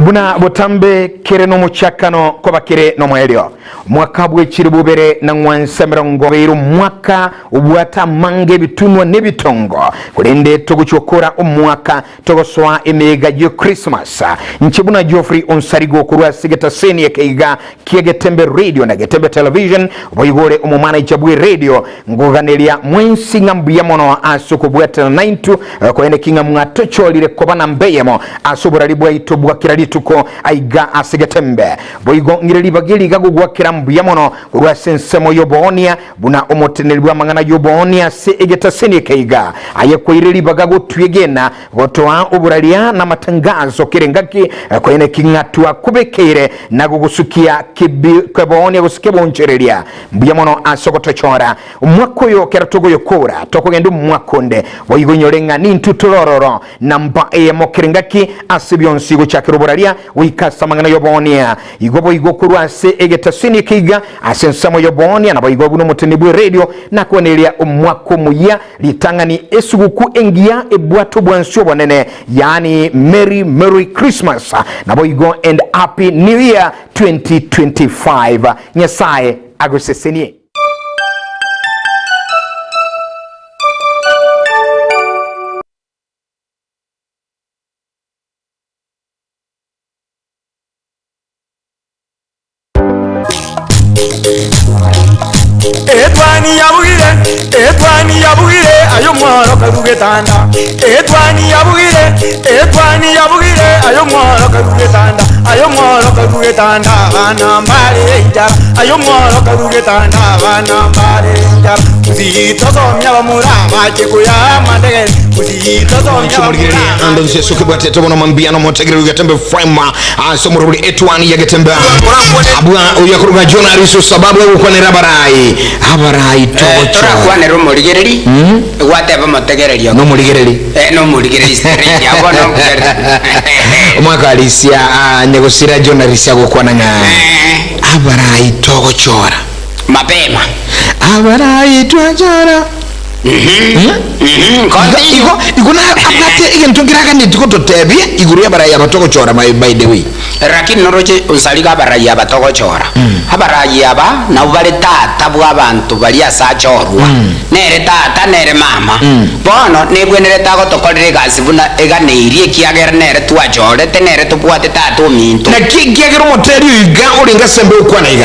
Buna Botambe kere no muchakano koba kere no mwelio mwaka bwekiri bubere na ngwansa mirongo beiru mwaka ubwata mange bitunwa nebitongo kulende toguchokora umwaka togoswa emega yo Christmas nchibuna Geoffrey onsarigo kurwa sigeta seni ekeiga Getembe Radio na Getembe Television boyigore umumana ichabwe radio ngoganelia mwensi ngambuya mono asuko bwata 92 ko ene kinga mwatocho lire kobana mbeyemo asubura libwa itobwa kirali tuko aiga asigetembe boigo ngireli bageli gago gwakira mbuya mono kurwa sensemo yobonia buna omotenelwa mangana yobonia se egeta seni keiga ayeko ireli bagago twegena gotoa oburalia na matangazo kirengaki ko ene kingatua kubekere nago gusukia kebonia gusikebo ncherelia mbuya mono asogotochora umwakoyo keratogo yokora tokogenda umwakonde boigo nyorenga nintu torororo namba eyemo kirengaki asibyonsigo chakirobora baria wikasa mangana yobonia igobo igokurwa se egetasini kiga asensamo yobonia na boigobu no mutenibwe radio na kwenelia omwako muya litangani esuguku engia ebwato bwansyo bonene yani Merry Christmas na boigo and Happy New Year 2025 nyasaye agusesenie. Etwani ya bugire ayo mwaro karugetanda. Etwani ya bugire ayo mwaro karugetanda. Ayo mwaro karugetanda bana mbale njara. Ayo mwaro karugetanda bana mbale njara. Uzitozomya bamurama chekuya mandege. Uzitozomya bamurama. Ando nseso kibate tobono mambiano Montegere Getembe frame asomuruli Etwani Ya Getembe. Abua uyakuruga Jona Riso sababu uko ne abarai tocho. Kwa ne rumurigereri. Wateba Montegere yo. No murigereri. No murigereri street ya bono. Umwaka alisia negosira Jona Riso gukwana nga. Abarai tochora. Mapema. Abarai tochora. Iguna abate igentungira ni tiko totebye iguru yabarai abatokochora by the way. Rakini noroche unsaliga abarai abatokochora. Abarai aba na ubale tata bw'abantu bali asachorwa. Nere tata nere mama. Bono negwenere tago tokorere gasibuna eganeirie kiagera nere twachore tenere tubwate tata ominto. Na kiagera moteri iga oringa sembe ukwana iga.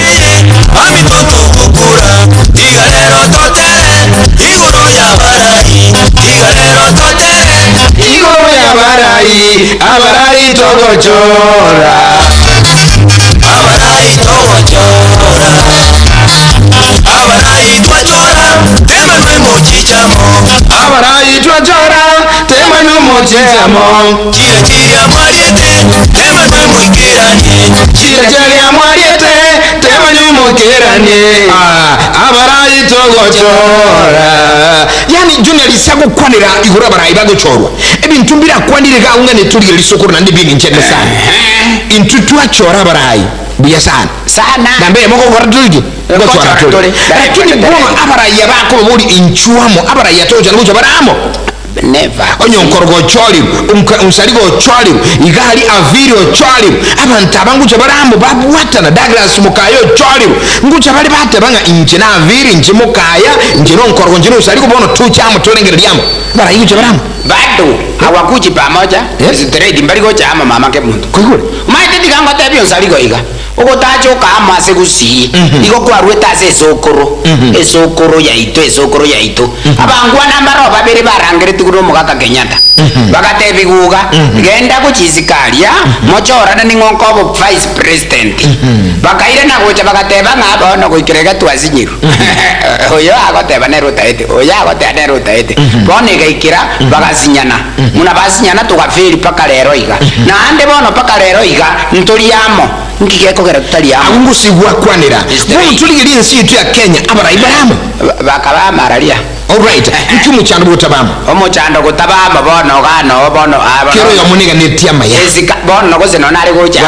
Ami toto kukura igalero totere iguru ya barai igalero totere iguru ya barai abarai togochora abarai togochora abarai twachora tema nuemo chichamo abarai twachora tema nuemo chichamo chile amariete tema nuemo ikiranye chile amariete tema nuemo ikiranye abarai togochora yani junior lisago kwanira igura barai bagochorwa ebintu mbira kwanire ga ungane tuli lisokoro na ndibini nchende sana intutu achora barai buya sana nambe moko waratuliki ngochora tuli lakini bono abarai yabako buri inchuamo abarai yatoja ngucho baramo never onyonkorogo choli unsaligo choli igali avirio choli abantu abanguche barambo babwata na Douglas mukayo choli nguche bali bate banga inje na aviri inje mukaya inje nonkorogo inje usaligo bono tuchamo tolengere lyamo bara inje barambo bado hawakuji pamoja trade mbali go chama mama ke muntu kugule maite dikango tebyo usaligo iga ugotacho kama segusi iko kwa rweta esokoro ya ito abangwa nambaro babere barangere tukuro mugaka Kenyatta bakatebiguga genda kuchizikalia mochora ni ngonkobo vice president bakaire na gocha bakateba ngaba no kuikirega twazinyiru oyo agoteba ne rotaete oyo agoteba ne rotaete bone gaikira bagazinyana muna basinyana tukafiri paka lero iga na ande bono paka lero iga ntuliyamo nkigeko gera tutalia angusigwa kwanira bo tuligiri nsi yetu ya Kenya abarai baramo bakaba maralia alright ikimu cyando butabama omuchando gutabama bono kero yo muniga netiama ya ezika bono goze no nari gocha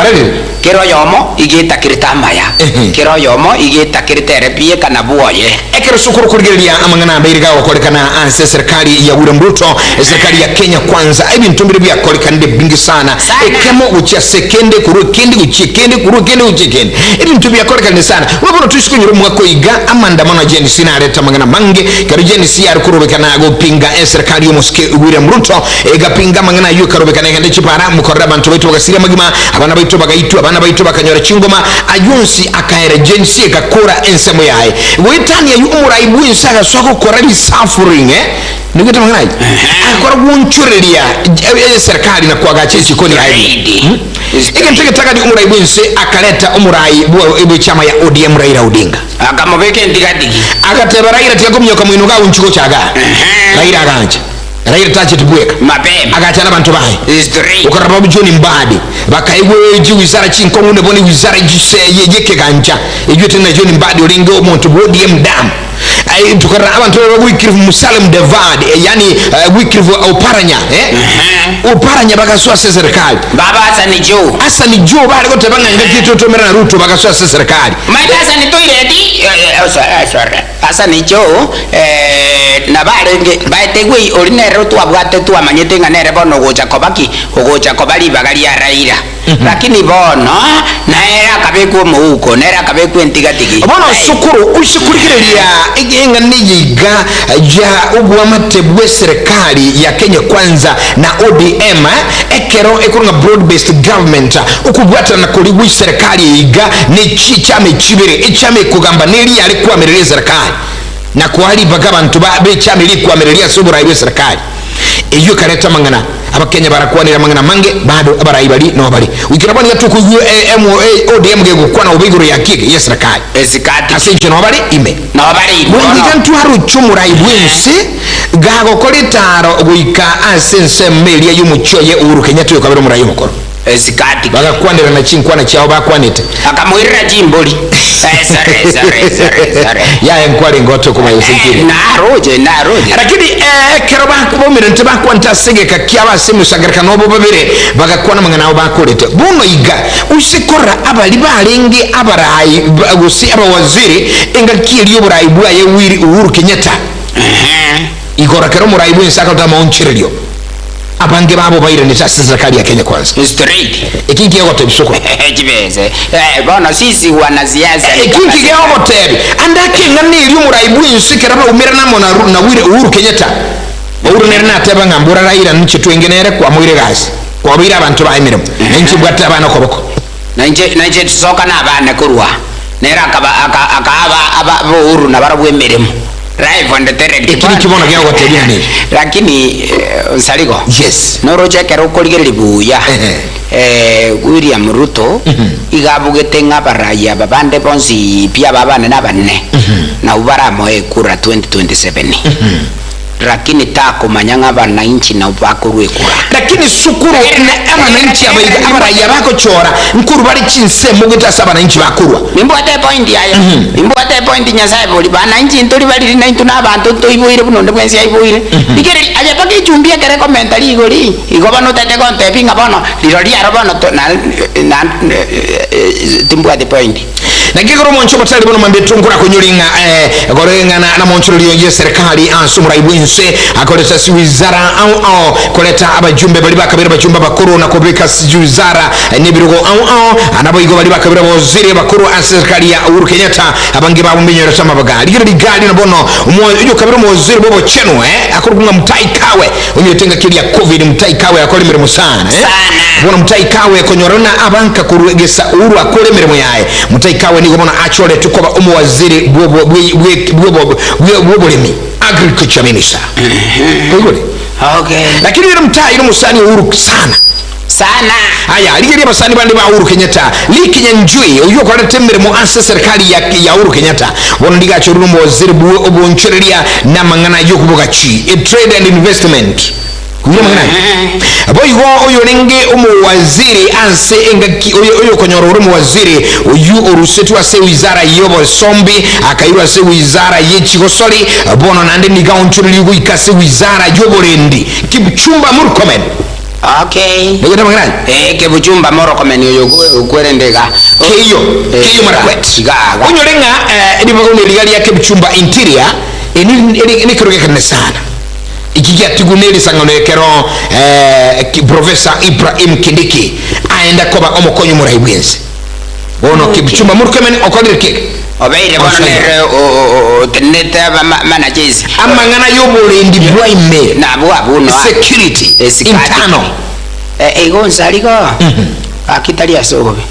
kero yomo igita kiritama ya kero yomo igita kiritere pie kana buoye ekero sukuru kurigeria amangana bayiriga wakolekana anse serikali ya William Ruto serikali ya Kenya kwanza ibi ntumbire bya kolekande bingi sana ekemo ucha sekende kuru kende uchikende kuru kende uchikende ibi ntubya kolekane sana wabona tushikunyiro mwako iga amandamano jeni sina aleta mangana mange kero jeni si arukurubekana go pinga serikali yo muske William Ruto egapinga mangana yo karubekana ngende chipara mukorra bantu betu bagasira magima abana betu bagaitu abana betu bakanyora chingoma ayonsi akaere jensi ekakora ensemo yae wetani ya umuraibu insaga soko korali suffering nigute mangana akora gunchurelia serikali na kuagache chikoni haidi ikenteke takadi umuraibu inse akaleta umuraibu ebe chama ya ODM Raila Odinga akamobeke ndigadigi agateba Raila tiyakomyoka mwinuga unchuko chaga Raila aganje Raila tache tubweka mapema agachana bantu bae ukaraba bujoni mbadi bakaigwe ji wizara chinko ngune boni wizara jise yeke ganja ejwe tena joni mbadi olingo omuntu ODM dam tukara abantu wikirivu Musalem Devad yani wikirivu Oparanya Oparanya bagaswa serikali baba Hassan Joe bali ko tabanga ngati totomera na Ruto bagaswa serikali maita Hassan toileti sorry Hassan Joe na balenge baetegwe olinero twabwate twamanyete nganere bono gocha kobali bagali ya Raila lakini bono naera kabekwo muuko naera kabekwo entigatigi bono sukuru ushikurikiria igenga niyiga ja ubwa matebwe serikali ya Kenya Kwanza na ODM ekero ekurunga broad based government ukubwata na kuligwi serikali yiga ni chichame chibere echame kugamba neli yali kwamerera serikali na kwali bagabantu babe chame likwamerera subura iwe serikali iyo kareta mangana abakenya barakwanira mangana mange bado abarayibali no bali ukirabani yatuku ODM gego kwana ubiguru yakike yes rakali esikati asenje no bali ime no bali bwo ngantu haru chumura ibwensi gago kolitaro guika asense meli y'umuchoye Uhuru Kenyatta yo kabiro murayi mukoro esikati bagakwanira na chinkwana cyao bakwanite akamwirira jimboli sare ya enkwari ngoto kuma yusikiri naroje lakini kero bakubomira nte bakwanta segeka kyaba semusagarika nobo babire bagakwana mangana bakorete buno iga usikora abali balenge abarayi gusi abawaziri engakiri y'uburayi bwaye wiri Uhuru Kenyatta igora kero murayi bwensaka utamonchirelyo abange babo bayire ni serikali ya Kenya Kwanza straight ikingi yote bisuko jibeze bana sisi wanaziaza ikingi yote andake ngani iri muraibu insikira ba umira namo na wire Uhuru Kenyatta Uhuru nerina ateba ngambura Raila niche twengenere kwa mwire gazi kwa bira abantu bayimiremo nchi bwata abana koboko nanje tusoka na abana kurwa nera akaba Uhuru na barabwe miremo live on the direct ikini kibono gya gotebya ni lakini nsaligo yes noroje kero koligere buya William Ruto igabugete ngabaraya babande bonsi pia babane nabane na ubara moe kura 2027 lakini tako manyanga bana inchi na ubako rwekura lakini sukuru na abana inchi abaraya bako chora nkuru bali chinse mugita sabana inchi bakurwa nimbote point yayo nimbote point nyasaye boli bana inchi ntori bali na intu nabantu to ibuire bunonde bwensi ibuire ikere aje pake chumbia kere commentary igori igobano tete konte pinga bono lirori arabano na timbwa the point na gigoro moncho batali bono mambe tungura kunyulinga gorenga na moncho liyo serikali ansumura ibwense akoleta si wizara au koleta abajumbe bali bakabira bajumba bakuru na kubika wizara nibirugo au anabo igo bali bakabira waziri bakuru serikali ya Uhuru Kenyatta abange babo mbinyera sama bagali giro ligali na bono uyo kabira waziri bobo chenu akurunga mtai kawe unyetenga kili ya covid mtai kawe akole mirimo sana bono mtai kawe konyorona abanka kuruegesa Uhuru akole mirimo yae mtai kawe ni gomona achole tukoba waziri bobo lemi agriculture minister okay lakini yule mtaa ile musani Uhuru sana haya ligeri basani bandi ba Uhuru Kenyatta likinya njui uyo kwa tembere mu ansa serikali ya Uhuru Kenyatta wono ndiga chorumbo waziri obonchereria na mangana yo kuboga chi trade and investment kuya mangana boy uyo nenge waziri anse engaki uyo konyoro urumu waziri uyu orusetu ase wizara yobo sombi akairwa ase wizara yechigosori bono nande niga onchurili guikase wizara yobo rendi Kipchumba Murkomen okay nigenda mangana Kipchumba Murkomen uyo ukwerendega keyo marakwet unyo lenga ndibago ne ligali ya Kipchumba interior ni kirogeka sana ikigia tiguneli sangonekero Professor Ibrahim Kindiki aenda koba omokonyo muraibwense bono Kipchumba Murkomen okodire keke obeire bono nere teneta managers amangana yobolendi bwaime na bwabuno security internal ego akitali asobe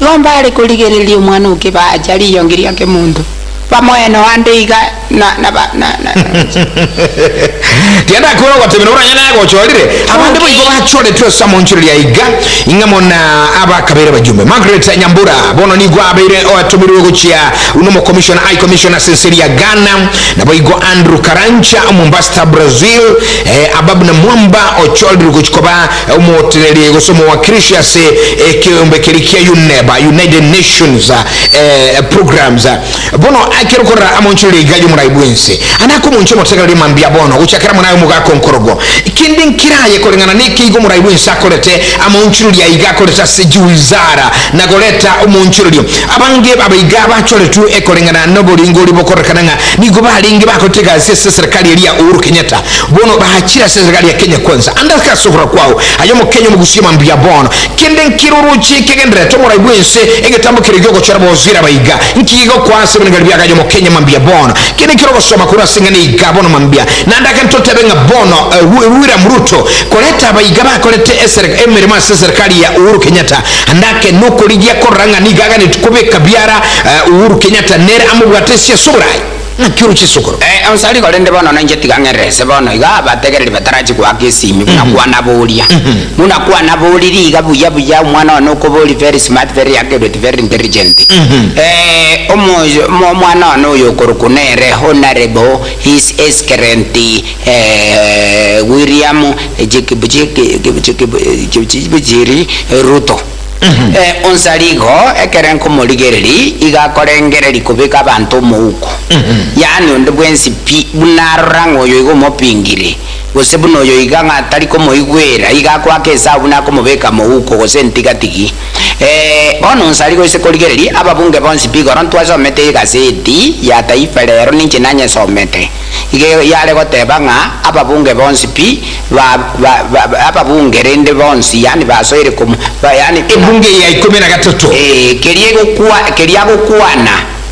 ngomba ali kuligerelia umwana ukibaja liyongiria ke muntu pamoeno andeiga na tienda kuona watemera uranyana yako cholire abandi bo igo bachole twa samonchiri ya iga ingamona abakabere bajumbe Margaret Nyambura bono ni gwa abere otumiriwe guchia unomo commissioner I commissioner senseri ya Ghana na bo igo Andrew Karancha Mombasa Brazil ababu na mwamba ocholire guchikoba umotelele gosomo wa Christias kiombe kilikia UNEBA United Nations programs bono akero kora amonchule igajo muraibwense anako moncho motegala mambia bono uchakara munayo mugako nkorogo ikindi nkiraye kolengana niki igo muraibwense akolete amonchule ya igako leta sejuizara na goleta omonchule abange abayiga bachole tu ekolengana nobolingo libokorekananga nigo balingi bakotega serikali ya Uhuru Kenyatta bono bahachira serikali ya Kenya kwanza andaka sokora kwao ayo mu Kenya mugushima mbia bono kende nkiruruchi kegendere to muraibwense egetambo kirigoko charabo zira bayiga nkigo kwase bwengali byagajo mu Kenya mambia bono kende kiroko soma kura singani igabono mambia nandaka ntotebenga bono William Ruto koleta bayiga bakolete emerema serikali ya Uhuru Kenyatta andake nuko ligia koranga nigaga nitukubeka biara Uhuru Kenyatta nere amubwatesia surai nakiru chisukuru ausali kolende bono nanje tigangerese bono iga bategereri batarachi kwa kesimi munakuwa nabolia munakuwa naboliri iga buya mwana ono ko boli very smart very accurate very intelligent mwana ono yo korukunere honorable his excellent William Getembe Ruto onsaligo ekerenko moligereri igakorengereri kubika abantu muuko yani onde bwensi pi bunarango yo igo mopingire gose buno yo iganga atari ko moigwera igakwake sabu nako mobeka muuko gose ntigatigi ono onsaligo ise koligereri ababunge bonsi bigoro ntwazo mete gazeti ya taifa lero ninje nanye somete ige yale gotebanga ababunge bonsi pi ababunge rende bonsi yani basoire ko yani bunge ya 13 keriago kuana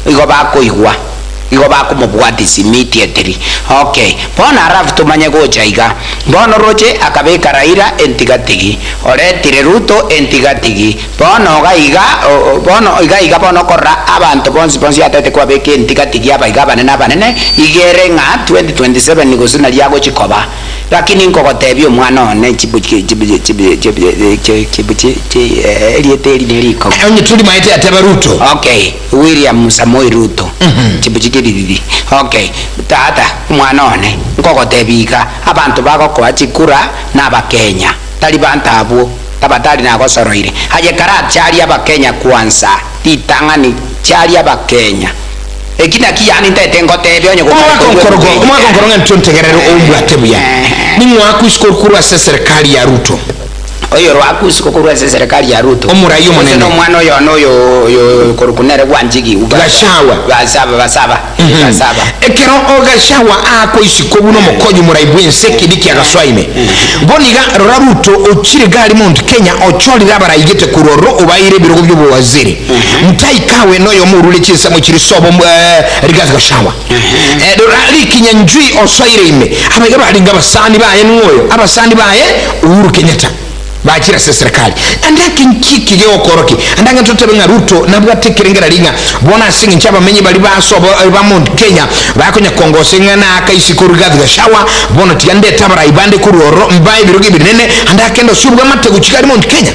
igo bakoigwa igo bakumubwatisi immediately okay bona arafu tumanye gochaiga bono roche akabeka Raila entigatigi oretire Ruto entigatigi bono iga bono korra abantu bonsi atete kwa beke entigatigi abaiga banene igerenga 2027 nigosina lyago chikoba lakini nkogotebye omwana one elieteri neliko onye tuli maite ateba Ruto okay William Samoei Ruto chibuchikiriri okay tata omwana one nkogotebika abantu bagokoa chikura n'abakenya tali bantabwo tabatali nagosoroire haje kara chali abakenya kwanza titangani chali abakenya ekina kiyani tetengo tebyo nyo umwakonkoroga ntontegerero obwatebuya nimwakushikokuru serikali ya Ruto oyo rwakushikokuru serikali ya Ruto omurayo monene no mwana oyo yo korukunere gwanjigi Gashawa basaba ekero Gashawa ako isikobu no mokonyu muraibwense kidiki agaswaime boniga Ruto ochire gali Mount Kenya ocholira barayigete kuroro ubayire birugo byo waziri mtaikawe noyo murule chisa mu kirisobo rigaza Gashawa dorali kinyanjui oswaire ime abaga balinga basani baye nwoyo abasani baye Uhuru Kenyatta bachira serikali andake nkiki lyo koroki andanga totebenga Ruto nabwa tekerengera linga bona singi nchaba menyi bali baso ba Mount Kenya bakonya kongosenga na akaishikuru Gashawa bona tiande tabara ibande kuroro mbaye birugi binene andake ndo subwa mate kuchikari Mount Kenya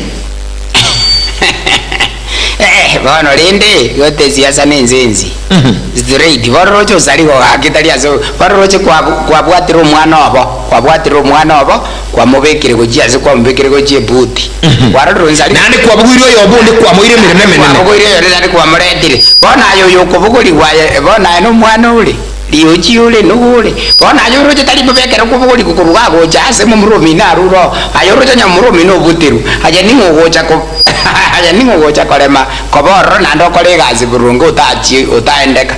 bono linde yote siasa nenzenzi straight borocho saligo akitalia so borocho kwa bwatiro mwana obo kwa mubekire gojiaze kwa mubekire goje buti waroro nzali nani kwa bugiro yo bonde kwa moire menene kwa bugiro yo nzali kwa muretire bona yo kubuguri waye bona no mwana ule liuchi ule nugule bona ayo rocho tali mubekire kubuguri kukuruga gojaze mu murumi na ruro ayo rocho nya murumi no butiru aje ningo goja ko aya ningo goja kolema koboro nando kolegazi burungu utaendeka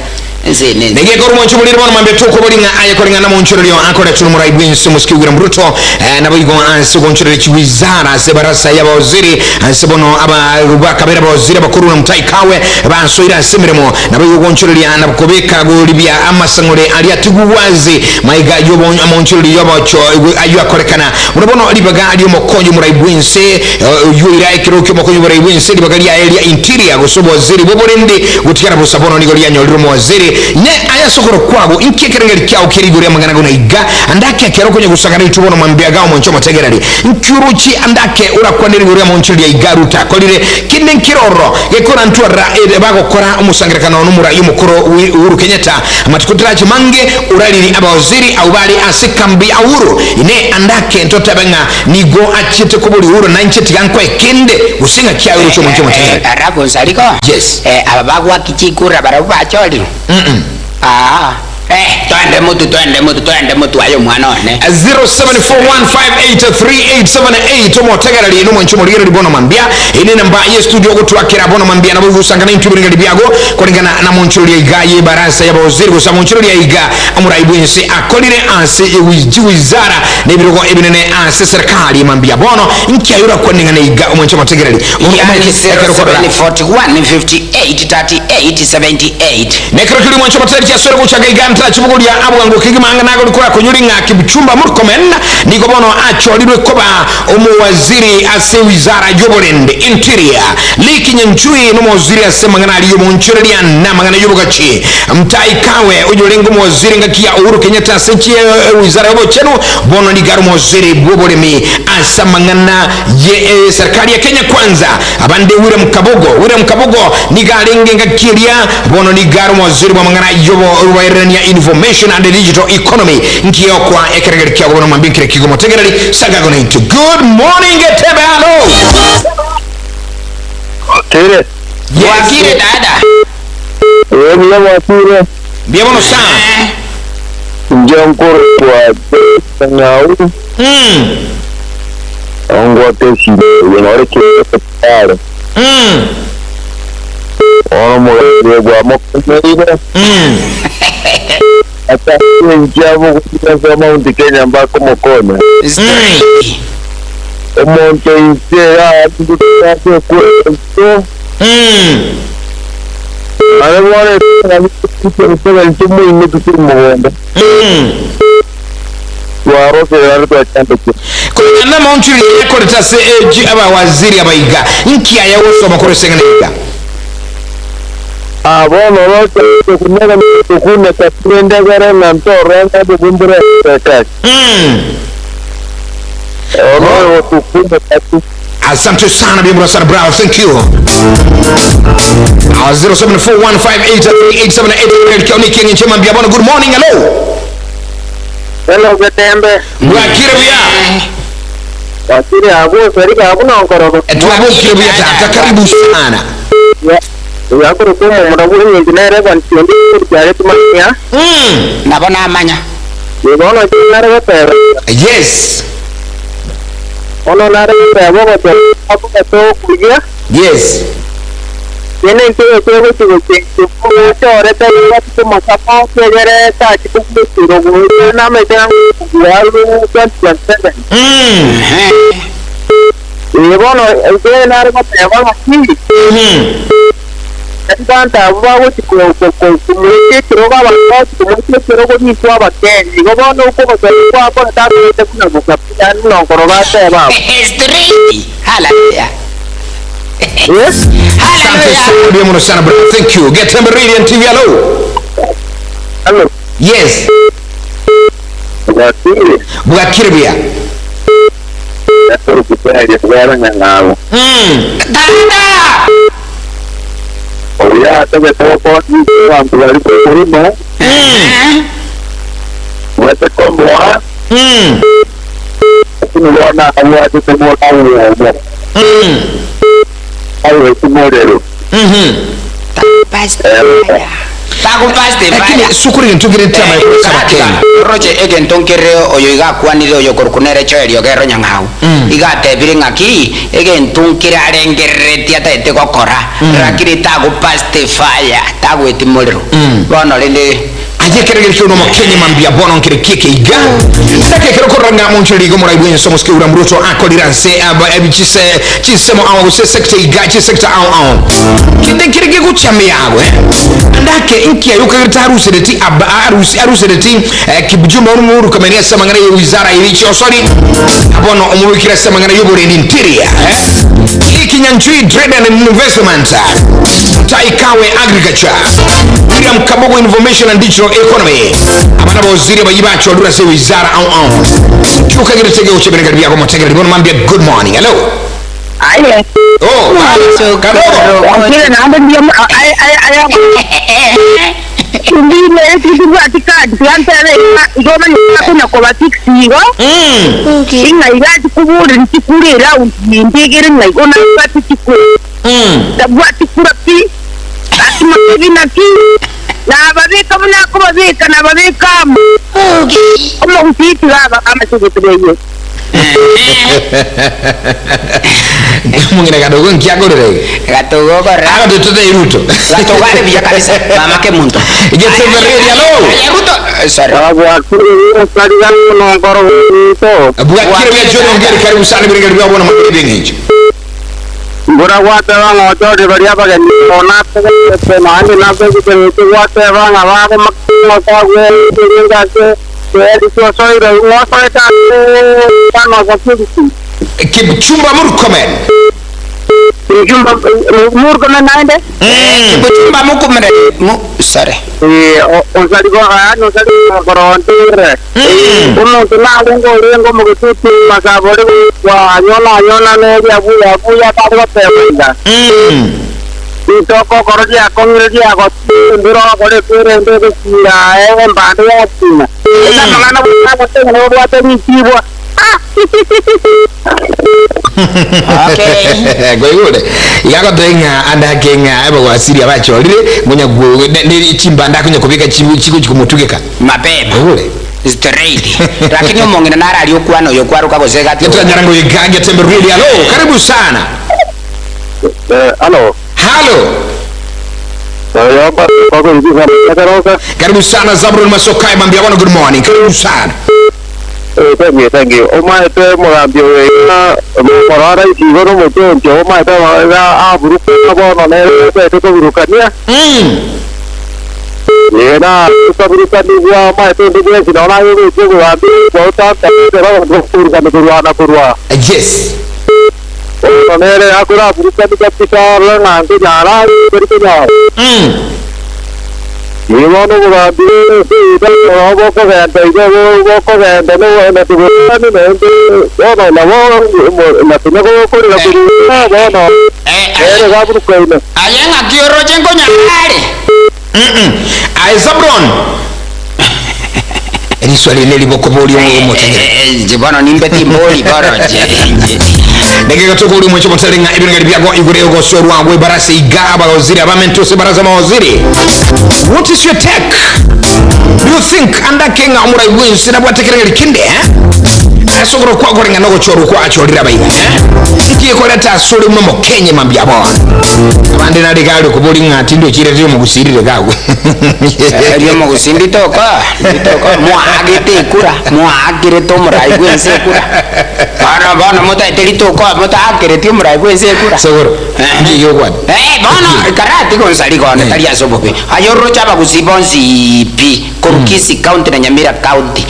nege korumo nchubulira bono mambe tuko bolinga aye kolinga na monchoryo akora tulumura ibwense muskiwira Ruto nabo igo anse gonchoryo chiwizara sebarasa ya waziri sebono aba kabera waziri bakuru na mtaikawe bansoira semiremo nabo igo gonchoryo anabukobeka golibya amasangore ali atiguwazi maiga yobo monchoryo yobacho ayo akorekana unabono libaga ali mokonyo muraibwense yuira ikirokyo mokonyo muraibwense libaga ali interior gosobo waziri boborende gutikana bosabono nigolia nyoliro waziri ne aya ya sokoro kwago inkie kerengeri kyao kiriguri amagana gona iga andake kero kwenye gusangana itubono mambia gawo moncho mategerari nkyuruchi andake ura kwandiri guri moncho ya igaruta kolire kinde nkiroro gekora ntwara bago kora umusangirekano n'umura y'umukuru Uhuru Kenyatta amatikutiraje mange uraliri abawaziri awbali asikambi awuru ine andake ntota benga nigo achite kubuli Uhuru na ncheti yankwe kinde gusinga kya urucho moncho mategerari arabo zaliko yes ababagwa kichikura barabuba choli twende mutu ayo mwana one 0741583878 omotegerari no mwancho muliro libono mambia ine namba ye studio gutwakira bono mambia nabo busangana intubiringa libyago kolingana na mwancho lya igaye barasa ya bawaziri gusa mwancho lya iga amuraibu yense akolire anse wizara nebirogo ebinene anse serikali mambia bono inkyayura koningana iga mwancho mategerari 741583878 nekero kili mwancho mategerari ya sore guchaga iga ntra chibugulia abwango kigimanga nago likora kunyuringa kibuchumba murkomenda niko bono acholirwe koba umuwaziri ase wizara yoborende interior likinyenchui no muziri ase mangana aliyo monchereria na mangana yobogachi mtai kawe ujolengo muwaziri ngakia Uhuru Kenyatta ase wizara yobochenu bono ligaro muziri boboremi asa mangana ye serikali ya Kenya kwanza abande wire mkabogo nigalenge ngakiria bono ligaro muziri wa mangana yobo ya information and digital economy nkiyo kwa ekerengeri kya gono mambikire kigomo tegerali saga gona into good morning Getembe hello Kire wakire dada Mia wakire biamono sana Njankoro kwa ngau Ongwa tesi Yenore kire pare Ono mwere gwa mokumerire Ata njabo kutoka Mount Kenya mbako Mukono Omonte isera ndikake kweto Alewale kutoka ntumu imetutu muwenda Warose yarito achande kulingana Mount yako litase aba waziri abaiga nkia ya woso makoro sengana iga Bueno, no kunega tukune katenda gara na ntoranga bubumbura kaka. Ono tukune kati. Asante sana bimbura sana bravo thank you 0741583878 kioni kingi chema biabono good morning hello Getembe wakire bia wakire abu serika hakuna nkorogo tuabu kire bia tata karibu sana yakuru kuma murabu nyingine kwa ntiende cyare tumanya nabona amanya yibona cyare gotera yes ono nare yabo gote abukato kugia yes yene ntiwe kwego cyego cyore tari tumakapa cyegere ta kitumbiro go na metera yaru kwantse yibona cyere nare gote yabo ki Tanta wawo kumuleke kiroga abantu kumuleke kirogo ni kwa bakeni gobono uko basaba kwa tabe kuna gukapita no korobata baba hallelujah yes hallelujah sana bro thank you Getembe Radio TV hello yes bwakire bia Turu kupaje kwa ngalo dada Oya tabe topo ni wantu bali kurima wete komboa tunaona awati tunaona awe tumorero lakini sukuri ntugire ntama sabakeni roche ege ntonkere oyo igakwanire oyo korukunere choerio gero nyangau igatebire ngaki ege ntunkire arengerete atete gokora rakiri tagu paste fire tagu etimorero bono rende aje kerege kyono Kenya mambia bono nkire kike iga ndake kero koranga moncheri go morai bwenye somos ke ura mruto akoliranse aba ebichise chisemo awo se sector iga chi sector awo kinde kirege go chame yawe ndake inkia yuka gitaru sedeti aba aru sedeti kibujuma Uhuru kamenia samangana ye wizara irichi osori abono omubikira samangana yobore interior Lee Kinyanchui Trade and Investment, Taikawe Agriculture, William Kabogo Information and Digital Economy, Amana Waziri Bayibacho Dura se wizara au Chuka Gitege uchebene karibia kwa motega libono mambia good morning. Hello. Aye. Oh, so Kabogo. Kile na ando ndio ndile kitu atikadi yantele igoma nyakuna kwa batiksi inga igati kuburi ntikurira undigere ngayona batiki dabwati kurapi atima binaki na babeka muna ko babeka na babeka kuma utiti baba kama tugeteyo Mungina kadogo nkiagorere Gatogo corre. Aga tutote iruto Gatogo ale via kabisa. Mama ke muntu. Getembe radio hello. Iruto. Sorry. Buakire vya jono ngeri karibu sana bila karibu abona mabebe nje. Bura wate banga ocho bari apa ke ona pe mandi na pe ke wate banga ba ko makko gwe inga ke so so ro no so ta no so Kipchumba Murkomen. Kipchumba Murkomen naende? Kipchumba Murkomen. Sorry. On sali ko no sali korontere. Uno tuna lengo mo kutu masabore wa nyona ne ya buya ta ko tebinda. Ito ko koroji akongreji ako ndiro kore pere ndebe ya mbande ya tina. Ina kana buya ko tene no wa teni tibwa. Okay. Goyude. Yako tenga anda kenga eba kwa siri abacho. Lile ngonya gwo ne chimba anda kunya kubika chiko chikumutugeka. Mapema. Ule. Straight. Lakini umongena nara aliyokuwa no yokwaruka gozeka. Nyarango yigange Getembe radio. Hello, karibu sana. Hello. Hello. Karibu sana Zabrul Masokai mambia wana good morning. Karibu sana. Thank you. Oma ete morambio na morara isigono moto njo oma ete ga aburuka bono ne ete to burukania. Yena to burukani wa ma ete ndege sinona yewe to wa bi ko ta ta ro burukani kurwa. Yes. Ono ne akura burukani kapita na ngi jara berke ja. Iwano muradi ida robo ko ganda ido ko ganda no na tu ni no na tu ko la no ga buru ko ina ayenga kioro jengo nyare ai Zabron eri swali leli bokoboli mu tengere jibano nimbe timboli baraje Dege katokuri mwecho mtalenga ibn garibia go igure go sorwa ngwe barase igaba waziri abamento se baraza mawaziri. What is your take? Do you think anda kenga umura igwe sina bwa tekere likinde asogoro kwa gorenga no choru kwa achorira bayiga ikiye koleta sori mu Kenya mambya bona abandi na digalo kubuli ngati ndo chireze mu gusirire gawe ariyo mu gusindi toka muagite kura muagire to murai gwense kura bana mota telito kwa mota agire ti murai gwense kura sogoro ngi yogwa bana karati gonzali gone tali asobope ayoro chaba kusibonzi pi Kisii county na Nyamira county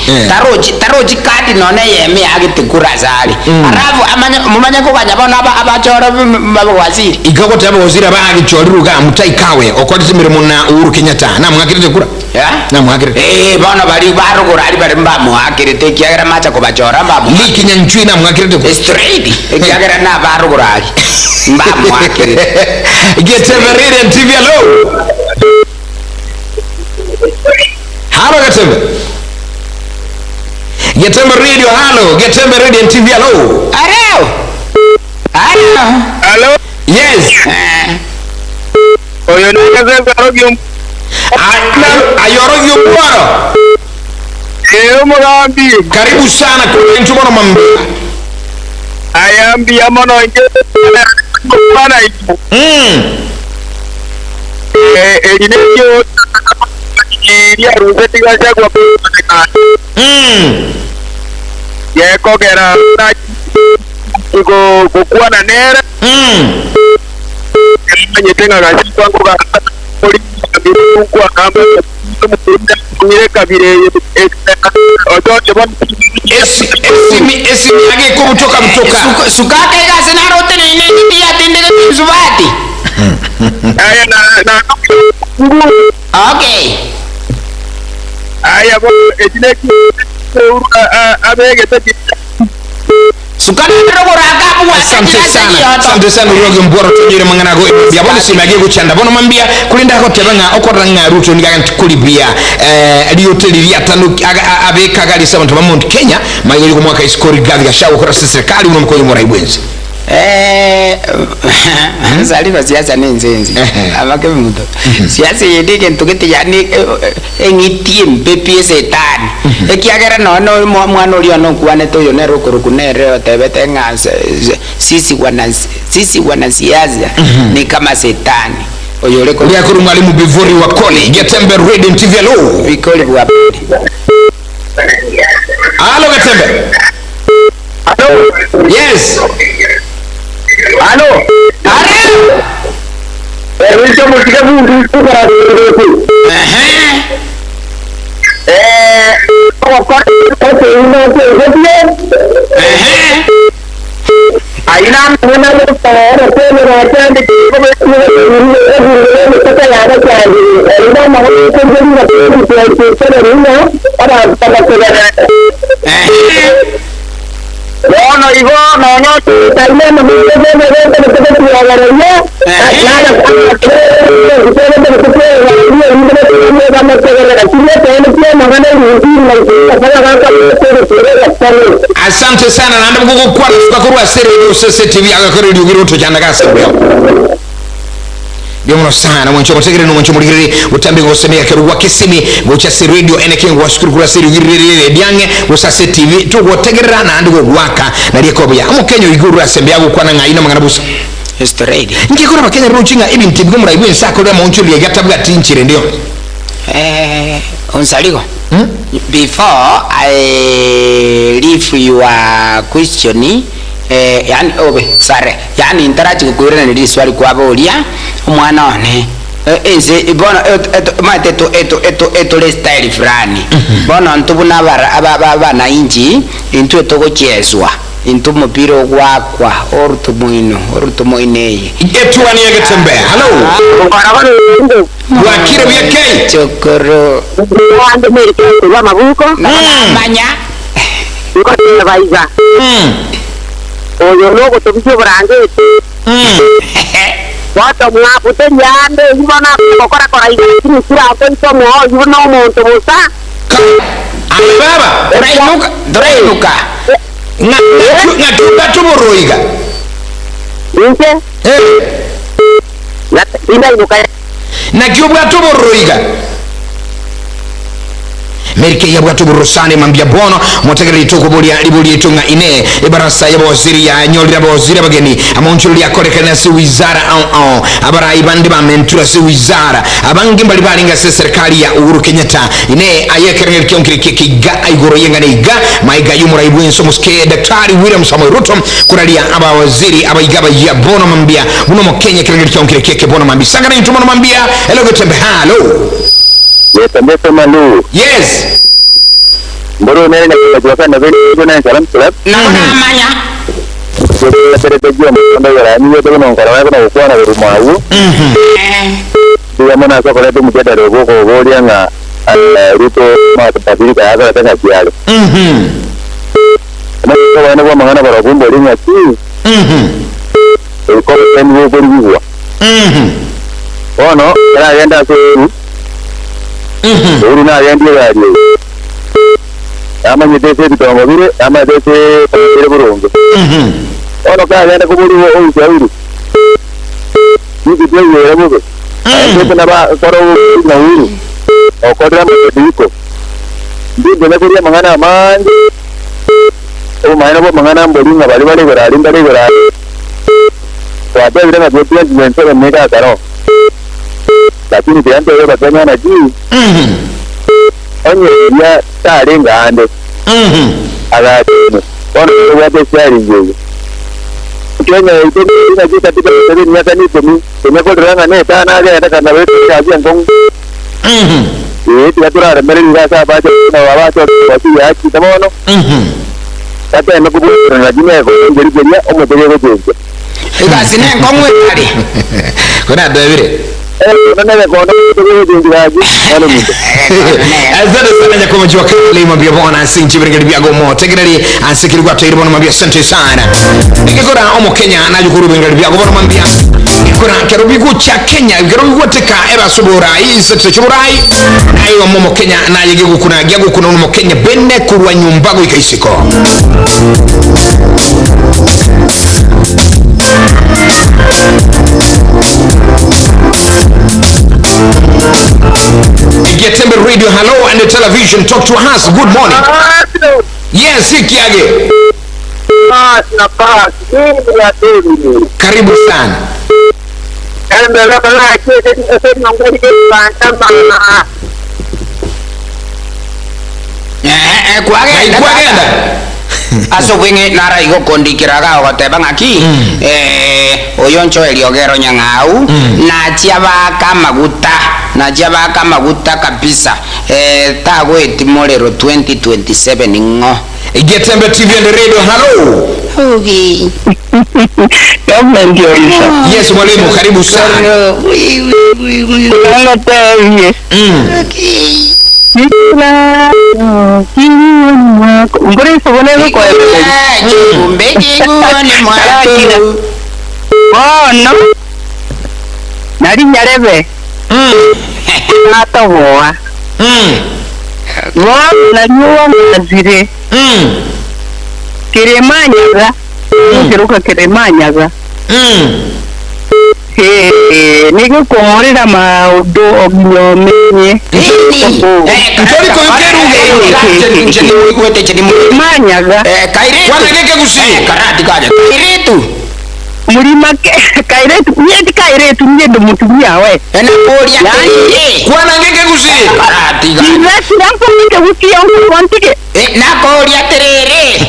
taroji kadi none yeme agite kura zali arabu mumanya ko banyabona abachora babwaziri igako taba waziri abagichoriruga mutaikawe okwati mirimo na Uhuru Kenyatta na mwakirite kura na mwakirite bana bari barugura ari bari mbamu akirite kiagera macha ko bachora mbamu Lee Kinyanchui na mwakirite kura straight kiagera na barugura ari mbamu akirite Getembe Radio TV hello. Hello Getembe. Getembe Radio hello. Getembe Radio TV hello. Hello. Yes. Oyo nigeze karogium. Ayoro yobwaro. Mugambi. Karibu sana kwa ntumono mambia. Ayambi amono nje. Bana itu. Elinyo ya ruzeti gaja kwa ya kogera na kukuwa na nera nyetenga gaji kwangu ga polisi kwa kamba kumire kabire ojo bon esi yake kutoka sukake gazi na rote ne ya tinde Okay. Aya bo ejineki abege tati. Sukana ndorogoraka bwa. Asante sana uyoge mboro tujire mangana go ya bono simage guchanda bono mambia kulinda ko tebanga okoranga ruto ndiga ntikulibia ali hoteli ya tanu abeka gali sabantu ba Mount Kenya mayiri ko mwaka iskori gavi gashawo kora serikali uno mkoyo mura ibwenzi zaliva siasa ni nzenzi abake mudo siasa yedike ntugete yani engitie mpepi setani ekiagera no mwana oli ono kuane to yonero kurukunere otebete ngase sisi wana siasa ni kama setani oyole ko ya kuru mwalimu bivori wa Koli Getembe Radio TV lo vikole wa Halo Getembe. Halo. Yes. Halo. Hicho muziki huu kwa aina mwana mtoro tena wajandi Bueno, y bueno, no, también me asante sana na ndiko kwa kukurwa serio sese TV akakore liugiroto janda gasa Biono sana mwancho mutegere no mwancho muligere utambe ngosemea keruwa kisimi gocha se radio eneke ngwashukuru kula serio girire byange gosase TV to gotegerera na ndiko gwaka na lieko bya amukenyo iguru asembe yago kwa na ina mangana busa history ngikora bakenya ruchinga ibintu bigomura ibwe nsako lwa mwancho ligatabwa atinchire ndio Onsaligo. Before I leave your question, yani yani interact kukwirana ni swali kwa bolia umwana one enze bono mate to le style fulani bono ntubuna abana inji into togochezwa into mupiro gwakwa orutumo ineye Etwani Ya Getembe. Hello. Wakire byake chokoro wande merike kwa mabuko manya ngothe baiza oyo logo tobije brangete watu mwapo tenyande ibona kokora igini sira ko mo ibona umuntu musa baba dorainuka ngatuka tuboroiga nje ina inuka na kiobwa tuboroiga Merike ya bwatu burusane mambia bono motegere litoko bolia libuli etunga ine ebarasa ya boziri ya nyolira boziri bageni amonchulu ya korekana si wizara abara ibandi ba mentura si wizara abangi mbali balinga se serikali ya Uhuru Kenyatta ine ayekere kyonkire kiga aigoro yenga neiga maiga yumura ibwenso muske Daktari William Samoei Ruto kuralia aba waziri abaigaba ya bono mambia buno mo Kenya kire kyonkire keke bono mambia sangana intumo mambia hello Getembe hello Getembe Malu. Yes. Baru nene nak jawab na beli na salam salam. Na manya. Jadi ada tujuan mana ya? Ini itu kan orang kalau ukuran ada rumah aku. Dia mana so kalau itu mungkin ada go dia nggak ruto mah tempat ini kayak ada nggak sial. Kalau ini gua mengana baru pun beli nggak sih. Kalau yang gua beli gua. Oh no, kalau yang dah tu. Uru na yang dia lagi. Ama ni dese di tengah mobil, ama dese pada burung. Oh no kaya yang aku buru oh jauh. Ni kita ni apa tu? Ini kenapa kalau nauru? Oh kau dah berdiku. Di mana dia mengana man? Oh mana apa mengana beri nggak balik beralih. Apa yang kita nak buat dia jual mereka karo. Lakini dia ndio batanya naji. Onye dia tare ngande. Ala tino. Ono wate sari nje. Kenya itu naji katika seri nyaka ni tumi. Kenya dranga ne tana aga kana wetu kaji angong. Dia tura mere ngasa baca na wawato wasi yaki tamono. Kata nakubu naji ne ko jadi omo tege ko jenje. Ibasine ngomwe tari. Kuna davire. Asante sana nyakoma jua kali mabia bona sinchi bringeli biago mo tegereli ansikiri kwa tairi bona mabia asante sana nikikora omo Kenya na jukuru bringeli biago bona mabia ikora kerubi gucha Kenya kerubi guteka eba suburai sete churai ayo momo Kenya na yige gukuna gyago kuna omo Kenya benne kurwa nyumbago ikaisiko Getembe Radio, hello, and the television, talk to us, good morning. Yes, Ikiage. Karibu sana. Kwagenda aso wingi nara igo kondikiraga ogoteba ng'aki oyoncho eliogero nyang'au nachiabaka maguta kabisa tagweti morero 2027 ng'o Getembe TV and radio, hello. Okay. Government yes, mwalimu, karibu sana. Nguri soboneko kwa mbeki guoni mwako no nari nyarebe natoboa nanyuwa mazire kiremanyaga kiruka kiremanyaga nigo kumurira maundu oginyomenye manyaga mulima kairetu nyeti kairetu nyendo mutumia we enaporia kwana ngeke gusi kirasi ranko ngeke gusi yangu kwantike nakoria terere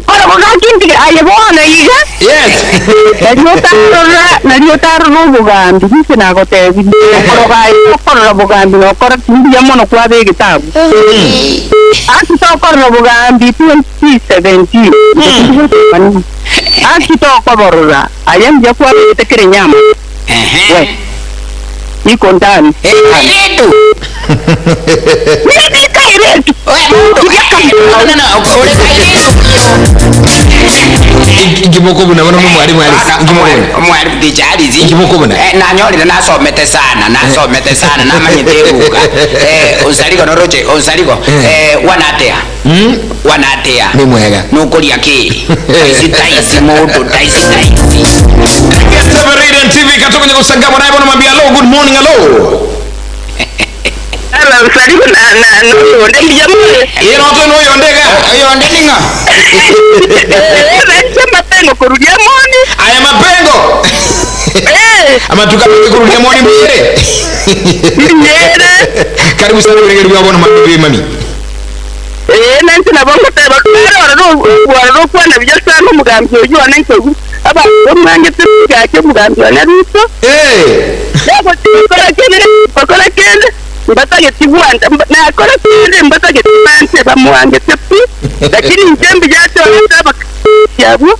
ora bakintike ayebona iga yes nariotaro no bugambi hise nagotebi okora bugambi okora timbia mono kwa begitabu aki tokora bugambi 2017 aki tokoborora ayambia kwa betekere nyama we iko ndani kairetu ni kairetu ngimoko buna bana mwalimu mwalimu dijalizi ngimoko buna nanyolira nasomete sana namanyiteruka onsaliko noroche onsaliko wanatea ni mwega nukulia ki taisi moto taisi Getembe Radio TV katoka kwenye kusangama naye bwana mwambia hello, good morning, hello. Hello, saribu na yonde mjamule. Yeno to no yondega. Yonde ninga. Nje mapengo kurudia moni. Aya mapengo. Ama tukapige kurudia moni mbere. Mbere. Karibu sana kwenye radio bwana mwambia mami. Nanti na bongo teba waro kwa na bijya sana mugambi ojo nanko aba umwange tuka ke mugambi na ruto yabo bakora kende mbatage tibwanda na kora kende mbatage tibante bamwange tepi lakini njembe jato aba yabo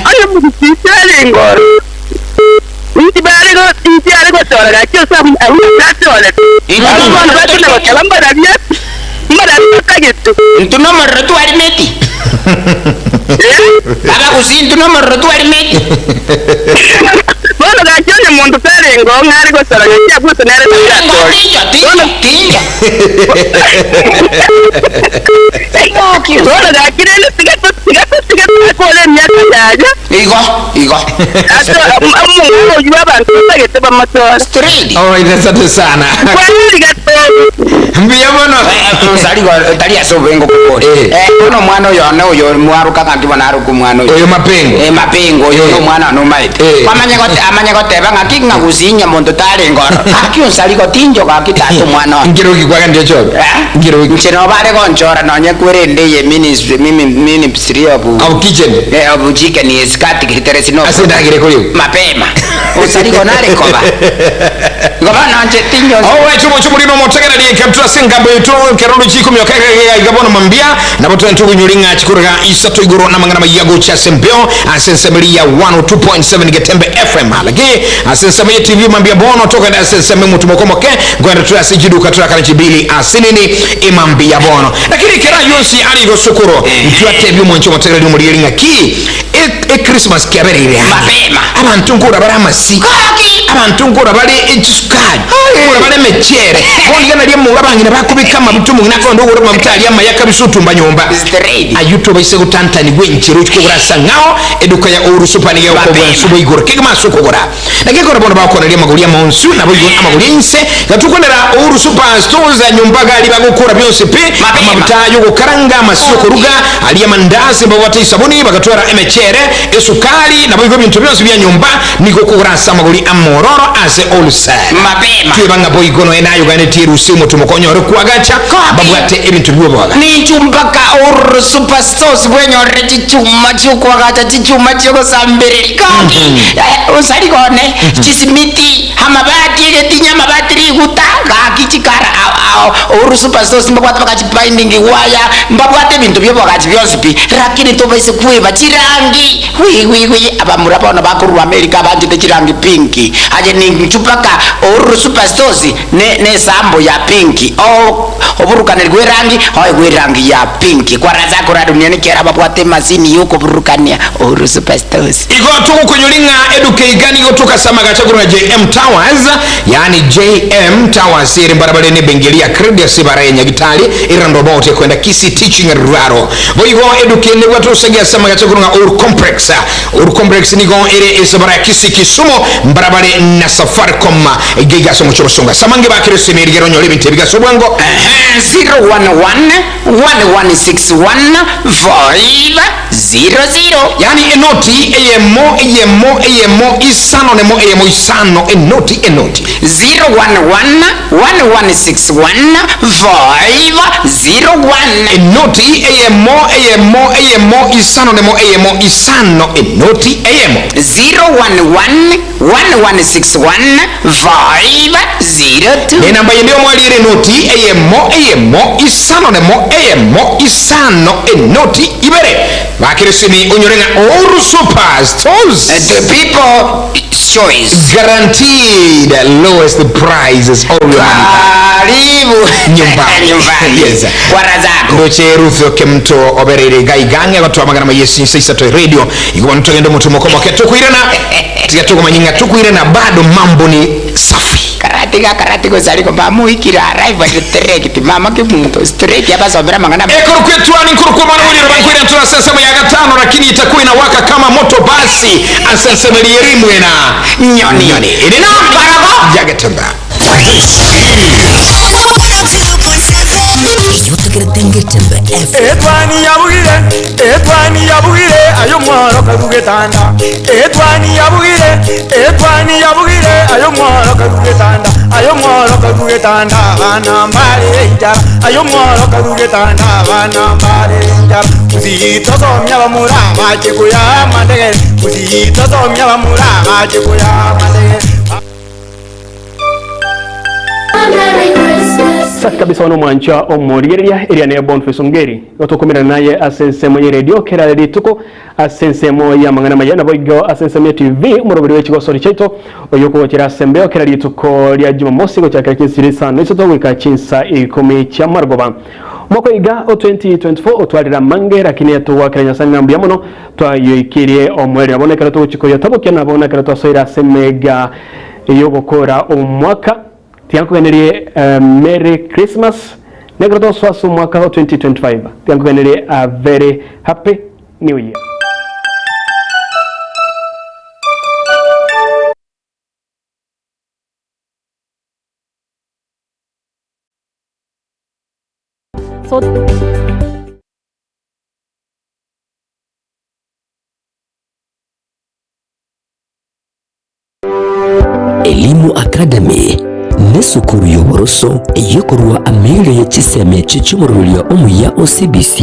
ona mudisale ngoro intibare go tora kyo sam awu katole aba batu na kalamba rabia mara tagetu intuno maratu arimeti baba kusintu no maratu arimeti bona gachone muntu tarengo ngari go sara ya buto nare tinja bona gakirele tiga kole myaka yaje igo ato amu yo abantu tagete bamatora straight oh inasante sana kwani gato mbia bono sali tali asobengo kokole uno mwana oyo mwaruka kanti bonaru ku mwana oyo mapengo oyo no mwana no maite amanya goteba ngaki ngagusinya muntu tali ngoro aki unsali gotinjo gaki tatu mwana ngiro gikwaga ndio chobe ngiro ncheno bare gonchora nonye kwere ndeye ministry of kitchen of chicken is kati kriteres no asida gire kuri mapema unsali gonare koba ngabana nje tinyo alright tumo no motegera di kaptura singambo yetu kerodo chikumi okega igabona mambia na boto ntugu nyulinga chikuraga isato igoro na mangana mayago cha sembeo asensebeli ya 102.7 Getembe FM halagi asensebeli TV mambia bono toka na asensebeli mutumokomoke gwenda tu asijiduka turakana chibili asinini imambia bono lakini kera yonsi ali go sukuro mtuate byo mwancho motegera di mulinga ki Christmas kiaberire mapema abantu nkura baramasi abantu nkura bali ichisukali nkura bali mechere bongana lye mu abangina bakubika mabutu mu nakondo ngoro mamutali amayaka bisutumba nyomba ayuto bayise gutantani gwenchiro chikugurasa ngao eduka ya urusupani ya ko bwansubo igoro kigama sukugura nakiko rabona bakona lye maguli ya monsu nabo igoro amaguli inse gatukondera urusupa stores za nyumba gali bagukura byose pe amabutayo gukaranga masoko ruga ali amandazi mbawate sabuni bagatwara emechere esukali nabo igoro bintu byose bya nyumba niko kugurasa amaguli amororo ase olsa mapema twebanga boigono enayo gane tiru simu tumukonyo rukwagacha babwate ebintu byobwaga ni chumbaka or superstores bwenyorre chichuma chukwagacha chichuma chiko sambere kaki usali kone chisimiti hamabati getinya mabatri gutaga kichikara or superstores mbabwate bakachi binding wire mbabwate bintu byobwaga byosipi lakini tobaise kuiba chirangi wi abamura bana bakuru America abanje chirangi pinki aje ni chupaka or superstores ne sambo ya pinki oburukane gwerangi gwerangi ya pinki kwa raza kora duniani kera babwate mazini yuko burukania or superstores igo tuko kunyulinga eduke gani gotoka samaga chakura JM Towers yani JM Towers iri barabara ne bengelia credit sibara nyagitali irando bote kwenda Kisii teaching raro boigo eduke ne watu sagia samaga chakura or complex ni go ire isabara Kisii Kisumu barabara na Safaricom giga somo chorosonga samange bakire semeri gero nyole bintebiga sobwango 011-1161-500 yani enoti eyemo isano nemo eyemo isano enoti 011-1161-501 enoti eyemo isano nemo eyemo isano enoti eyemo 011-1161-502 ni namba yendio mwalire noti eyemo isano nemo eyemo isano enoti ibere bakiresimi unyorenga all superstores the people choice guaranteed lowest prices all karibu nyumbani yes warazako ndoche rufyo kemto oberere gaigange watu amagana mayesi sisa to radio iko mtu ngendo mtu mkomo ketukuirana tigatuko manyinga tukuirana bado mambo ni safi karati ko zali ko bamu ikira arrive at direct mama ke muntu straight hapa sobera mangana ekoro kwetu ani kuruko mwana wili bakwira tuna sasa ya gatano lakini itakuwa inawaka kama moto basi asensemeli elimu ina nyoni ina baraba ya Getembe Getembe Etwani ya bugire ayo mwaro karugetanda Etwani ya bugire ayo mwaro karugetanda bana mbale njara ayo mwaro karugetanda bana mbale njara kuzito somya bamura bachikuya mandege kuzito somya bamura bachikuya mandege Sasa kabisa wano mwancha omorigeria area ne Boniface Ngeri otokomera naye asense mwenye radio kera radio tuko asense moya mangana mayana boigo asense me TV umurobiri w'ekigo sori chaito oyoko kera sembeo kera radio tuko lya Jumamosi go cyakara kinsirisa niso to wika kinsa 10 cha margoba mwako iga o 2024 otwarira mange lakini atuwakanya sana mbya muno twayikirie omwere aboneka to chiko yatabokya nabona kera to soira semega yogokora omwaka tiankugenerie Merry Christmas negroto swasu mwaka 2025 tiankugenerie a very happy new year. Elimu Academy nesukuru y'oboroso eyokorwa amere y'ekiseme ky'ekimurulyo omuya OCBC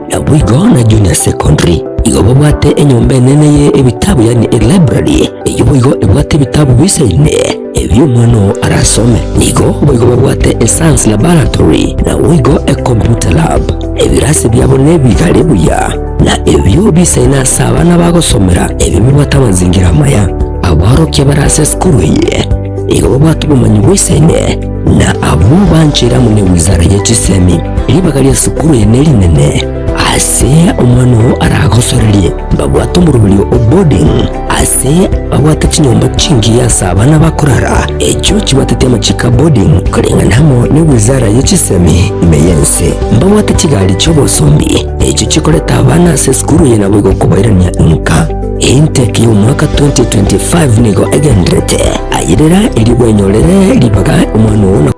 nabwigo na junior secondary igobo bwate enyomba enene ye ebitabu yani library eyobwigo ebwate ebitabu bisaine ebyo mwana arasome nigo boigo babwate a science laboratory na wigo a computer lab ebirasi byabo nebigale buya na ebyo bisaina sabana bagosomera ebyo bibatabanzingira maya abaroke barase skuru ye igo babwate bumanyi bwisene na abo banchira mune wizara y'ekisemi libagalia skuru ye nelinene ase omwana aragosorelie babwate omurubulio boarding ase babwate kinyomba kingi yasa abana bakurara ekyo kibatete amachika boarding kurenganamo ne wizara y'ekisemi meyense babwate kigali cy'obosombi ekyo kikoleta abana ase skuru ye nabo gokubairania nka intake y'umwaka 2025 nigo egendrete ayirera eribwenyorere libaga omwana wona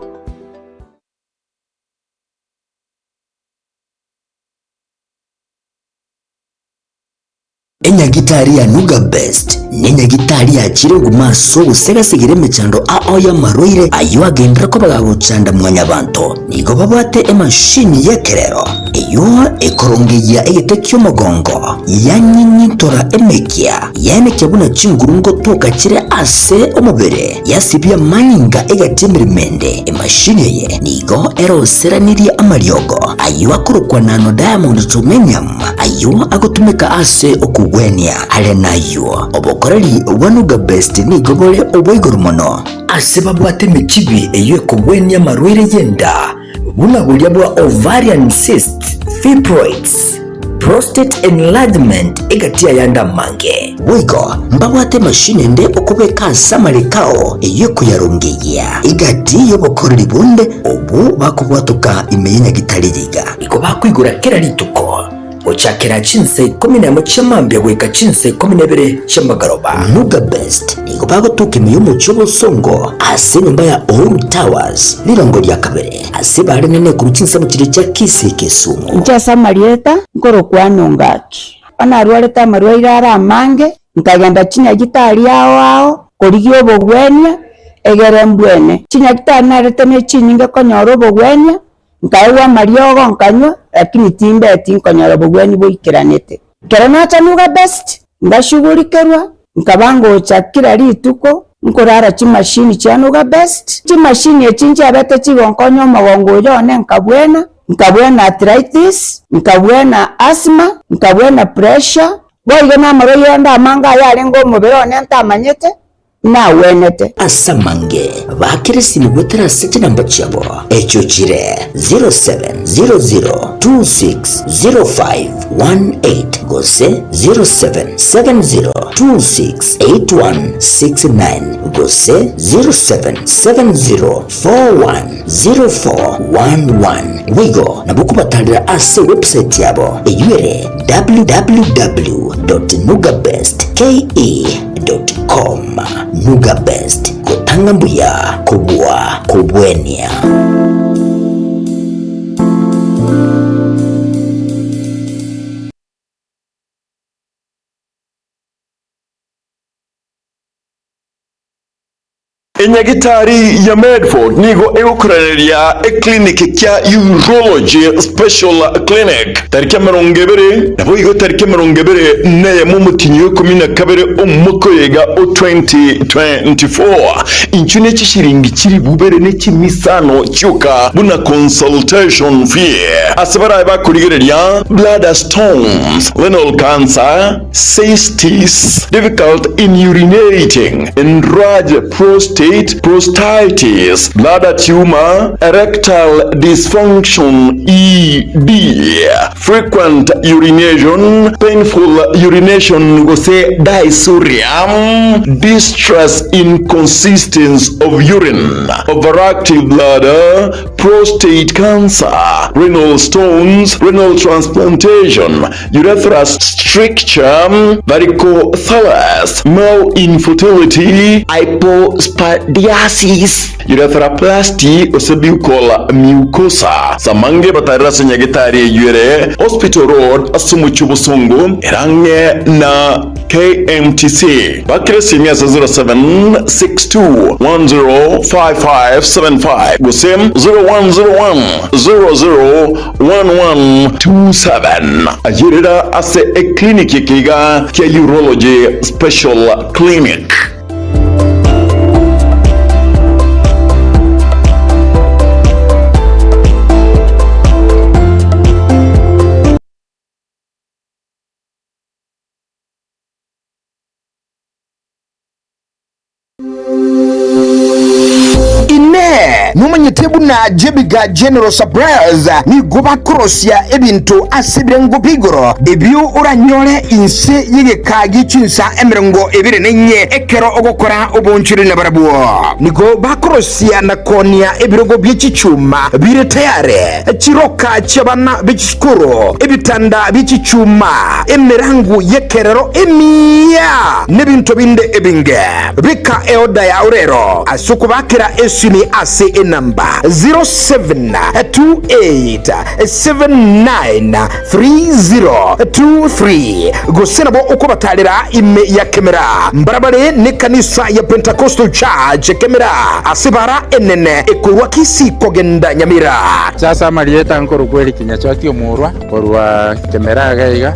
enyagitari ya Nuga Best nenyagitari ya chirengu maso gusegasigire mechando ao ya maroire ayo agendera ko bagagucanda mwanya banto nigo babwate emashini yekerero iyo ekorongeya egete ky'umugongo yanyinyitora emekia yaneke buna chingurungo toka kire ase omubere yasibya manyinga egatemiremende emashini ye nigo eroseraniri amaryogo ayo akorokwa nano diamond tumenyam ayo agotumeka ase okugwenia ale nayo obokoreri wanuga best nigo bole oboigoro mono ase babwate mechibi eyo ekugwenia marwere yenda buna bulya bwa ovarian cyst fibroids prostate enlargement egatia yanda mange wigo mbabwate mashine nde okubeka samarikao eyo kuyarungiya igati yobokoreri bunde obu bakubwatuka imenya gitaririga iko bakwigura kera lituko ochakera chinse 11 chamambya weka chinse 12 chambagaroba Nuga Best iko bagotuka imiyumu cy'obusongo ase nyumba ya Old Towers lirongo lya kabere ase bari nene ku chinse mu kire cya Kisii Kisumu nchasa marieta nkoro kwanongaki ana rwaleta marwaire ara mange nkagenda chinya gitari ao korigyo obogwenia egere mbwene chinya gitari narete ne chinyinga konyoro obogwenia nkaiwa mariogo nkanywa lakini timbeti nkonyoro obogweni boikiranete kera nacha Nuga Best ngashugurikerwa nkabango chakira lituko nkorara chimashini cha Nuga Best chimashini echinja abete chigonkonyo magongo yone nkabwena arthritis nkabwena asthma nkabwena pressure boiga na maro yanda amanga yale ngo mubirone ntamanyete na wenete asamange bakirisini gwetera sete namba chabo echo chire 0700260518 gose 0770268169 gose 0770410411 wigo nabukubatalira ase website yabo eyure www.nugabestke.com Nuga Best kutanga mbuya kubwa kubwenia enyagitari ya Medford nigo egukorereria clinic kya urology special clinic tariki 20 nabo igo tariki 20 neye mu mutinyo 12 omukoyega o 2024 inchune chishiringi chiri bubere ne chimisano cyuka buna consultation fee asabara bakurigereria bladder stones renal cancer cystis difficult in urinating enlarged prostate prostatitis, bladder tumor, erectile dysfunction, ED, frequent urination, painful urination, dysuria, distress inconsistence of urine, overactive bladder, prostate cancer, renal stones, renal transplantation, urethral stricture, varicocele, male infertility, hypospadiasis, urethroplasty, osebuccal mucosa. Samange batarira senyagitari yure Hospital Road asumu cy'ubusongo erange na KMTC bakiresi imyasa 0762105575 gusem 0101001127 ayirira ase e clinic kiga kya urology special clinic. buna Jebiga General Surprise ni goba krosia ebintu asibrengo bigoro ebyo uranyore inse yige kagi chinsa emrengo ebire nenye ekero ogokora obonchiri na barabuo ni goba krosia na konia ebirogo by'icicuma bire tayare chiroka cyabana bichskuro ebitanda by'icicuma emirangu yekerero emiya nebintu binde ebinge bika eoda ya urero asukubakira esimi ase enamba 0728793023 gosenabo uko batalira ime ya kamera mbarabare ne kanisa ya Pentecostal Church kamera asibara enene ekurwa Kisii kogenda Nyamira sasa marieta nkoro kweli kinyachoti omurwa korwa kamera gaiga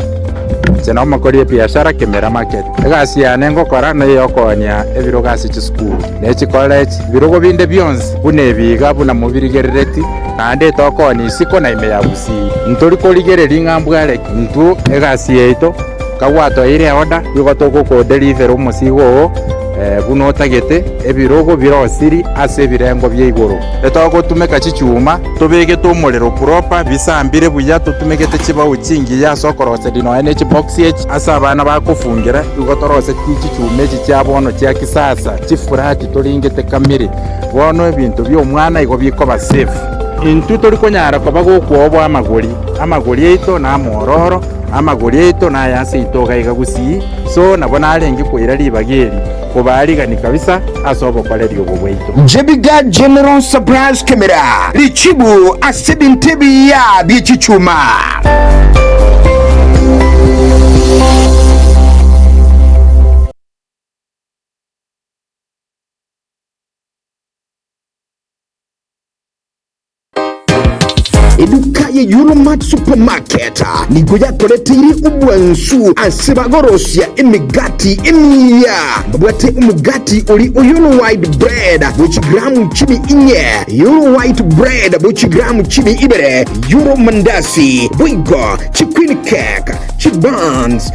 sena makorie biashara kamera market egasi yanengo kora na yokonya ebiro gasi ci school nechi college birogo binde byonse bunebiga buna mubirigerereti nande tokoni siko na ime ya busi ntori koligereri ngambwale ntu egasi yeito kagwato ire order yugotoko ko deliver umusigo buno tagete ebirogo birosiri ase birengo byeigoro etoko tumeka chichuma tobege tomorero proper bisambire buya tutumegete chiba ucingi ya sokorose dino energy box h asa abana bakufungira ugotorose chichume chichabono cya kisasa chifurati toringete kamire bono ebintu byo mwana igo biko ba safe intu tori konyara kwa bagokwobo amagori eito na mororo amagori eito na yase itoga igagusi so nabona arengi kwira libageri kubaligani kabisa asobo kwalerio bweito Jebiga General Surprise Camera lichibu asebintebi ya bichichuma eduka ye Euromat Supermarket nigo yakoretiri ubwansu asibagorosia emigati emiya babwate umugati uri Euro white bread which gramu chibi inye Euro white bread which gramu chibi ibere Euro mandasi wigo chiqueen cake chibans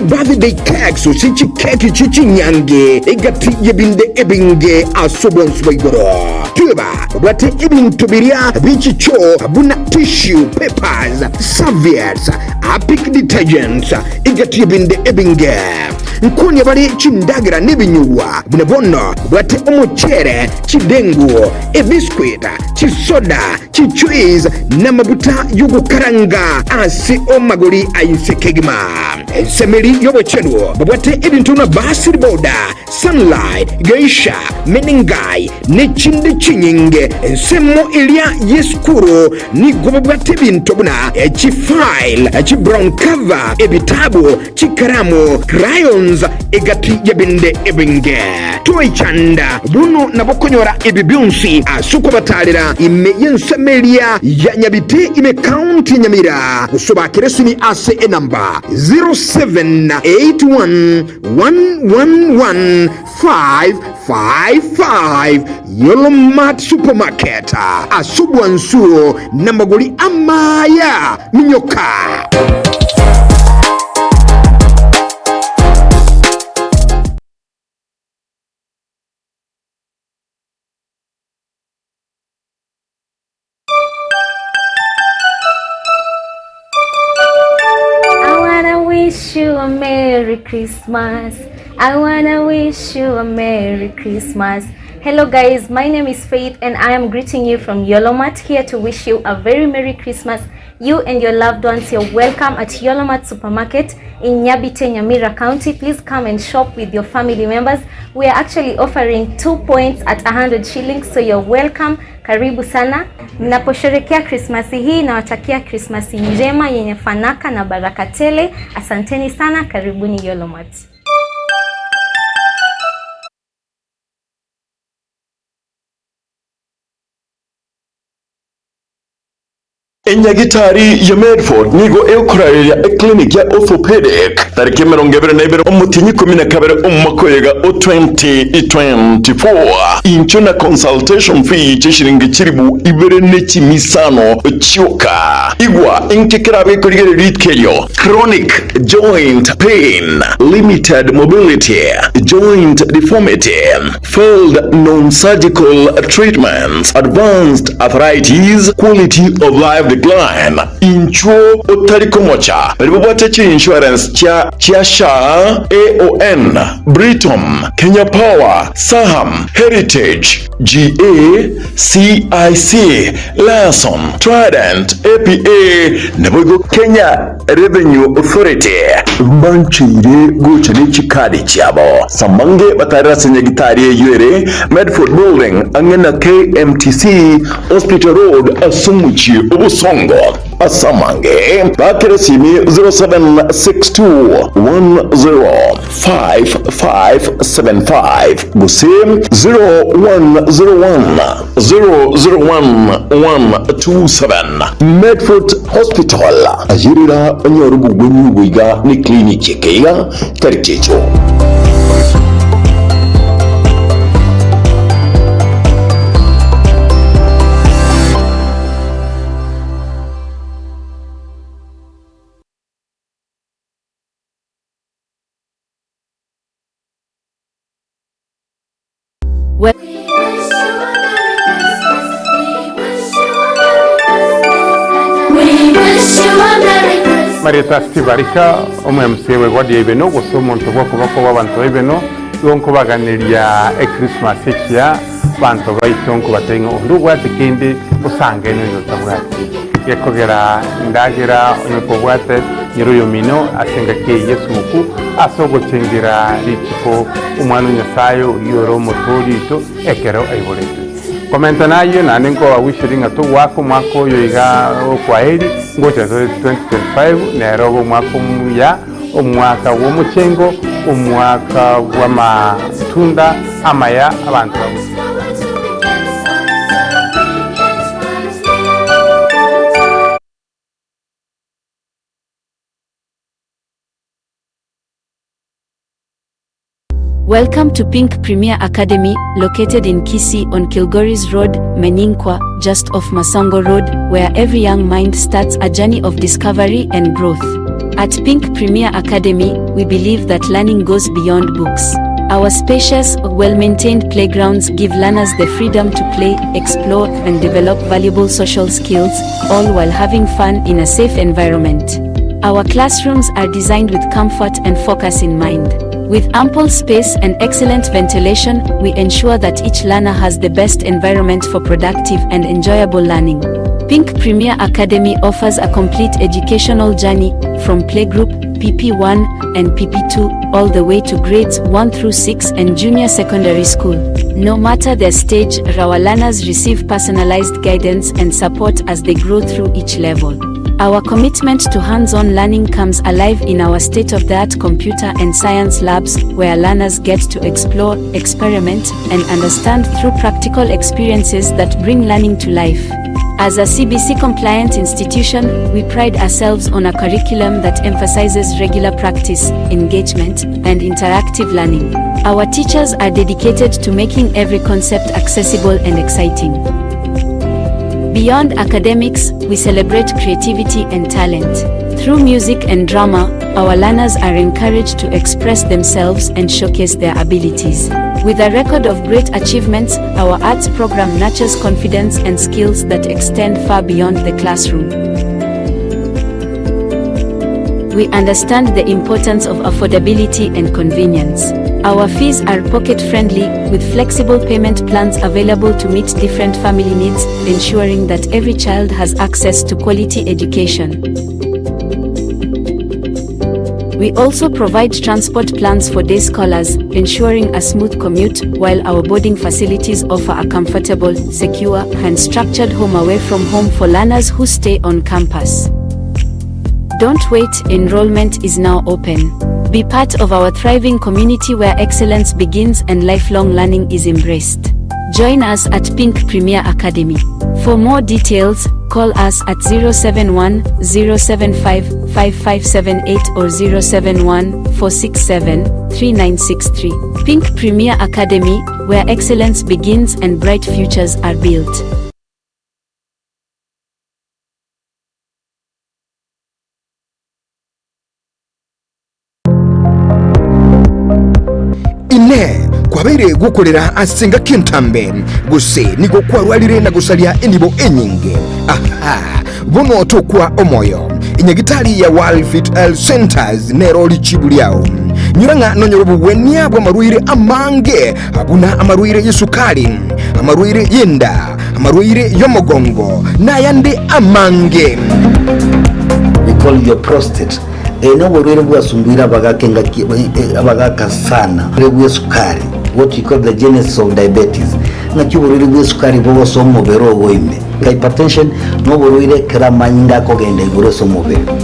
birthday cake so chi cake chichinyange egati yebinde ebinge asobwansu wigoro tuba babwate ibintu biria bichicho buna tissue papers serviettes apik detergents igatibinde ebinge nkonya bari chindagira nebinyuwa bunabono bwate omuchere chidengu ebiscuit chisoda chicheese namabuta yugukaranga ase omagori ayinsekegima semeri yobochenwo bwate ebintu na basir boda sunlight geisha meningai nechinde chinyinge semo ilia yeskuro ni gobwate bintu buna file brown cover ebitabu chikaramu crayons egati yabinde ebinge toy chanda buno nabokonyora ebibyunsi asuko batalira ime yensemelia ya Nyabite ime county Nyamira usoba kiresimi ase enamba 0781111555 Euromat Supermarket asubwansuo namagoli amaya minyoka wish you a Merry Christmas. I wanna wish you a Merry Christmas. Hello guys, my name is Faith and I am greeting you from Yolomat, here to wish you a very Merry Christmas. You and your loved ones, you're welcome at Yolomat Supermarket in Nyabite, Nyamira County. Please come and shop with your family members. We are actually offering 2 points at 100 shillings, so you're welcome. Karibu sana. Ninaposherekea Krismasi hii nawatakia Krismasi njema yenye fanaka na baraka tele. Asanteni sana, karibuni Yolomat. enyagitari ya Medford nigo eukorarira clinic ya orthopedic tariki 22 omutinyi 12 omumakoyega 2024 incho na consultation fee chishiringi chiribu ibere nechimisano chioka igwa inkekera bekorigere ritkeyo chronic joint pain, limited mobility, joint deformity, failed non-surgical treatments, advanced arthritis, quality of life decline. Inchuo otarikomocha ribobate chi insurance cha SHA, AON, Britom, Kenya Power, Saham, Heritage, GA, CIC, Lason, Trident, APA, Nebogo Kenya Revenue Authority. Banchire guchani chikadi chiabo samange batara senyagitari yere Medford Building angena KMTC Hospital Road Asumuchi Obusongo asamange bakere simi 0762105575 gusim 0101001127 Medford Hospital ajirira onyorubu gwenyuguiga ni kliniki keiga karichecho. Marieta Stibarika omwe msewe gwadi ibeno gosomo ntoboko bako babantu ibeno yonko baganiria Christmas ekia bantu baitonko batengo ndugwa tikindi usange no yotabwati yekogera ndagira onekobwate nyiruyo mino asenga ke Yesu muku asogo chengira litiko umwana nyasayo yoro motori to ekero aibolete komenta nayo nane ngo awishiringa to wako mwako yoiga okwaeri ngocha 2025 nerobo mwako ya omwaka w'omuchengo omwaka w'amatunda amaya abantu. Welcome to Pink Premier Academy, located in Kisii on Kilgoris Road, Meninkwa, just off Masongo Road, where every young mind starts a journey of discovery and growth. At Pink Premier Academy, we believe that learning goes beyond books. Our spacious, well-maintained playgrounds give learners the freedom to play, explore, and develop valuable social skills, all while having fun in a safe environment. Our classrooms are designed with comfort and focus in mind. With ample space and excellent ventilation, we ensure that each learner has the best environment for productive and enjoyable learning. Pink Premier Academy offers a complete educational journey from playgroup, PP1 and PP2, all the way to grades 1 through 6 and junior secondary school. No matter their stage, our learners receive personalized guidance and support as they grow through each level. Our commitment to hands-on learning comes alive in our state-of-the-art computer and science labs, where learners get to explore, experiment, and understand through practical experiences that bring learning to life. As a CBC-compliant institution, we pride ourselves on a curriculum that emphasizes regular practice, engagement, and interactive learning. Our teachers are dedicated to making every concept accessible and exciting. Beyond academics, we celebrate creativity and talent. Through music and drama, our learners are encouraged to express themselves and showcase their abilities. With a record of great achievements, our arts program nurtures confidence and skills that extend far beyond the classroom. We understand the importance of affordability and convenience. Our fees are pocket-friendly, with flexible payment plans available to meet different family needs, ensuring that every child has access to quality education. We also provide transport plans for day scholars, ensuring a smooth commute, while our boarding facilities offer a comfortable, secure, and structured home away from home for learners who stay on campus. Don't wait, enrollment is now open. Be part of our thriving community where excellence begins and lifelong learning is embraced. Join us at Pink Premier Academy. For more details, call us at 071-075-5578 or 071-467-3963. Pink Premier Academy, where excellence begins and bright futures are built. Ine kwabaire gukorera asinga Getembe guse nigo kwarwalire na gusalia enibo enyinge. Aha, bono tokwa omoyo inyagitali ya World Fit Health Centers nero lichibuliao nyuranga nonyorobu wenia bwa maruire amange abuna amaruire yesukali, amaruire yenda, amaruire yomogongo na yande amange. We call your prostate. Eno borwere bwasumbira abagaka sana bwe sukari, what you call the genesis of diabetes. Ngaki borwere bwe sukari bo somo bero boime. Hypertension no borwere kramanyinga kogenda iguro somo bero.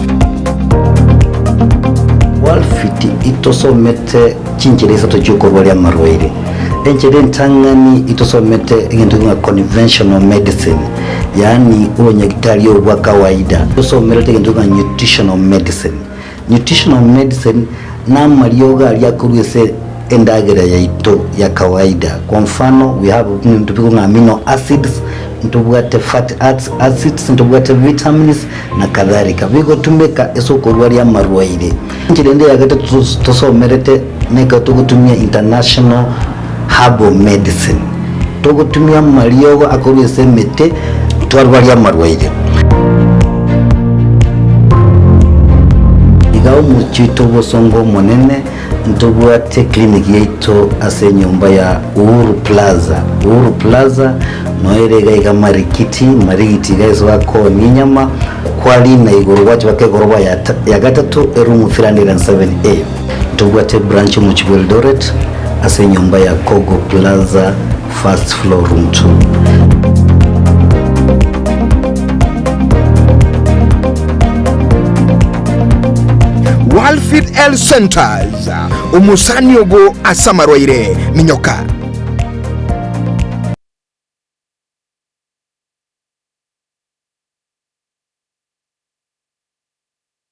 Walfiti itosomete chinchereza tochiko bya marwere. Enchede ntangani itosomete igintu nka conventional medicine. Yani ubonyagitali obwa kawaida. Itosomete igintu nka nutritional medicine. Nutritional medicine na marioga aliakurwese endagera ya ito ya kawaida. Kwa mfano we have amino acids, ntubwate fat acids, ntubwate vitamins na kadhalika. Bigo tumeka eso korwali ya marwaire. Nchirende ya gata tosomerete neka tukutumia international herbal medicine. Tukutumia marioga akurwese mete twarwali ya marwaire. Igao muchito bosongo monene ntubwate clinic yeito ase nyumba ya Uhuru Plaza noerega iga marikiti gaizo wako ninyama kwali na iguru wachi wake goroba ya gatatu room 307A. Ntubwate branch mu Eldoret ase nyumba ya Kogo Plaza first floor room 2. World Fit Health Centers umusani ogo asamarwaire minyoka.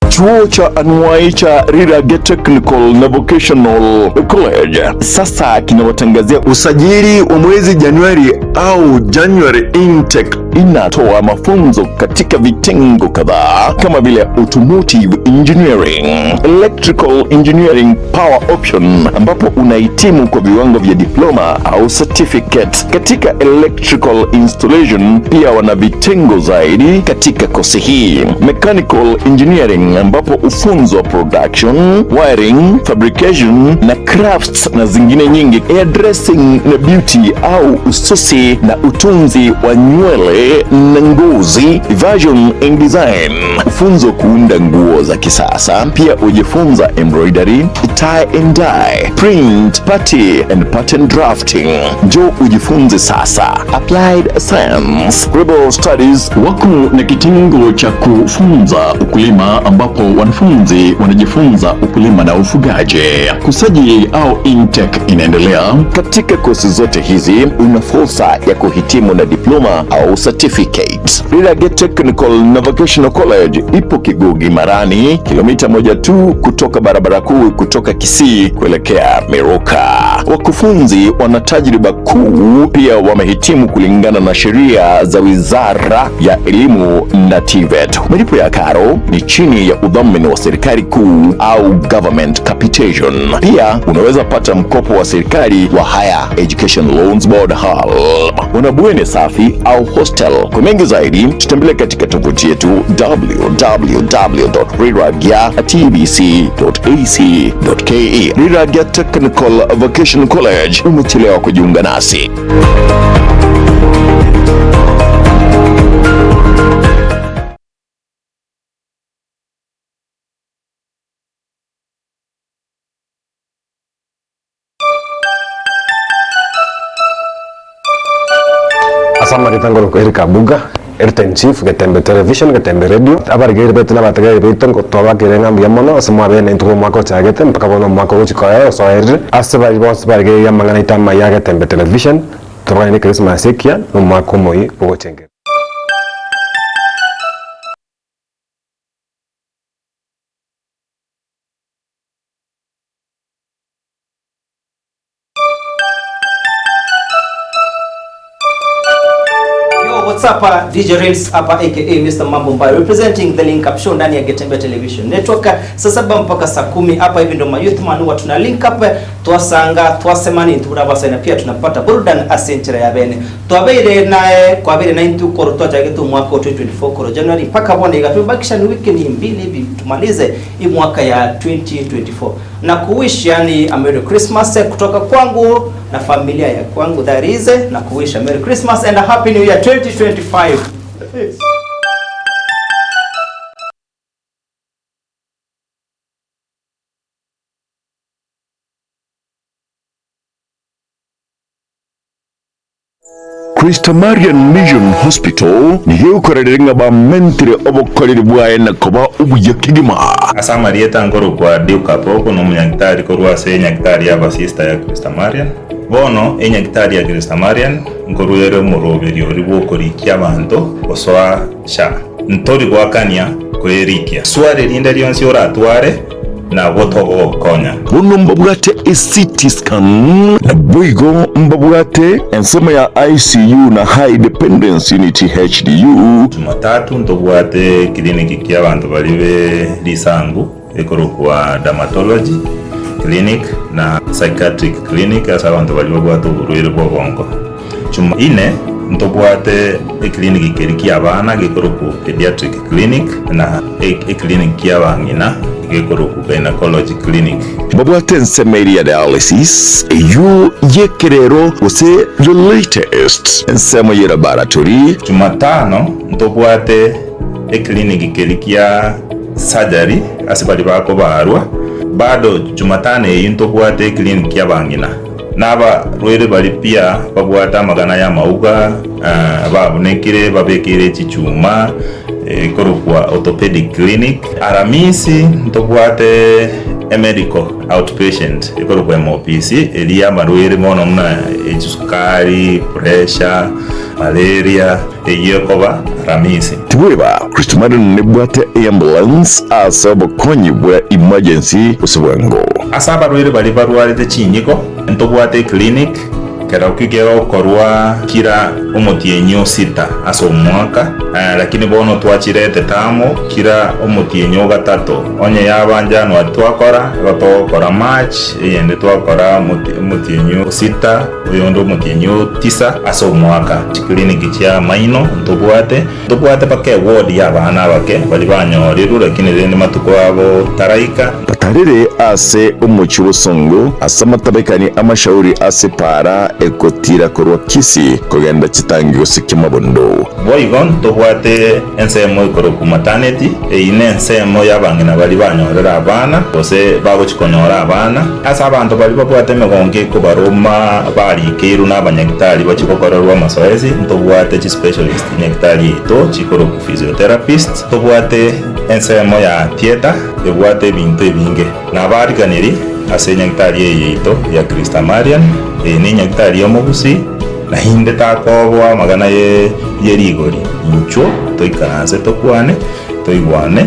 Chuo cha anuai cha Rirage Technical na Vocational College sasa kinawatangazia usajili wa mwezi Januari au January intake. Inatoa mafunzo katika vitengo kadhaa kama vile automotive engineering, electrical engineering power option, ambapo unahitimu kwa viwango vya diploma au certificate katika electrical installation. Pia wana vitengo zaidi katika kosi hii: mechanical engineering, ambapo ufunzo wa production, wiring, fabrication na crafts na zingine nyingi, hairdressing na beauty au ususi na utunzi wa nywele na ngozi, fashion and design, ufunzo kuunda nguo za kisasa. Pia ujifunza embroidery, tie and dye, print, party and pattern drafting. Jo ujifunze sasa. Applied science, global studies. Wako na kitengo cha kufunza ukulima, ambapo wanafunzi wanajifunza ukulima na ufugaji. Kusajili au intake inaendelea. Katika kosi zote hizi una fursa ya kuhitimu na diploma au certificate. Rirage Technical na Vocational College ipo Kigugi Marani, kilomita 1 tu kutoka barabara kuu kutoka Kisii kuelekea Miruka. Wakufunzi wana tajriba kuu, pia wamehitimu kulingana na sheria za Wizara ya Elimu na TVET. Malipo ya karo ni chini ya udhamini wa serikali kuu au government capitation. Pia unaweza pata mkopo wa serikali wa Higher Education Loans Board HAL. Una bweni safi au hostel. Kwa mengi zaidi tutembelea katika tovuti yetu www.riragya.tbc.ac.ke. Riragya Technical Vocational College, umechelewa kujiunga nasi. Asama kitangolo ko Erika Buga, Airtime Chief, Getembe Television, Getembe Radio. Abari gere betuna batagere betongo toba kirenga mbiamono asema bene ntuko mwako cha Getembe mpaka bono mwako uchikoya so eri. Asaba boss barige yamangana itama ya Getembe Television. Toba ni Christmas ekia no mwako moi bochenge. What's up, DJ Reels hapa aka Mr. Mambo Mbaya representing the link up show ndani ya Getembe Television Network. Saa 7 mpaka saa 10 hapa hivi ndo mayouth man huwa tuna link up twasanga twasemani turabasa na pia tunapata burudani asentere ya bene. Twabeire naye kwa bere 92 koro twaje tu mwaka 2024 koro January mpaka bone gatubakisha ni wiki ni mbili hivi tumalize hii mwaka ya 2024. Na kuwish yani a Merry Christmas kutoka kwangu na familia ya kwangu that is na kuwish a Merry Christmas and a Happy New Year 2025. Christamarian Mission Hospital ni yukorera ba mentire obokorera bwaye na koba ubuye kigima asama rieta ngoro kwa diuka poko no munyagitari ko rwase nyagitari ya basista ya Christamarian bono enyagitari ya Christamarian ngoro yero moroberi ori bokorikia abantu oswa sha ntori gwakania kwerikia sware rinda ryonsi oratware na wotogo konya buno mbabwate CT scan na bwigo mbabwate ensema ya ICU na high dependence unit HDU. Jumatatu ndobwate kliniki kia abantu balibe lisangu ekorokwa dermatology clinic na psychiatric clinic asa abantu balibe bwato burwire bwobongo. Ine ndobwate ekliniki keriki abana gekorokwa pediatric clinic na clinic ya bangina gekoroku gynecology clinic. Babwate ensema ya dialysis eyo yekerero ose the latest ensema ya laboratory. Jumatano ndobwate ekliniki kerikia surgery asibali bako barwa bado Jumatano eyo ndobwate ekliniki ya bangina naba rwere bali pia babwata magana ya mauga babunekire babekire chichuma korokwa orthopedic clinic. Aramisi ntobwate medical outpatient korokwa MOPC elia marwere mono na sukari, pressure, malaria eyekoba Aramisi. Tuweba Christamarian nebwate ambulance asaba konyi bwa emergency uswango asaba rwere bali barware de chinyiko ntobwate clinic kerakigero korwa kira omotienyo sita aso mwaka lakini bono twachirete tamo kira omotienyo gatatu onye yabanja no twakora gatokora match yende twakora omotienyo sita oyondo omotienyo tisa aso mwaka clinic chia maino ndobwate pake ward yabana bake bali banyorero lakini rende matuko abo taraika batarere ase omuchibo songo asamatabekani amashauri ase para ekotira korwa Kisii kogenda chitangigo sikimabondo boigon tobwate ensemo ikoro ku maternity ine ensemo yabangina bali banyorera abana ose bago chikonyora abana asa abantu bali babwate megonge ko baroma bali keiru n'abanyagitari bachikokorerwa masoezi tobwate chi specialist nyagitari to chikoro ku physiotherapist tobwate ensemo ya theater ebwate bintu ebinge nabariganiri ase nyagitari yeito ya Christamarian ni nyagitari yomugusi na hinde takobwa magana yerigori incho toikaranse tokwane toigwane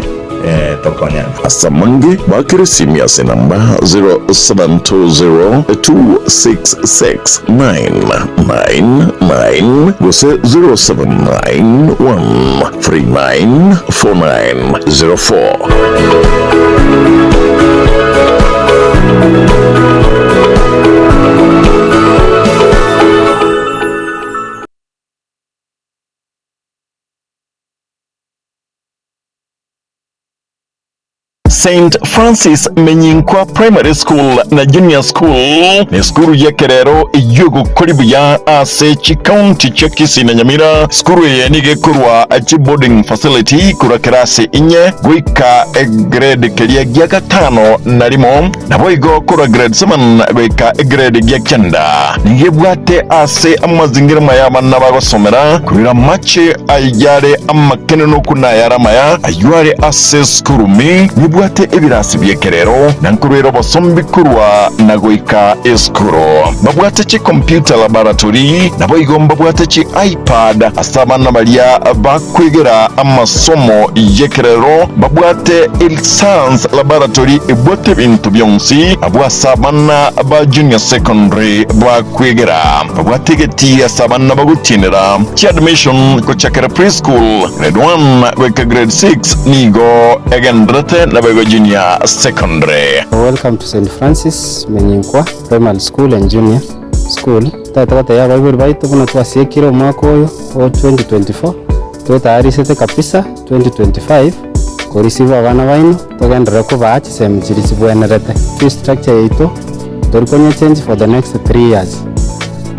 tokonya asamange bakirisimu ase namba 0720266999 gose 0791394904. St. Francis Menyinkwa Primary School na Junior School ni skuru yekerero iyogo koribuya ase County cha Kisii na Nyamira. Skuru yenige kurwa boarding facility kura kirasi inye gwika grade kelia gya gatano na limo na boigo kura grade 7 beka grade gya kenda niyebwate ase amazingira mayama n'abagosomera kurira mache ayare amakeneno kuna yaramaya ayuare ase skuru mi nibwate babwate ebirasi byekerero nankurero basombi kurwa nagoika eskuro babwate chi computer laboratory nabo igomba babwate chi iPad asabana balia bakwegera amasomo yekerero babwate science laboratory ebwate bintu byonsi abwasabana ba junior secondary bakwegera babwate geti asabana bagutinira chi admission ko chakara preschool grade 1 kweka grade 6 nigo egendrete na bago junior secondary. Welcome to St. Francis Menyinkwa Primary School and Junior School. Tata ya Bible baito kuna twasiekiro mwaka oyo o 2024 tutayarisete kabisa 2025 ko receive abana baino togendera ko baachi semchirisi bwenerete fee structure yeito torikonye change for the next 3 years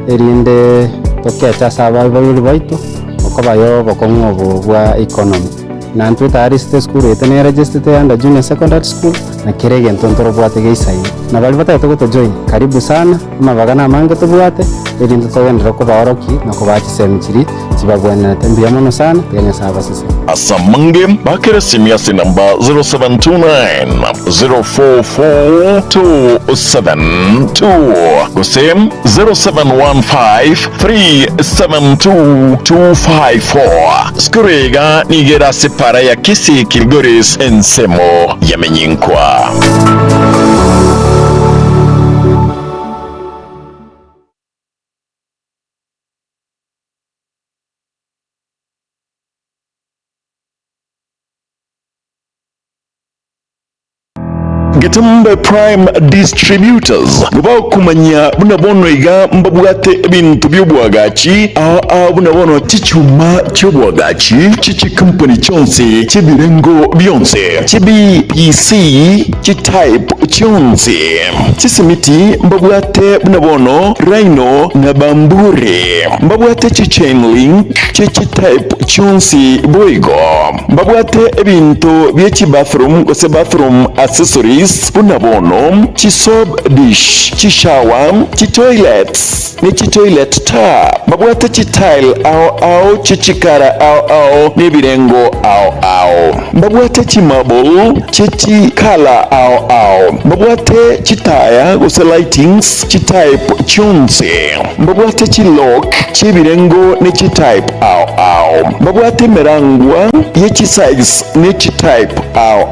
erinde tokecha saba Bible baito okobayo bokongo bwa economy na tutayarisete school etene registered under junior secondary school na kirege ntontoro bwate geisai na bali batatu to join karibu sana amabagana mange to bwate erinde togendera ko baoroki na ko baachi semchiri sibabwana tembia mono sana tenya saba sisi asamange bakere simiasi namba 0729044272 gosem 0715372254 skurega nigera separa ya Kisii Kilgoris ensemo ya Menyinkwa. Getembe Prime Distributors guba kumanya bunabono iga mbabwate ebintu byobwagachi aho bunabono chichuma cyobwagachi chichi company cyonse chibirengo byonse chibi PC type cyonse chisimiti mbabwate bunabono Rhino na Bambure mbabwate chain link type cyonse boigo mbabwate ebintu byechi bathroom gose bathroom accessories bunabono chi soap dish chi shower chi toilets ni chi toilet tap babwate chi tile ao chi chikara ao ni birengo ao babwate chi marble chi color ao babwate chi tire gose lightings chi type chonse babwate chi lock chi birengo ni chi type ao babwate merangwa ye chi size ni chi type ao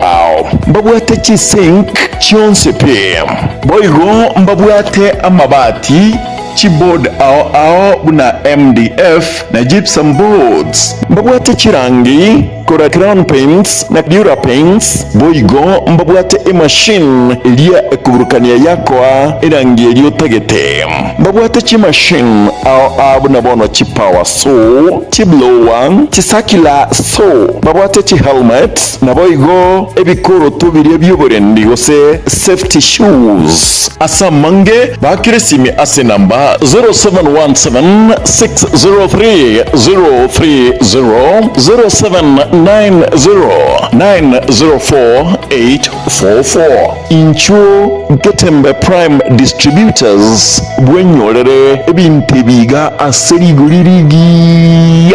babwate chi sink chionse pe boigo mbabwate amabati chibod ao buna MDF na gypsum boards mbabwate chirangi kora crown paints na dura paints boigo mbabwate machine ilia kuburukania yakwa irangi ilio tegete mbabwate chi machine ao buna bono chi power saw chi blower chi circular saw mbabwate chi helmet na boigo ebikoro tubiri byoborendi gose safety shoes asamange bakiresimi ase namba 0717-603-030 0790-904-844 Incho Getembe Prime Distributors bwenyorere ebintu biga aserigulirigi.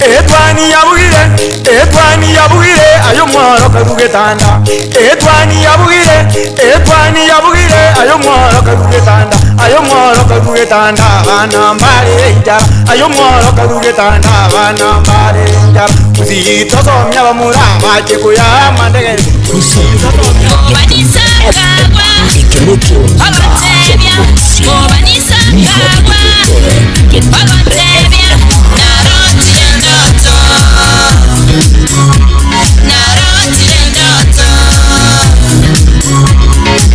Etwani ya bugire ayo mwaro karugetanda Etwani ya bugire ayo mwaro karugetanda bana mbare njara ayo mwaro karugetanda bana mbare njara uzito somya bamurama chekuya mandege uzito somya Obanisa kagwa Obatebya Obanisa kagwa Obatebya Narotile ndoto Narotile ndoto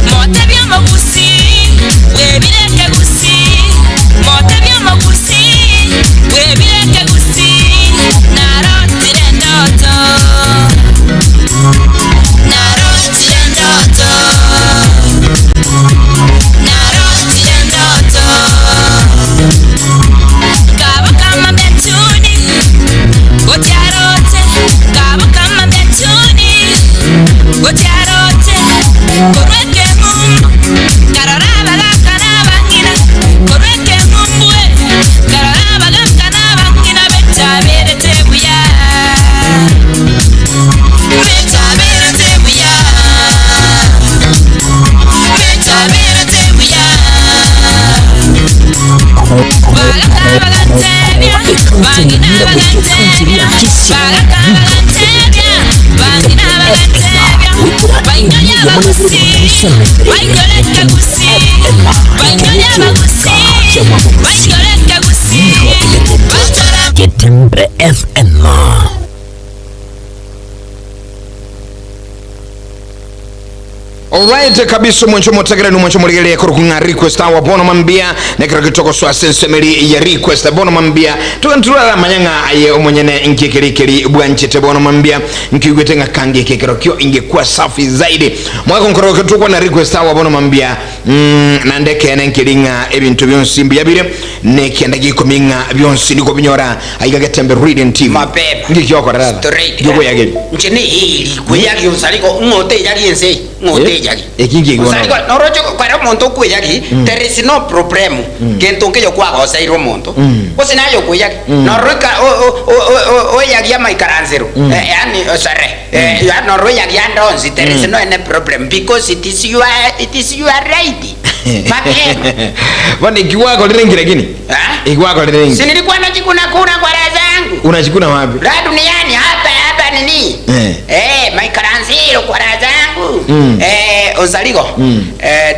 Motebya magusi Webireke gusi Motebya magusi Webireke gusi Narotile ndoto Narotile ndoto Narotile ndoto Getembe FM. Alright kabisa mwancho motegere no mwancho muligere ko kunga request awa bono mambia ne kira kitoko so asensemeri ya request bono mambia tukantula manyanga aye omonyene nkikirikiri bwanchete bono mambia nkigwetenga kange kekero kyo ingekuwa safi zaidi mwako nkoro ketukwa na request awa bono mambia na ndeke nkilinga ebintu byonsi mbiyabire ne kienda gikominga byonsi niko binyora ayiga Getembe reading team mapeba ngikyoko rara yuko yage nchini hili kuyagi unsaliko ngote yagi ense ngote yagi ekingi gona unsaliko norocho kwa monto kuyagi there is no problem gento ngeyo kwa gosa iro monto kosina yo kuyagi noroka o yagi ya maikaranzero yani sare ya noro yagi andonzi there is no any problem because it is your right mapema bwana ikiwako lirengira gini ikiwako lirengira si nilikuwa najikuna kuna kwa razangu unajikuna wapi la duniani hapa nini maikaranziro kwa razangu onsaliko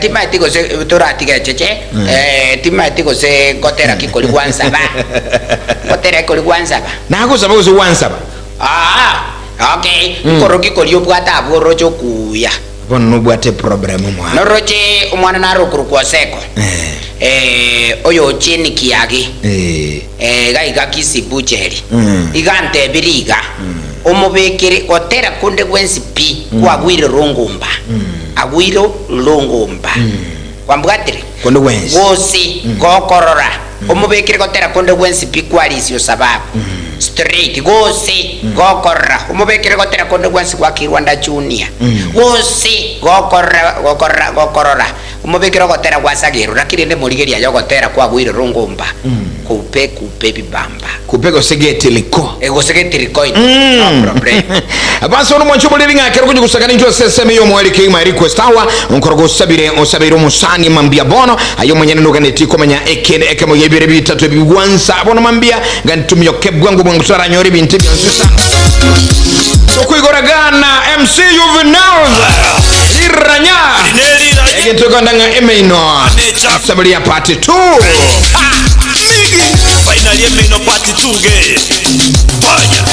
tima etiko se toratika cheche tima etiko se kotera kikoli kwansaba kotera kikoli kwansaba nako sababu se wansaba okay koroki kolio bwata borocho kuya bono no bwate problem mwa noroche umwana narukuru kwa seko oyo chini kiyagi gaiga kisibucheri igante biriga umubekere otera kunde gwensipi kwagwire rongomba agwiro rongomba kwambwatire kunde gwensi gosi gokorora umubekere otera kunde gwensipi kwalisyo sababu straight gosi gokorora umubekere otera kunde gwensi kwakirwanda junior gosi gokorora umubekere otera kwasagiro lakini muligeria yogotera kwagwire rongomba kupe bibamba kupe gosegete liko gosegete liko no problem basi ono mwancho muliringa kero kunyo kusagana njo seseme yo mweleke ma request awa onkorogo osabire musani mambia bono ayo mwenyene no ganeti komanya eke mo yebere bitatu biwansa bono mambia gantumyo kebwangu bwangu tsara nyori binti byansusa okwigoragana MC Juvenal liranya egentoko ndanga emeino sabiria part 2 finally emeino part 2 ge fanya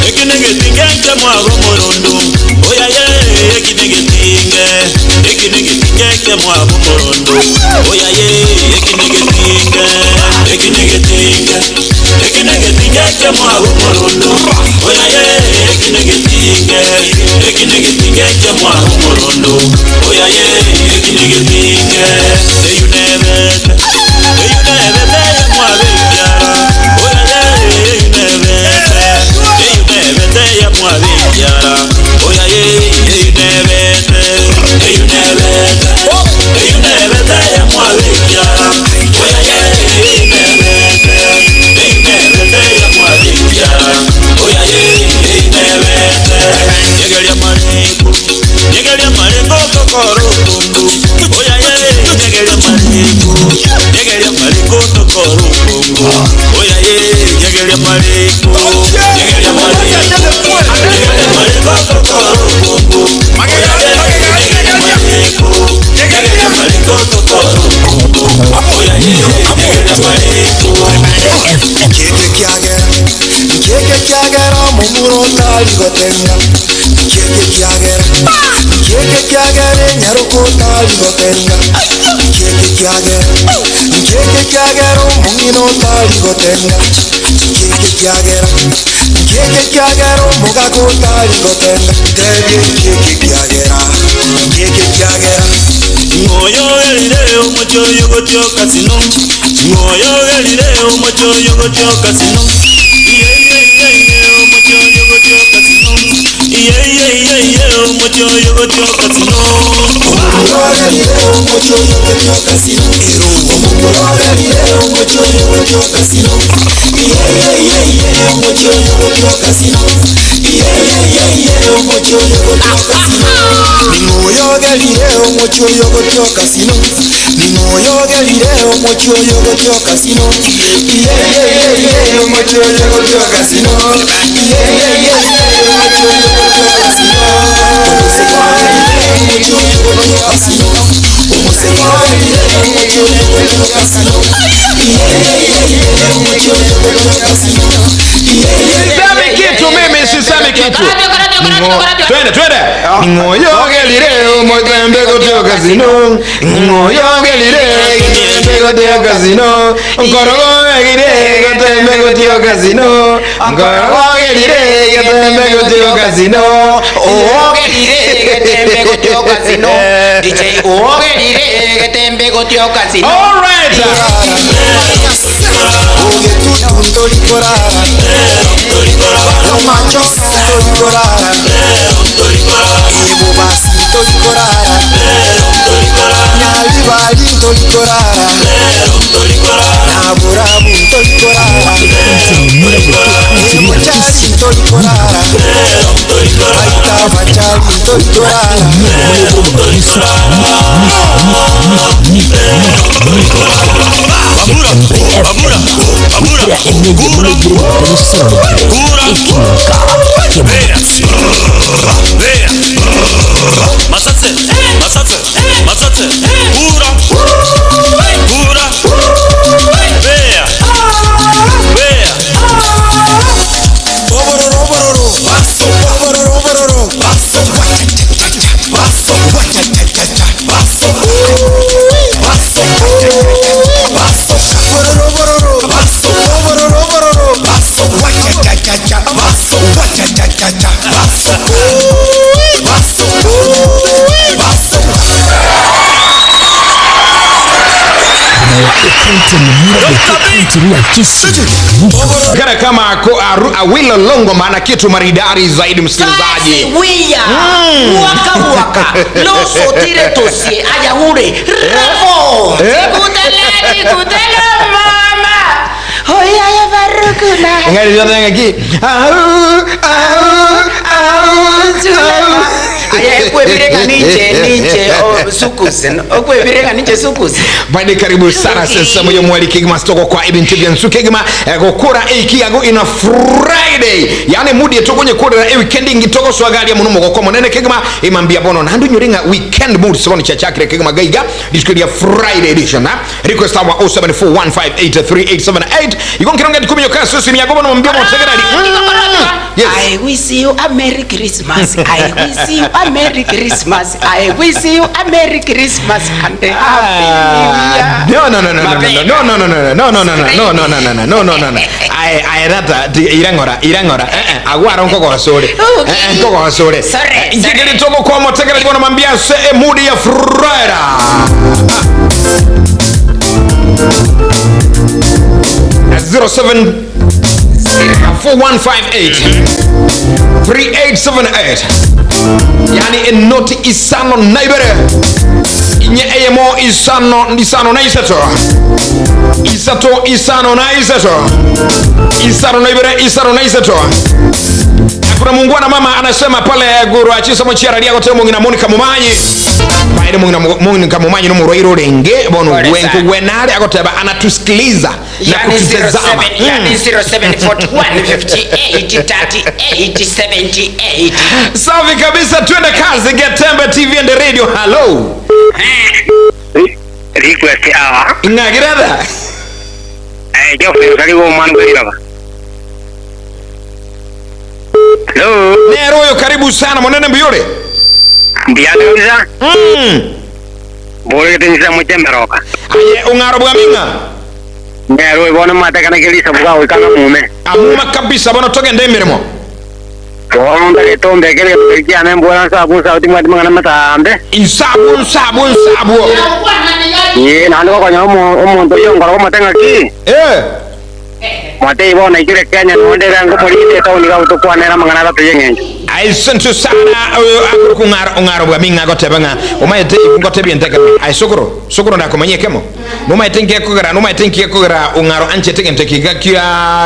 ekinegetinge kemwago morondo oya ye ekinegetinge kemwago morondo oya ye ekinegetinge kemwago morondo oya ye ekinegetinge kemwago morondo oya ye ekinegetinge you never mwabekyara oya ye you never mwabekyara oya ye you never mwabekyara oya ye Nyegelia mareko kokoro kumbu oya ye nyegelia mareko kokoro kumbu oya ye nyegelia mareko kokoro kumbu oya ye nyegelia mareko kokoro kumbu oya ye nyegelia mareko Keke kyagera mumuro tali gotenga Keke kyagera nyaruko tali gotenga Keke kyagera mungino tali gotenga Keke kyagera mugako tali gotenga Debye keke kyagera Ngoyo elire omocho yogotyo kasino Ngoyo elire omocho yogotyo kasino omocho yogotyo kasino omocho yogotyo kasino omocho yogotyo kasino omocho yogotyo kasino omocho yogotyo kasino omocho yogotyo kasino Ningoyogelire omocho yogotyo kasino Ningoyogelire omocho yogotyo kasino omocho yogotyo kasino omocho yogotyo kasino Sisemi kitu mimi, sisemi kitu. Twende. Ngoyogelire Getembe kutio kasino. Ngoyogelire Getembe kutio kasino. Ngorogelire Getembe kutio kasino. Ngorogelire Getembe kutio kasino. Ogelire Getembe kutio kasino. DJ Ogelire Getembe kutio kasino. All right. Kana kama Awilo Longo maana kitu maridari zaidi msikilizaji. Waka loso tire tosie ayahure revo kutele mama hoya ya barukuna ngari yote ngaki Bani karibu sana sasa moyo mwali kigma stoko kwa ibn Tibian Sukegma gukura ikiago ina Friday yani mudi to kwenye kura weekend ngitoko swagali ya munumo kwa monene kigma imambia bono nandu nyuringa weekend mood saboni cha chakre kigma gaiga diskudia Friday edition na request our 0741583878 yikon kironga dikumyo kaso sini yagobo no mbia motegerali yes I wish you a Merry Christmas. I wish you a Merry Christmas. I wish you a Merry Christmas and a Happy New Year. No. I rather irangora. Agwara nkoko sore. Nkoko sore. Ngigeri toko kwa motegera libona mambia se emudi ya Friday. 4158 yani enoti isano naibere inye emo isano na isato kuna Mungu na mama anasema pale guru achisa mochira lia kote mungu na Monica Mumanyi baile mungu na Mumanyi no muroiro renge bono gwenko gwenale akoteba anatusikiliza na kututazama yani 0741583878. Safi kabisa, twende kazi. Getembe TV and radio. Hello. Request hour. Ngagirada. Jofe karibu mwangu hapa. Hello. Nero yo karibu sana mwanene mbiyore. Mbiyane uza. Bole tenisa Getembe roka. Aye ungaro bwaminga. Nero ibona matakana kelisa bwa wikana mume. Amuma kabisa bwana toke ndemiremo. Onda Getembe kele kiana mbona sabu sauti mwana matambe. Isabu. Ye nalo kwa nyomo omuntu yongora matenga ki. Mate ibona ikire Kenya nonde rango polite tauni ga utokwanera mangana la tuyengenje. Aisentu sana ungaro bwaminga gotebanga umayete ngotebye nteka sokoro ndako manyekemo numayete kogera ungaro anche teke nteka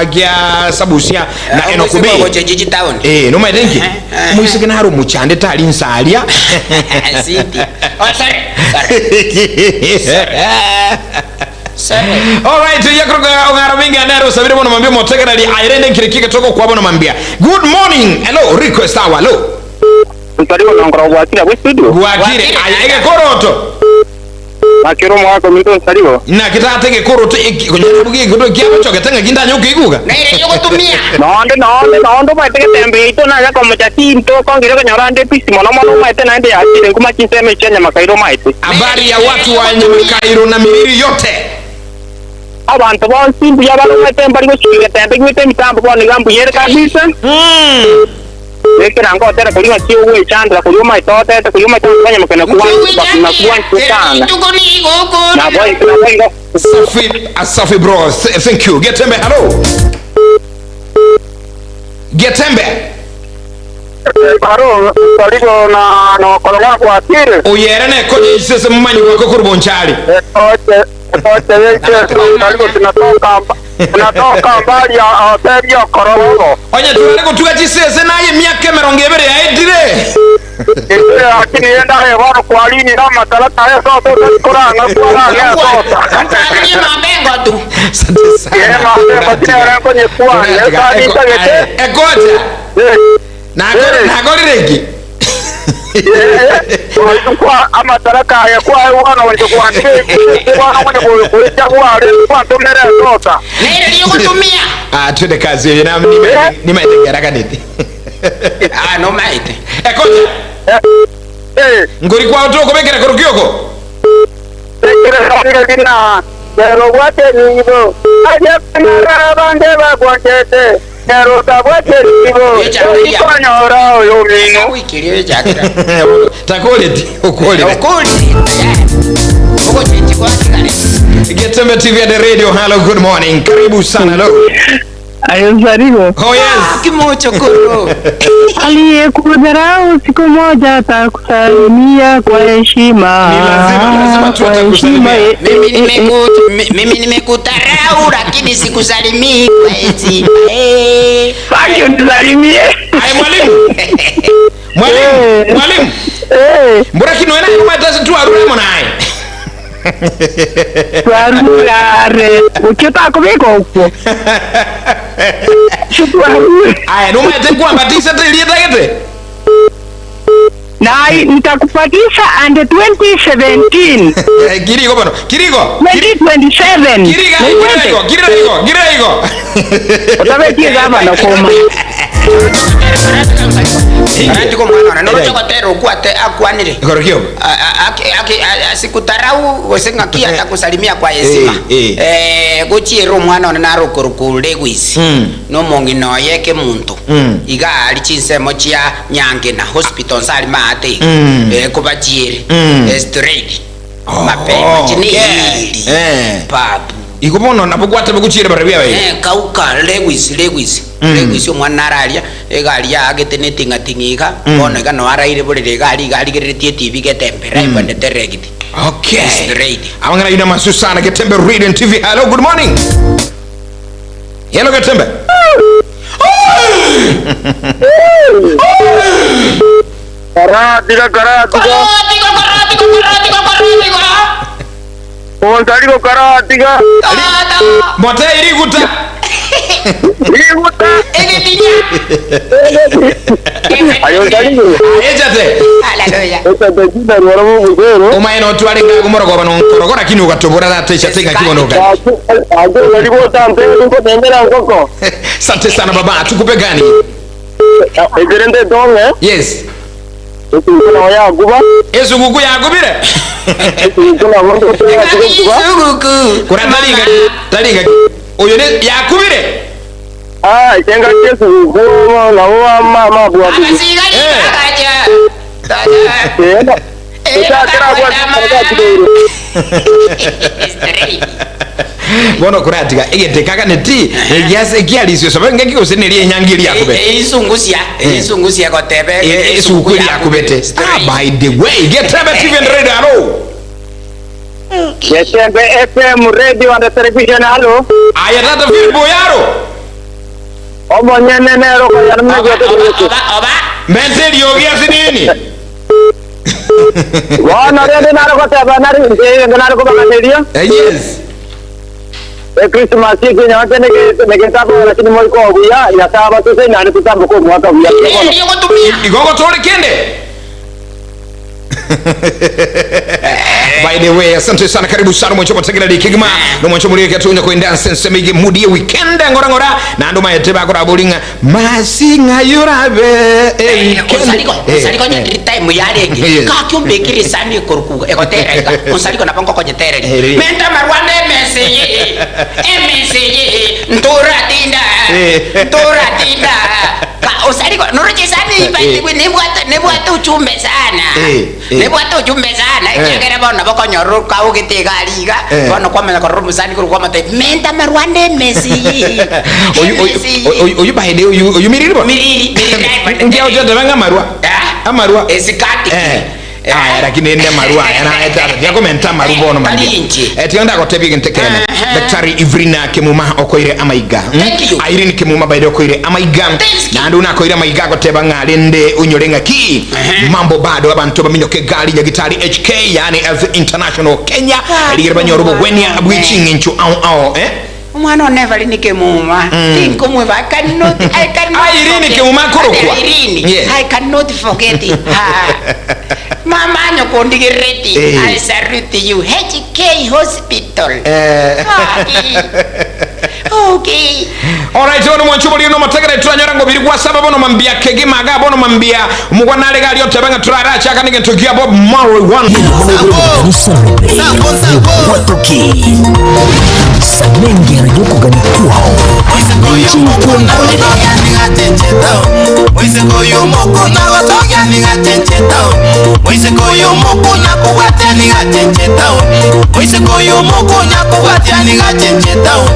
kya sabusia na enokubi numayete muisigana haru muchande tali nsalia sindi Alright, yakroga ongara minga nero sabiri bono mambia motegera li airende kirikike toko kwa bono mambia. Good morning. Hello, request hour. Hello. Ntari bono ngora gwakira we studio. Gwakire ayege koroto. makiro mwako minto sarigo na kitate gekoro kunyana bugi kudo kiabo choketenga kindanyo kiguga na ile yoko tumia nondo maite Getembe ito na yako mchatinto kongire kanyorande pisi mono maite na ende yakire kuma chiseme chenya makairo maite habari ya watu wa Nyamakairo na Miriri yote abantu bonsi mbuya balo maite mbali go Getembe gwite mitambo bone gambu yere kabisa Eke nango tera kulima sio uwe chandra kulima itote tera kulima itote kanya mkena kuwansi na kuwansi sana na boy Safi bro, thank you. Getembe, hello. Getembe. Hello, saligo na kolonga kwa tire. Uyerene koje sese mmanyi kwa kurbonchali. Ote saligo tunatoka mbali ya hoteli ya Kororo. Onye tunaliko tukachisese naye miaka mirongo ibiri yaitire. Lakini yenda hewa kwa lini na matalata ya soto kuranga kwa ya soto. Ni mabengo tu. Asante sana. Yema mabengo tena rango ni kwa. Ekoja. Nagori regi. Kwa ama talaka ya kwa wana walikuwa kwa tumere soto. Nile yukutumia. Tuende kazi hiyo na ni maite garaka niti. No maite. Ekoja. Ngori kwa uto kubekera kurukioko. Bekera dina. Pero wate nibo. Aje para bande ba kwatete. Pero tabwate nibo. Kwa nyora yo mino. Wikiri jakira. Takoleti, ukoli. Uko chiti kwa kale. Getembe TV and radio. Hello, good morning. Karibu sana hello. Ayo Sarigo. Oh yes. Kimocho koro. Aliyekudharau siku moja atakusalimia kwa heshima. Ni lazima tutakusalimia. Mimi nimekudharau lakini sikusalimii kwa heshima. Baki unisalimie. Ai mwalimu. Mwalimu. Mbona kinoena kama tasi tu arura naye. Tuarure. Ukitaka kubiko huko. Aya, noma itakuwa batisa tiliye tagete. Na nitakupatisha under 2017. Kiriko bano. Kiriko. 2027. Kiriko. Utabetie kama na koma. Ndiko mwana na ndio kotero kwate akwanire. Korokio. Asikutarau wesenga kia atakusalimia kwa heshima. Gochiero mwana na rokorokule gwisi. No mongi no yeke muntu. Iga ali chinsemo chia nyange na hospital sali mate. Kubachiere. Straight. Mapema chini. Papu. Ikubono napokwata bakuchire barabia we. Kauka legwisi omwana araria egari yagete tingatingiga bono iga no araire borere gari geretie TV Getembe Television Network. Okay. Straight. Amangana ina masu sana Getembe Radio TV. Hello, good morning. Hello Getembe. Karatiga. Ontarigo karatiga. Mote iriguta. Ayo tarigo. Ejate. Haleluya. Ota ruara mugero. Umaino twali ngumoro bano korogora kinu gatobora date chatenga kimonoka. Ago ngalibo tampe ngo tembera ngoko. Asante sana baba, tukupe gani? Egerende donge. Yes. Kuna ya guba. Ezugugu ya gubire. Kuna ngondo ya Ezugugu. Kuna talinga. Oyo ne yakubire. Tenga Yesu go na wa mama bwa. Amasiga akaja. Bono kuratiga egete kaka neti yase kialisyo sabange kikose nelie nyangiri yakube. Isungusia Gotebe. Isukuri yakubete. By the way, Getembe TV and radio hello. Getembe FM radio and television hello. Ayatata fil boyaro. Omo nyene ro ko yarme gote. Oba. Menteri yogia sinini. Wana rende naro ko tabanari naro ko baganeria. Yes. Christmas hiki nyote neke tapo lakini moi ko buya ya saba tu sasa nani tutambo ko mwaka buya. Igongo tole kende. By the way, asante sana, karibu sana mwancho mategera dikigma no mwancho muri ketunya ko indan sense migi mudi weekend ngora na ndo mayete ba kora bolinga masinga yurabe Usaliko nya time yarenge ka kyombe kiri sani koruku ekotereka usaliko na pango konye tereka menta marwande message ntora tinda ka usaliko noroje sani baiti nebwata uchumbe sana nebwata uchumbe sana ikagera bona bakonyoru ka ugitega liga bona kwamenya korumu sani koruku mate menta marwande message oyu bahede oyu miriri ngia ojoda banga amarua esikati lakini ende marua ya komenta marubono mandi tionda ko tebi ntekene Daktari Ivrina Kimuma okoire amaiga Irene Kimuma baide okoire amaiga na nduna koire amaiga ko teba ngalende unyolenga ki mambo bado abantu baminyoke gali ya gitari HK yani as international Kenya ligirbanyo robo gwenya abwichingi nchu au Mwana never nike muma think umwe I cannot Irene Kimuma korokwa I cannot forget it Mama nyoko ndigireti I salute you HK Hospital Okay. Alright, ono mwanchumo lino mategere turanyora ngo biri kwa sababu no mambia kegi maga bono mambia mugwanale gali otabanga turara chaka nige tugia Bob Marley one. Watoki Samengi anajoko gani kuhao Moise koyo moko na watogia ni gatentao Moise koyo moko na kuwatia ni gatentao Moise koyo moko na kuwatia ni gatentao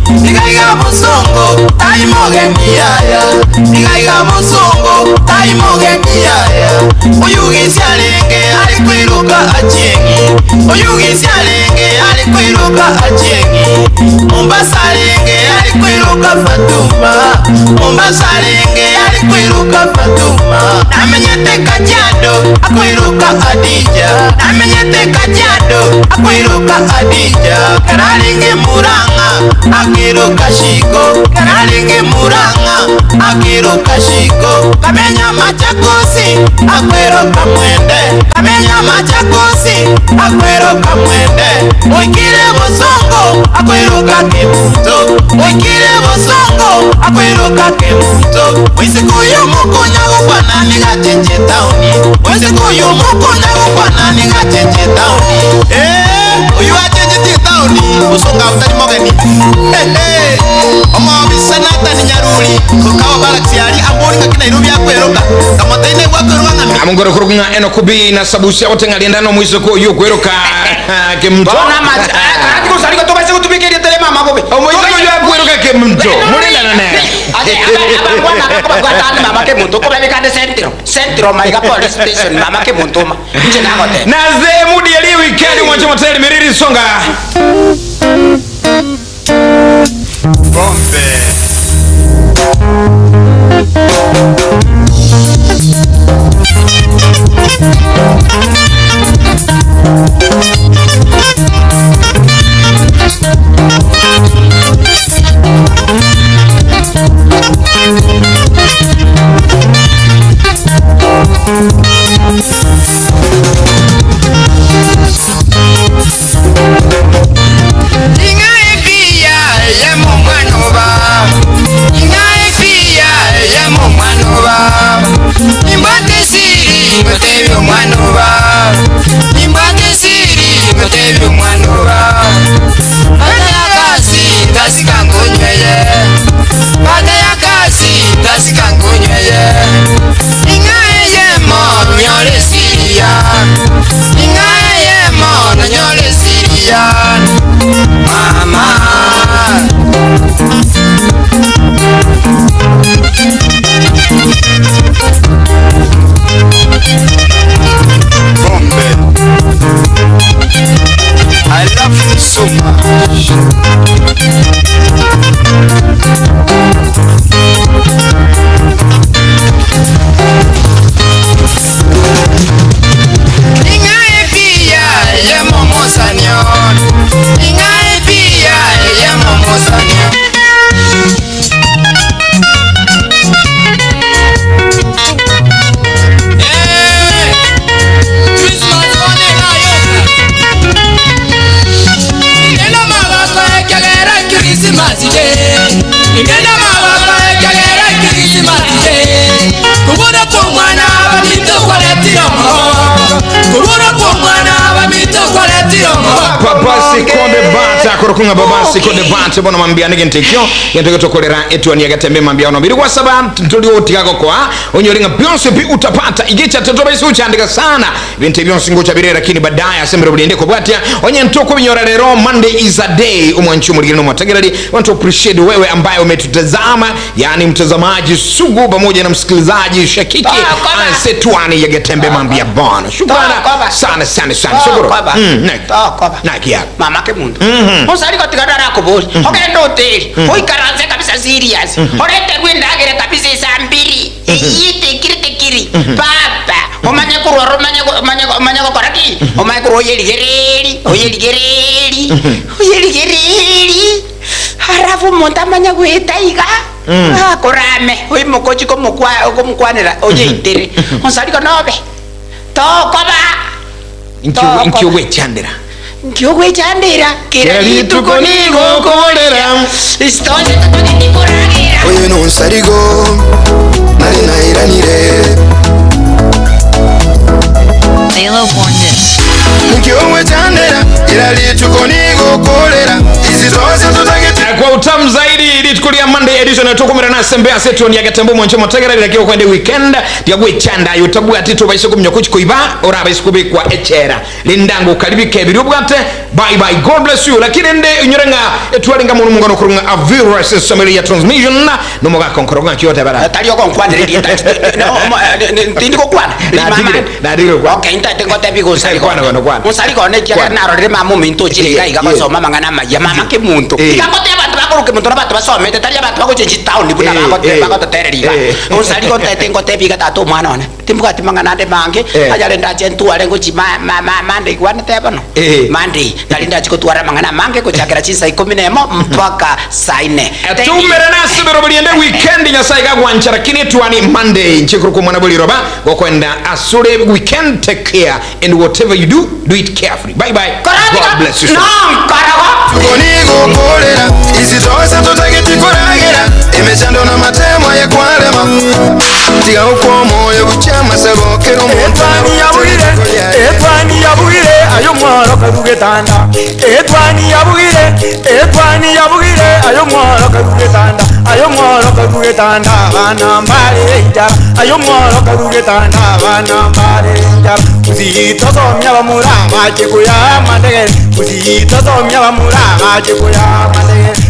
Nigaiga musongo taimoge miyaya Nigaiga musongo taimoge miyaya Oyugi sialenge alikwiruka achengi Oyugi sialenge alikwiruka achengi Mombasa lenge alikwiruka Fatuma Mombasa lenge alikwiruka Fatuma Namenyete Kajiado akwiruka Adija Namenyete Kajiado akwiruka Adija Karalinge Muranga akiruka Shiko Karalinge Muranga akiruka Shiko Kamenya Machakosi akwiruka Mwende Kamenya Machakosi akwiruka Mwende Mwikire Musongo akwiruka Kimuto Mwikire Musongo akwiruka Kimuto Mwise kuyo moko nyago kwa nani gacheche tauni Mwise kuyo moko nyago kwa nani gacheche tauni uyu gacheche tauni Usonga utani mogeni Omo bisanata ni nyaruri Kukawa balaksi yari ambori kakina irubi ya kweroka Kamotaine wakweroka ngami Amungoro kurukunga eno kubi na sabusi Awote ngaliendano mwise kuyo kweroka Kemto Bona macha Karati kusariko tobase kutubike ya tele mama kobe Mwise kuyo kweroka Kemto Mulenda nane Abangwana kakabagwatani mama Kemunto Kobe vikande Sentro Maiga Police Station mama Kemunto Nje nakote Naze mudi yali weekend Mwancho mateli miriri songa Bombe Inga ekia ye mumwanova korokunga babasi ko debate bona mambia nige ntekyo yenteke tokolera Etwani Ya Getembe mambia ono biri kwa saba ntulio tiago kwa onyoringa byonse bi utapata igicha tatoba isu chandika sana binte byonse ngocha birera lakini baadaye asembere bulinde ko bwatia onye ntoko binyora lero Monday is a day umwanchu muligino mwategerali want to appreciate wewe ambaye umetutazama yani mtazamaji sugu pamoja na msikilizaji shakiki Etwani Ya Getembe mambia bwana shukrani sana shukuru nakia mama ke mundu usali ko tigara ko boli ogenda hotel oikaranze kabisa serious orete gwendagere kabisa isambiri yite kiri papa omanye kuroro manye ko koraki omanye kuro oyeligereri harafu monta manya gwetaiga korame oyi mokochi ko mukwanira oye itere usali ko nobe tokoba Nkyo chandira kira lituko nigo kolera istoje tutukikuragira oye no sarigo nari nairanire Balo born this nkyo chandira kira lituko nigo kolera izitoze tutagete kwa utamu zaidi ilitukulia Monday edition ya tukumira na sembea Etwani Ya Getembe mwancho motagera lakini kwa weekend yagwe chanda yotabu atito baise kumnyokuchi koiba ora baise kubikwa echera lindango kalibike birubwate bye god bless you lakini nde unyorenga etwalinga mu mungano kurunga a virus summary ya transmission no moga konkoronga kyote bara taliyo konkwane redi ndiko kwana na dilo kwa okay ntate ngote bigo sali kwana musali kone kya naro re mamu minto chiriga ikakosoma mangana maya mama ke muntu ikakote abantu bakuruke muntu abantu basome tatalia abantu bakuchenji town nibuna bakote tereriga musali konte ngote biga tato mwana one timbuka timangana de mange ajale ndache ntuale ngochi mande kwana tebano mande talinda chiko tuara mangana mange kuchakira chinsa 11 mpaka saa 4 tumere nasi bero buliende weekend nyasai gagwancha lakini Etwani Monday nchikuru kwa mwana buli roba gokwenda asure weekend take care and whatever you do it carefully bye God bless you konigo kolera izitoza tutageti koragera emechando na matemo ya kwarema tiga uko moyo kuchama sebokero Etwani yabuire ayo mwaro karugetanda Etwani yabuire ayo mwaro karugetanda bana mbare njara ayo mwaro karugetanda bana mbare njara uzitozomya bamurama chikuya mandege uzitozomya bamurama chikuya mandege